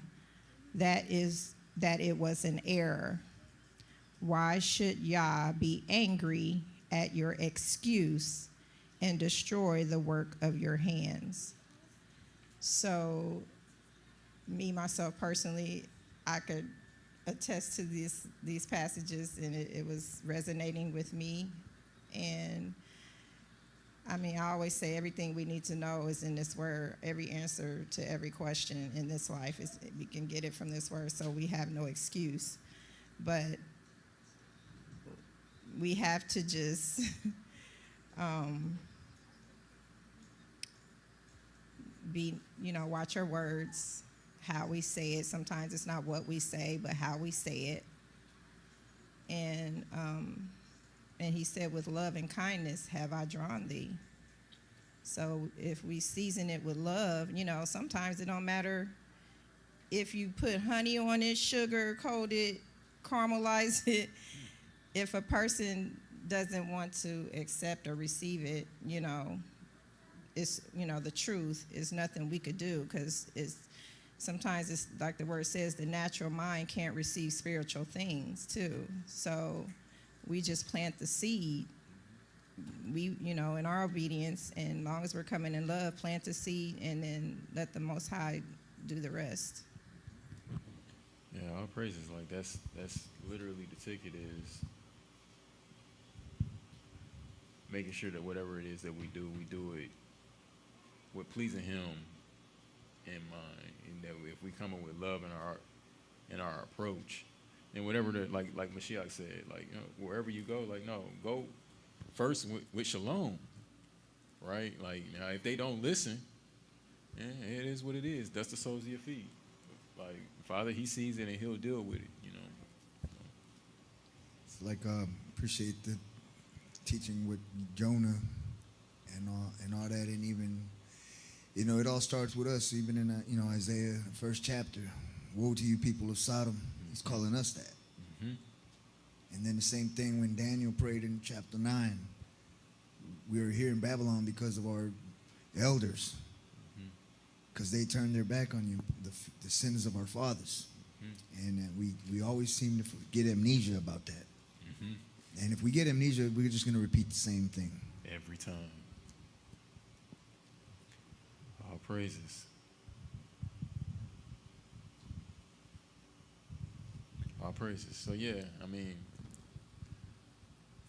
that it was an error. Why should Yah be angry at your excuse and destroy the work of your hands? So, me, myself, personally, I could attest to these passages, and it was resonating with me. And I always say everything we need to know is in this word. Every answer to every question in this life we can get it from this word, so we have no excuse. But we have to just watch our words, how we say it. Sometimes it's not what we say, but how we say it. And he said, with love and kindness have I drawn thee. So if we season it with love, sometimes it don't matter if you put honey on it, sugar coat it, caramelize it. If a person doesn't want to accept or receive it, it's, the truth is nothing we could do, because sometimes it's like the word says, the natural mind can't receive spiritual things too. So we just plant the seed. We, in our obedience, and as long as we're coming in love, plant the seed, and then let the Most High do the rest. Yeah, all praises. Like that's literally the ticket is making sure that whatever it is that we do it with pleasing Him in mind, and that if we come in with love in our approach, and whatever like Mashiach said, like wherever you go, like no, go first with shalom, right? Like now, if they don't listen, it is what it is. Dust the soles of your feet. Like Father, He sees it and He'll deal with it. It's like appreciate the teaching with Jonah and all that, and even it all starts with us. Even in Isaiah first chapter, woe to you people of Sodom. He's calling us that. Mm-hmm. And then the same thing when Daniel prayed in chapter 9. We were here in Babylon because of our elders, because they turned their back on you, the sins of our fathers. And we always seem to get amnesia about that. And if we get amnesia, we're just going to repeat the same thing. Every time. All praises. All praises. So yeah, I mean,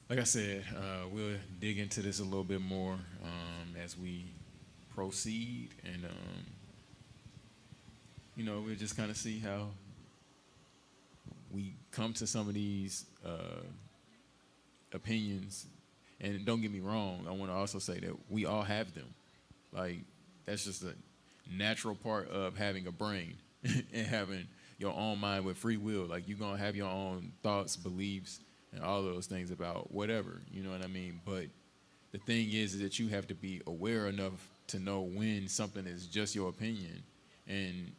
like I said, we'll dig into this a little bit more as we proceed, and we'll just kind of see how we come to some of these opinions. And don't get me wrong, I want to also say that we all have them. Like, that's just a natural part of having a brain and having your own mind with free will. Like, you're going to have your own thoughts, beliefs, and all those things about whatever, you know what I mean? But the thing is that you have to be aware enough to know when something is just your opinion and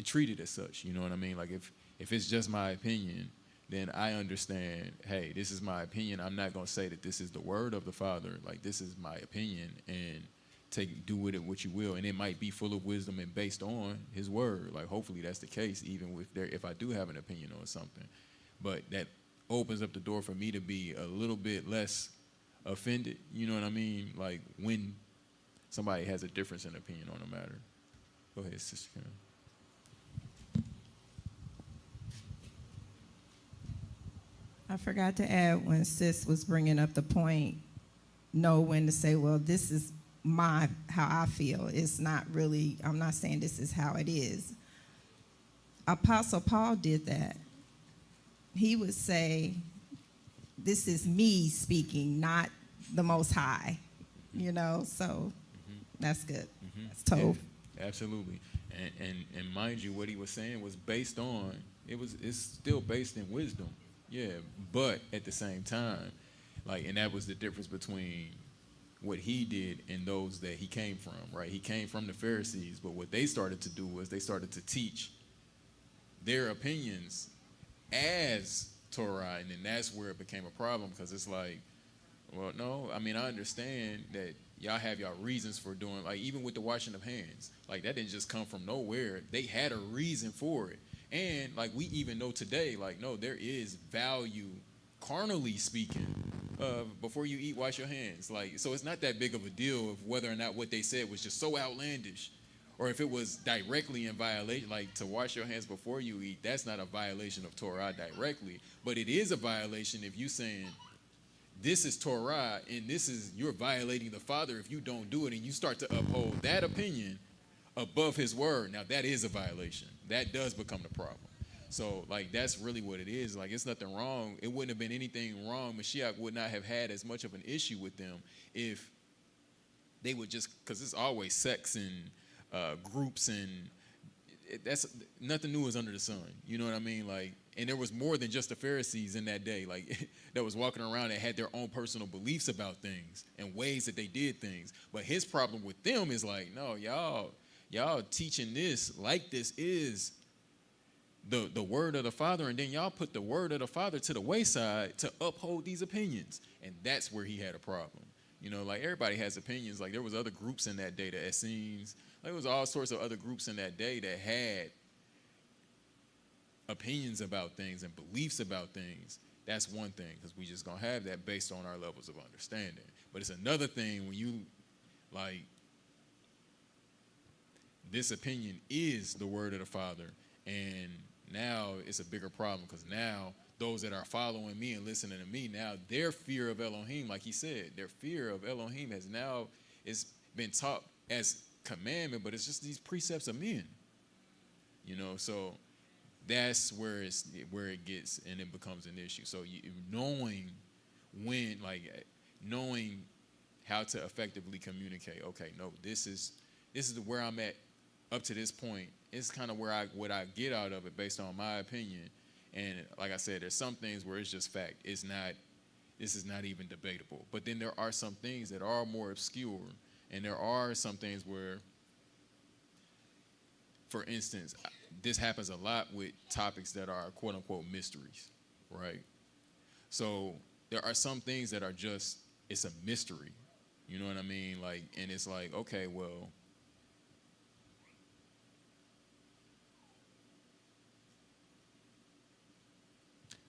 treat it as such, you know what I mean? Like, if it's just my opinion, then I understand, hey, this is my opinion. I'm not going to say that this is the word of the Father. Like, this is my opinion, and do with it what you will. And it might be full of wisdom and based on His word. Like, hopefully that's the case, even if I do have an opinion on something. But that opens up the door for me to be a little bit less offended, you know what I mean? Like, when somebody has a difference in opinion on a matter. Go ahead, Sister Karen. I forgot to add when Sis was bringing up the point, know when to say, well, this is how I feel. It's not really, I'm not saying this is how it is. Apostle Paul did that. He would say, this is me speaking, not the Most High, so that's good. That's told. Yeah, absolutely. And mind you, what he was saying was based on, it's still based in wisdom. Yeah, but at the same time, and that was the difference between what he did and those that he came from, right? He came from the Pharisees, but what they started to do was they started to teach their opinions as Torah, and then that's where it became a problem, because it's like, well, no, I mean, I understand that y'all have y'all reasons for doing, even with the washing of hands, that didn't just come from nowhere. They had a reason for it. And we even know today, no, there is value, carnally speaking, before you eat, wash your hands. So it's not that big of a deal of whether or not what they said was just so outlandish, or if it was directly in violation, to wash your hands before you eat. That's not a violation of Torah directly, but it is a violation if you saying this is Torah and you're violating the Father if you don't do it, and you start to uphold that opinion above His word. Now that is a violation. That does become the problem. So that's really what it is. It's nothing wrong. It wouldn't have been anything wrong. Mashiach would not have had as much of an issue with them if they would just, because it's always sects and groups, and that's nothing new is under the sun. You know what I mean? And there was more than just the Pharisees in that day, that was walking around that had their own personal beliefs about things and ways that they did things. But his problem with them is no, y'all teaching this this is the word of the Father, and then y'all put the word of the Father to the wayside to uphold these opinions. And that's where he had a problem. Everybody has opinions. There was other groups in that day, the Essenes. There was all sorts of other groups in that day that had opinions about things and beliefs about things. That's one thing, because we just gonna have that based on our levels of understanding. But it's another thing when you this opinion is the word of the Father, and now it's a bigger problem, because now those that are following me and listening to me, now their fear of Elohim, like he said, their fear of Elohim has now been taught as commandment, but it's just these precepts of men. So that's where it gets and it becomes an issue. So knowing when, knowing how to effectively communicate. Okay, no, this is where I'm at up to this point. It's kind of what I get out of it based on my opinion. And like I said, there's some things where it's just fact. This is not even debatable. But then there are some things that are more obscure, and there are some things where, for instance, this happens a lot with topics that are quote unquote mysteries, right? So there are some things that are just, it's a mystery. You know what I mean? Like, and it's like, okay, well,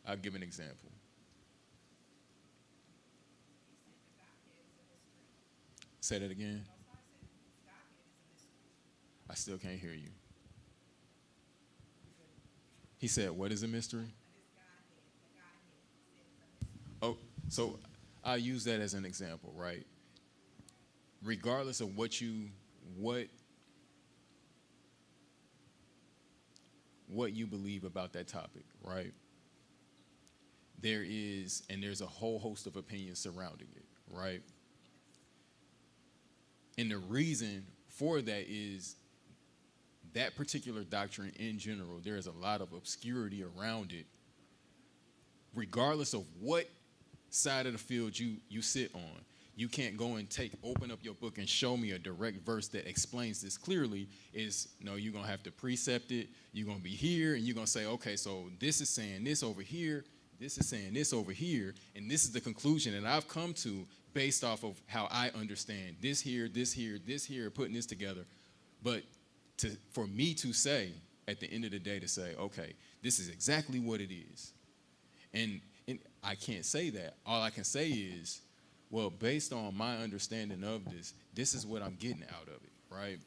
I'll give an example. Say that again. I still can't hear you. He said, what is a mystery? Oh, so I use that as an example, right? Regardless of what you believe about that topic, right? There's a whole host of opinions surrounding it, right? And the reason for that is that particular doctrine in general, there is a lot of obscurity around it, regardless of what side of the field you sit on. You can't go and open up your book and show me a direct verse that explains this clearly. You're going to have to precept it. You're going to be here, and you're going to say, okay, so this is saying this over here, this is saying this over here, and this is the conclusion that I've come to based off of how I understand this here, this here, this here, putting this together. But for me to say, at the end of the day, to say, okay, this is exactly what it is. And I can't say that. All I can say is, well, based on my understanding of this is what I'm getting out of it, right?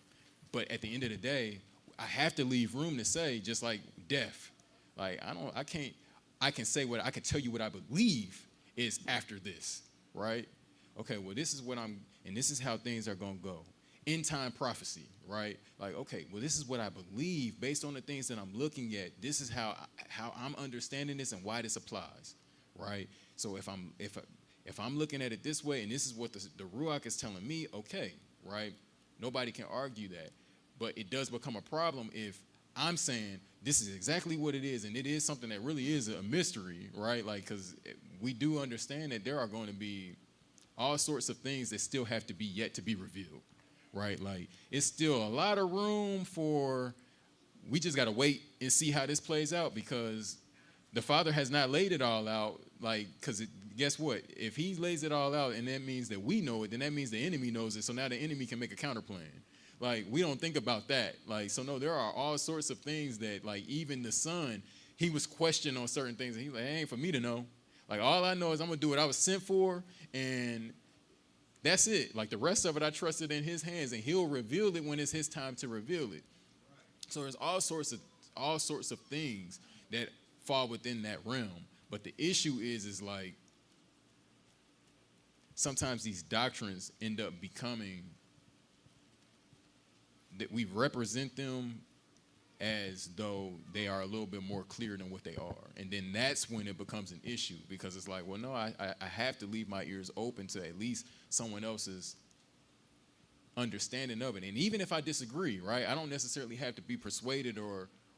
But at the end of the day, I have to leave room to say, just like death. Like, I can tell you what I believe is after this, right? Okay, well, this is how things are going to go. End time prophecy, right? Like, okay, well, this is what I believe based on the things that I'm looking at. This is how I'm understanding this and why this applies, right? So if I'm looking at it this way and this is what the Ruach is telling me, okay, right? Nobody can argue that. But it does become a problem if I'm saying this is exactly what it is, and it is something that really is a mystery, right? Like, because we do understand that there are going to be all sorts of things that still have to be yet to be revealed, right? Like, it's still a lot of room we just got to wait and see how this plays out, because the Father has not laid it all out, like, because guess what? If he lays it all out and that means that we know it, then that means the enemy knows it, so now the enemy can make a counterplan. Like, we don't think about that. Like, so no, there are all sorts of things that, like, even the Son, he was questioned on certain things, and he was like, it ain't for me to know. Like, all I know is I'm going to do what I was sent for, and that's it. Like, the rest of it, I trusted in his hands, and he'll reveal it when it's his time to reveal it. So there's all sorts of things that fall within that realm. But the issue is like, sometimes these doctrines end up becoming that we represent them as though they are a little bit more clear than what they are. And then that's when it becomes an issue, because it's like, well, no, I have to leave my ears open to at least someone else's understanding of it. And even if I disagree, right, I don't necessarily have to be persuaded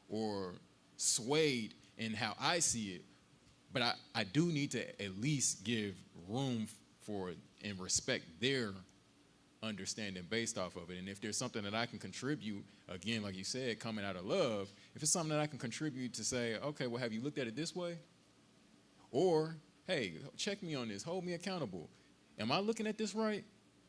or swayed in how I see it, but I do need to at least give room for and respect their understanding based off of it. And if there's something that I can contribute, again, like you said, coming out of love, if it's something that I can contribute to say, okay, well, have you looked at it this way? Or, hey, check me on this, hold me accountable. Am I looking at this right?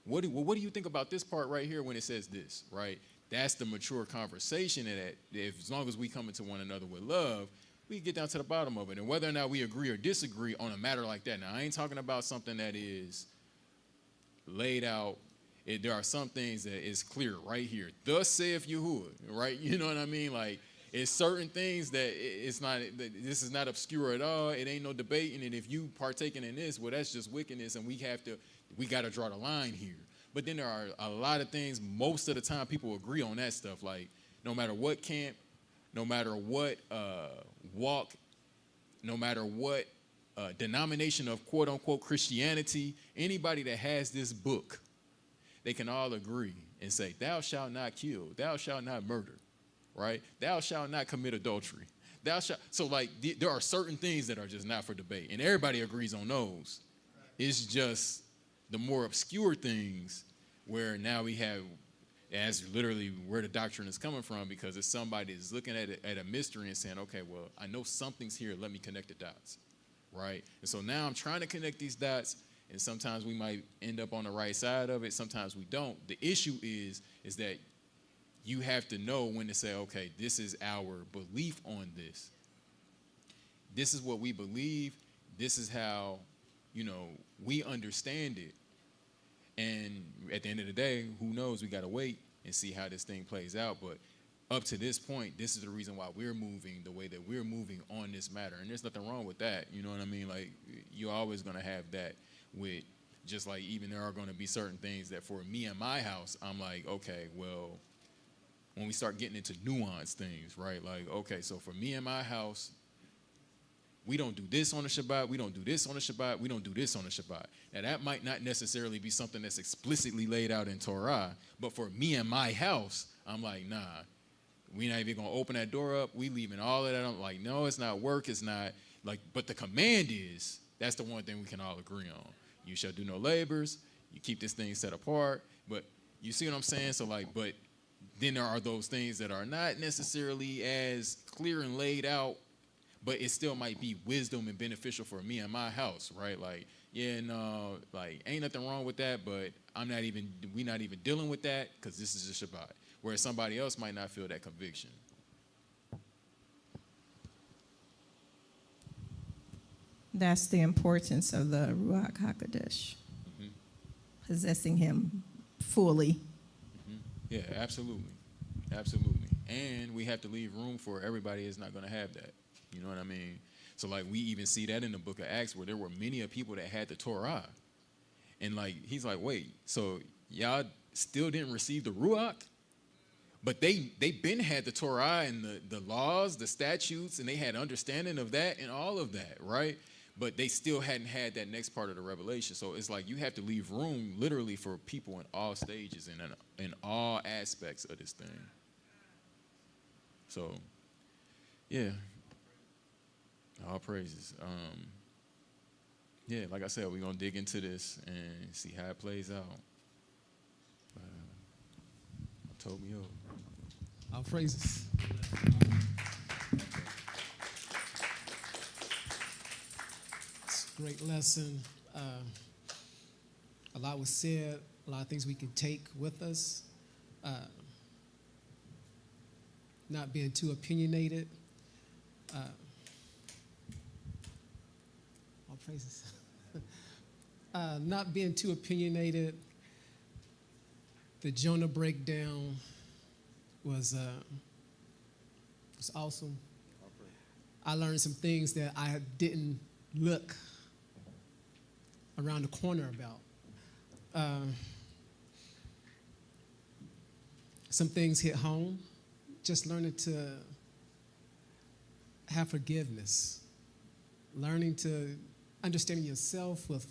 What do you think about this part right here when it says this, right? That's the mature conversation, and that if, as long as we come into one another with love, we get down to the bottom of it. And whether or not we agree or disagree on a matter like that. Now, I ain't talking about something that is laid out. There are some things that is clear right here. Thus saith Yahuwah, right? You know what I mean? Like, it's certain things that this is not obscure at all. It ain't no debating. And if you partaking in this, well, that's just wickedness, and we got to draw the line here. But then there are a lot of things, most of the time people agree on that stuff. Like, no matter what camp, no matter what walk, no matter what denomination of quote unquote Christianity, anybody that has this book, they can all agree and say, thou shalt not kill, thou shalt not murder, right? Thou shalt not commit adultery. So like there are certain things that are just not for debate, and everybody agrees on those. It's just the more obscure things where now we have, as literally where the doctrine is coming from, because it's somebody that's looking at it at a mystery and saying, okay, well, I know something's here, let me connect the dots, right? And so now I'm trying to connect these dots, and sometimes we might end up on the right side of it, sometimes we don't. The issue is that you have to know when to say, okay, this is our belief on this. This is what we believe. This is how, we understand it. And at the end of the day, who knows? We got to wait and see how this thing plays out. But up to this point, this is the reason why we're moving the way that we're moving on this matter. And there's nothing wrong with that. You know what I mean? Like, you're always going to have that with, just like even there are going to be certain things that for me and my house, I'm like, okay, well, when we start getting into nuanced things, right? Like, okay, so for me and my house, we don't do this on the Shabbat, we don't do this on the Shabbat, we don't do this on the Shabbat. Now, that might not necessarily be something that's explicitly laid out in Torah, but for me and my house, I'm like, nah, we're not even going to open that door up. We leaving all of that. I'm like, no, it's not work. It's not, like, but the command is, that's the one thing we can all agree on. You shall do no labors. You keep this thing set apart. But you see what I'm saying? So, like, but then there are those things that are not necessarily as clear and laid out, but it still might be wisdom and beneficial for me and my house, right? Like, yeah, no, like, ain't nothing wrong with that, but we're not even dealing with that because this is a Shabbat. Whereas somebody else might not feel that conviction. That's the importance of the Ruach HaKodesh, possessing him fully. Yeah, absolutely. Absolutely. And we have to leave room for everybody is not going to have that. You know what I mean? So, like, we even see that in the book of Acts where there were many of people that had the Torah. And, like, he's like, wait, so y'all still didn't receive the Ruach? But they been had the Torah and the laws, the statutes, and they had understanding of that and all of that, right? But they still hadn't had that next part of the revelation. So it's like you have to leave room literally for people in all stages and in all aspects of this thing. So, yeah, all praises. Yeah, like I said, we're going to dig into this and see how it plays out. Told me over. All praises. It's a great lesson. A lot was said, a lot of things we can take with us. Not being too opinionated. All praises. Not being too opinionated. The Jonah breakdown was awesome. I learned some things that I didn't look around the corner about. Some things hit home. Just learning to have forgiveness. Learning to understanding yourself with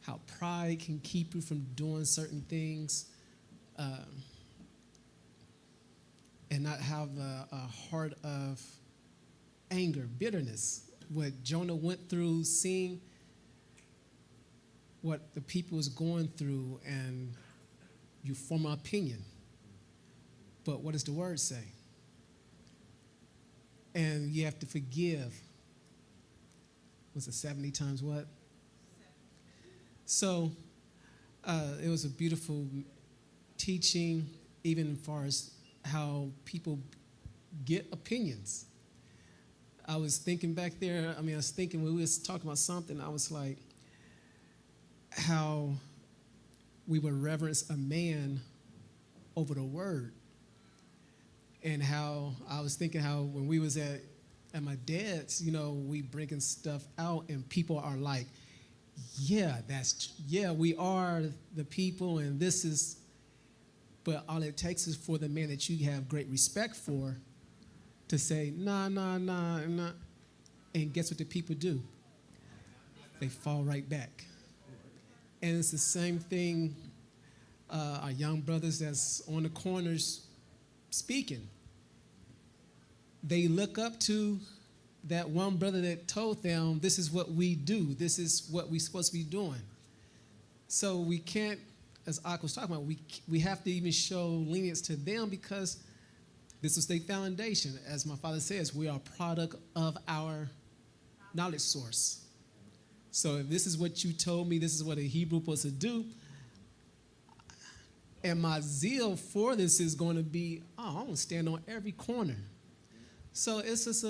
how pride can keep you from doing certain things. And not have a heart of anger, bitterness. What Jonah went through, seeing what the people was going through, and you form an opinion. But what does the word say? And you have to forgive. Was it 70 times what? So it was a beautiful teaching, even as far as how people get opinions. I was thinking back there, I was thinking when we was talking about something, I was like, how we would reverence a man over the word. And how I was thinking how when we was at my dad's, we bringing stuff out and people are like, yeah, we are the people and this is, but all it takes is for the man that you have great respect for to say, nah. And guess what the people do? they fall right back. And it's the same thing, our young brothers that's on the corners speaking. They look up to that one brother that told them, this is what we do, this is what we're supposed to be doing. So we can't, as Ak was talking about, we have to even show lenience to them because this is their foundation. As my father says, we are a product of our knowledge source. So if this is what you told me, this is what a Hebrew supposed to do, and my zeal for this is going to be, I want to stand on every corner. So it's just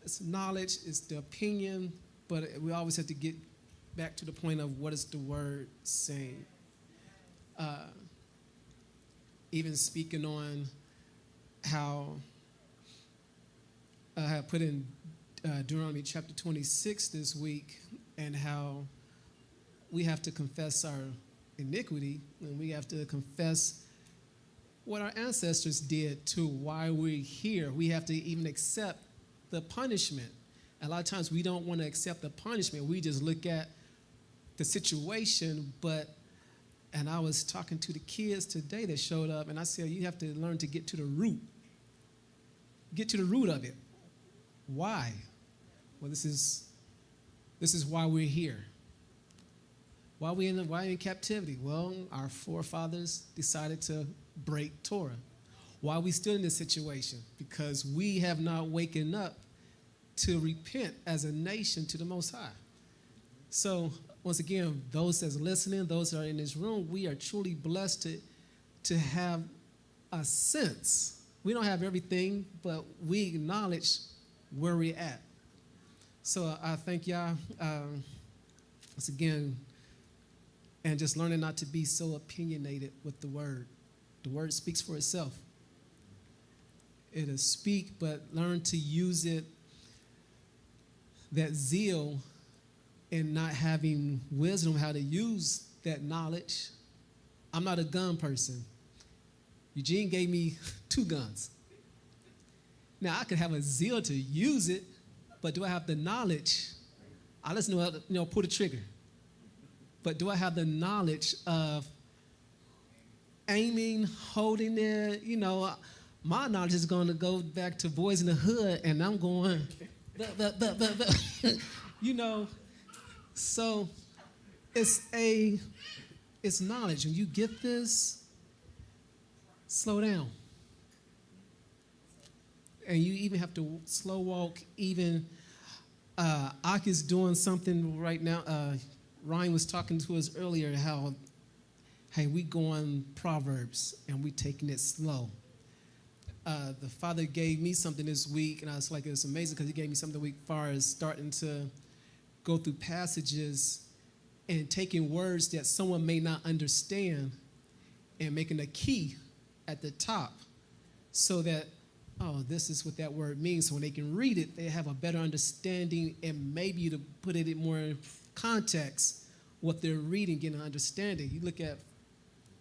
it's knowledge, it's the opinion, but we always have to get back to the point of what is the word saying. Even speaking on how I have put in Deuteronomy chapter 26 this week, and how we have to confess our iniquity, and we have to confess what our ancestors did to why we're here. We have to even accept the punishment. A lot of times we don't want to accept the punishment. We just look at the situation, and I was talking to the kids today that showed up, and I said, you have to learn to get to the root. Get to the root of it. Why? Well, this is why we're here. Why in captivity? Well, our forefathers decided to break Torah. Why are we still in this situation? Because we have not waken up to repent as a nation to the Most High. So, once again, those that's listening, those that are in this room, we are truly blessed to have a sense. We don't have everything, but we acknowledge where we're at. So I thank y'all once again, and just learning not to be so opinionated with the word. The word speaks for itself. It'll speak, but learn to use it, that zeal, and not having wisdom how to use that knowledge. I'm not a gun person. Eugene gave me 2 guns. Now, I could have a zeal to use it, but do I have the knowledge? I just know how to, pull the trigger. But do I have the knowledge of aiming, holding it? My knowledge is going to go back to Boys in the Hood, and I'm going, So it's knowledge. When you get this, slow down. And you even have to slow walk. Even Ak is doing something right now. Ryan was talking to us earlier how, hey, we going Proverbs and we taking it slow. The Father gave me something this week, and I was like, it was amazing because he gave me something the week as far as starting to go through passages and taking words that someone may not understand and making a key at the top so that, this is what that word means. So when they can read it, they have a better understanding, and maybe to put it in more context, what they're reading, getting an understanding. You look at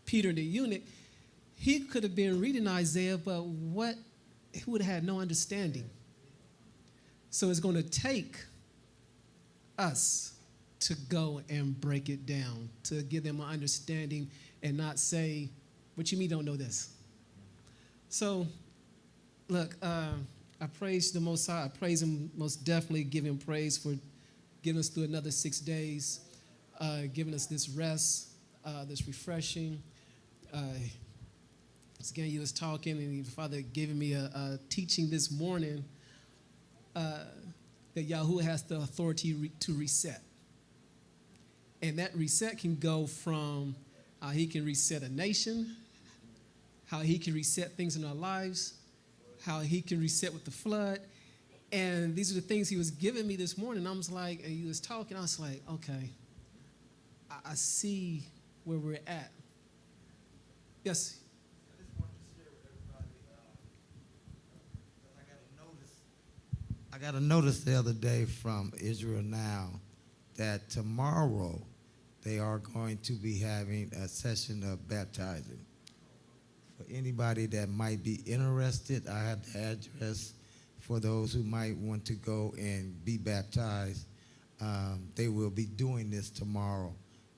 Peter the eunuch, he could have been reading Isaiah, but he would have had no understanding. So it's going to take us to go and break it down, to give them an understanding and not say, what you mean don't know this? So, look, I praise the Most High. I praise him, most definitely give him praise for giving us through another 6 days, giving us this rest, this refreshing. Again, you was talking, and the Father giving me a teaching this morning that Yahuwah has the authority to reset. And that reset can go from how he can reset a nation, how he can reset things in our lives, how he can reset with the flood. And these are the things he was giving me this morning. I was like, and he was talking, I was like, okay, I see where we're at. Yes? I just want to share with everybody, I got a notice the other day from Israel Now that tomorrow they are going to be having a session of baptizing. For anybody that might be interested, I have the address for those who might want to go and be baptized. They will be doing this tomorrow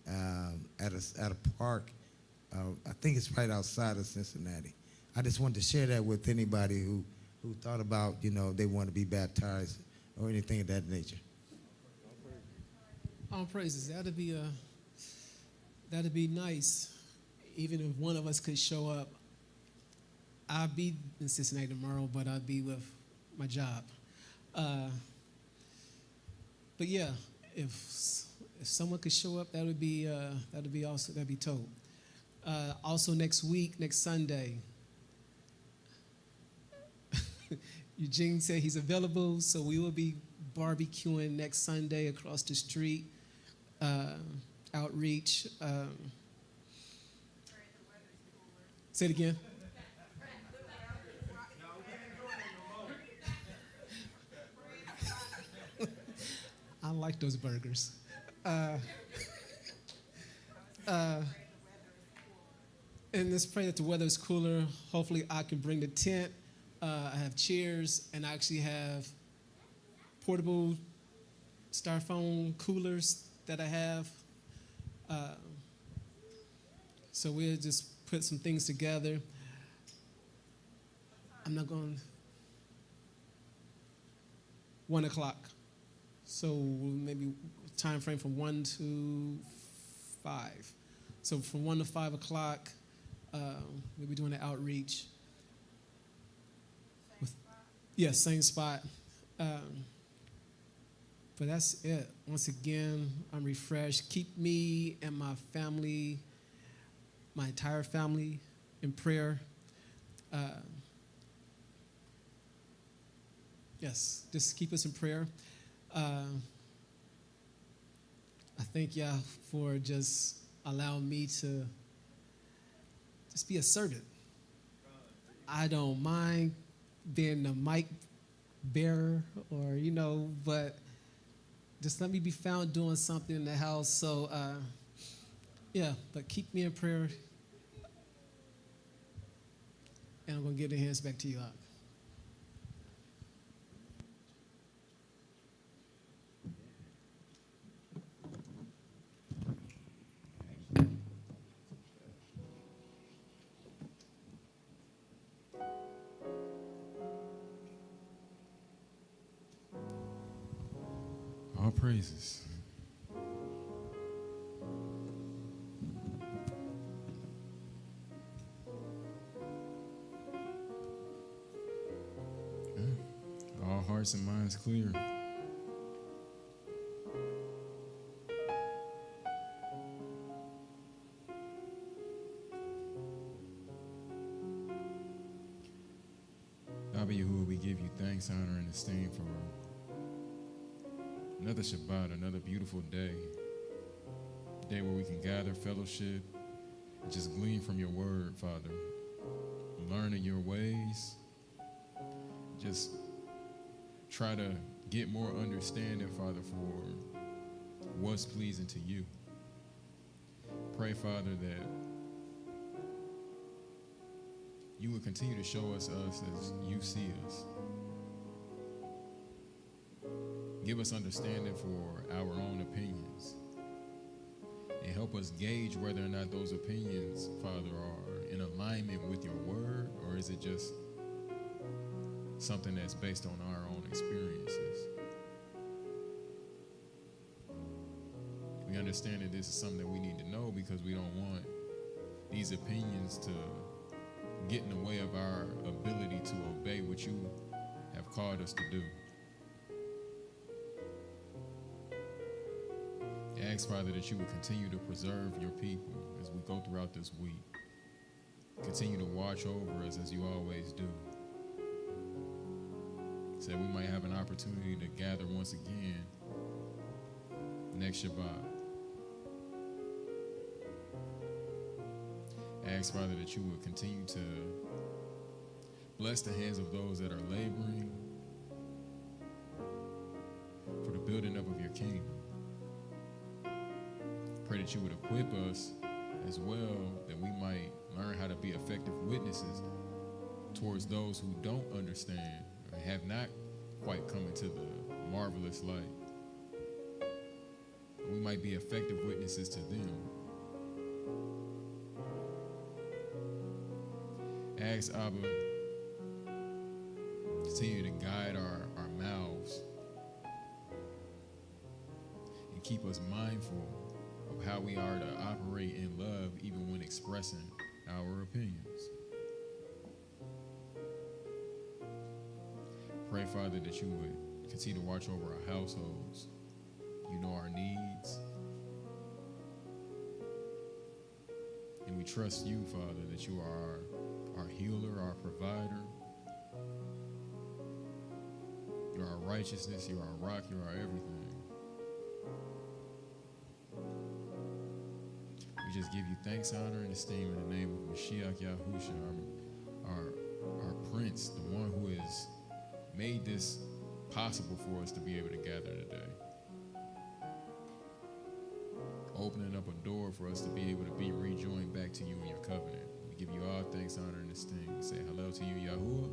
at a park. I think it's right outside of Cincinnati. I just wanted to share that with anybody who thought about, they want to be baptized or anything of that nature. All praises. That'd be nice. Even if one of us could show up. I'll be in Cincinnati tomorrow, but I'll be with my job. But yeah, if someone could show up, that would be awesome. That'd be dope. Also next week, next Sunday, Eugene said he's available, so we will be barbecuing next Sunday across the street. Outreach. Say it again. I like those burgers. And let's pray that the weather is cooler. Hopefully I can bring the tent. I have chairs, and I actually have portable styrofoam coolers that I have. So we'll just put some things together. I'm not going. 1 o'clock. So maybe time frame from 1 to 5. So from 1 to 5 o'clock, we'll be doing the outreach. Yes, same spot. But that's it. Once again, I'm refreshed. Keep me and my family, my entire family, in prayer. Yes, just keep us in prayer. I thank y'all for just allowing me to just be a servant. I don't mind being the mic bearer or, but just let me be found doing something in the house. So, but keep me in prayer. And I'm going to give the hands back to you, Ak. All praises. All hearts and minds clear. Abba Yahuwah, we give you thanks, honor, and esteem for another Shabbat, another beautiful day. A day where we can gather, fellowship, and just glean from your word, Father. Learn in your ways. Just try to get more understanding, Father, for what's pleasing to you. Pray, Father, that you would continue to show us as you see us. Give us understanding for our own opinions. And help us gauge whether or not those opinions, Father, are in alignment with your word, or is it just something that's based on our own experiences. We understand that this is something that we need to know because we don't want these opinions to get in the way of our ability to obey what you have called us to do. I ask, Father, that you would continue to preserve your people as we go throughout this week. Continue to watch over us as you always do. So that we might have an opportunity to gather once again next Shabbat. I ask, Father, that you would continue to bless the hands of those that are laboring for the building up of your kingdom. Pray that you would equip us as well, that we might learn how to be effective witnesses towards those who don't understand or have not quite come into the marvelous light. we might be effective witnesses to them. Ask Abba, continue to guide our mouths and keep us mindful of how we are to operate in love even when expressing our opinions. Pray, Father, that you would continue to watch over our households. You know our needs. And we trust you, Father, that you are our healer, our provider. You're our righteousness, you're our rock, you're our everything. We just give you thanks, honor, and esteem in the name of Mashiach Yahusha, our Prince, the one who has made this possible for us to be able to gather today. Opening up a door for us to be able to be rejoined back to you in your covenant. We give you all thanks, honor, and esteem. We say hello to you, Yahuwah.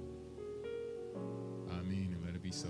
Amen, and let it be so.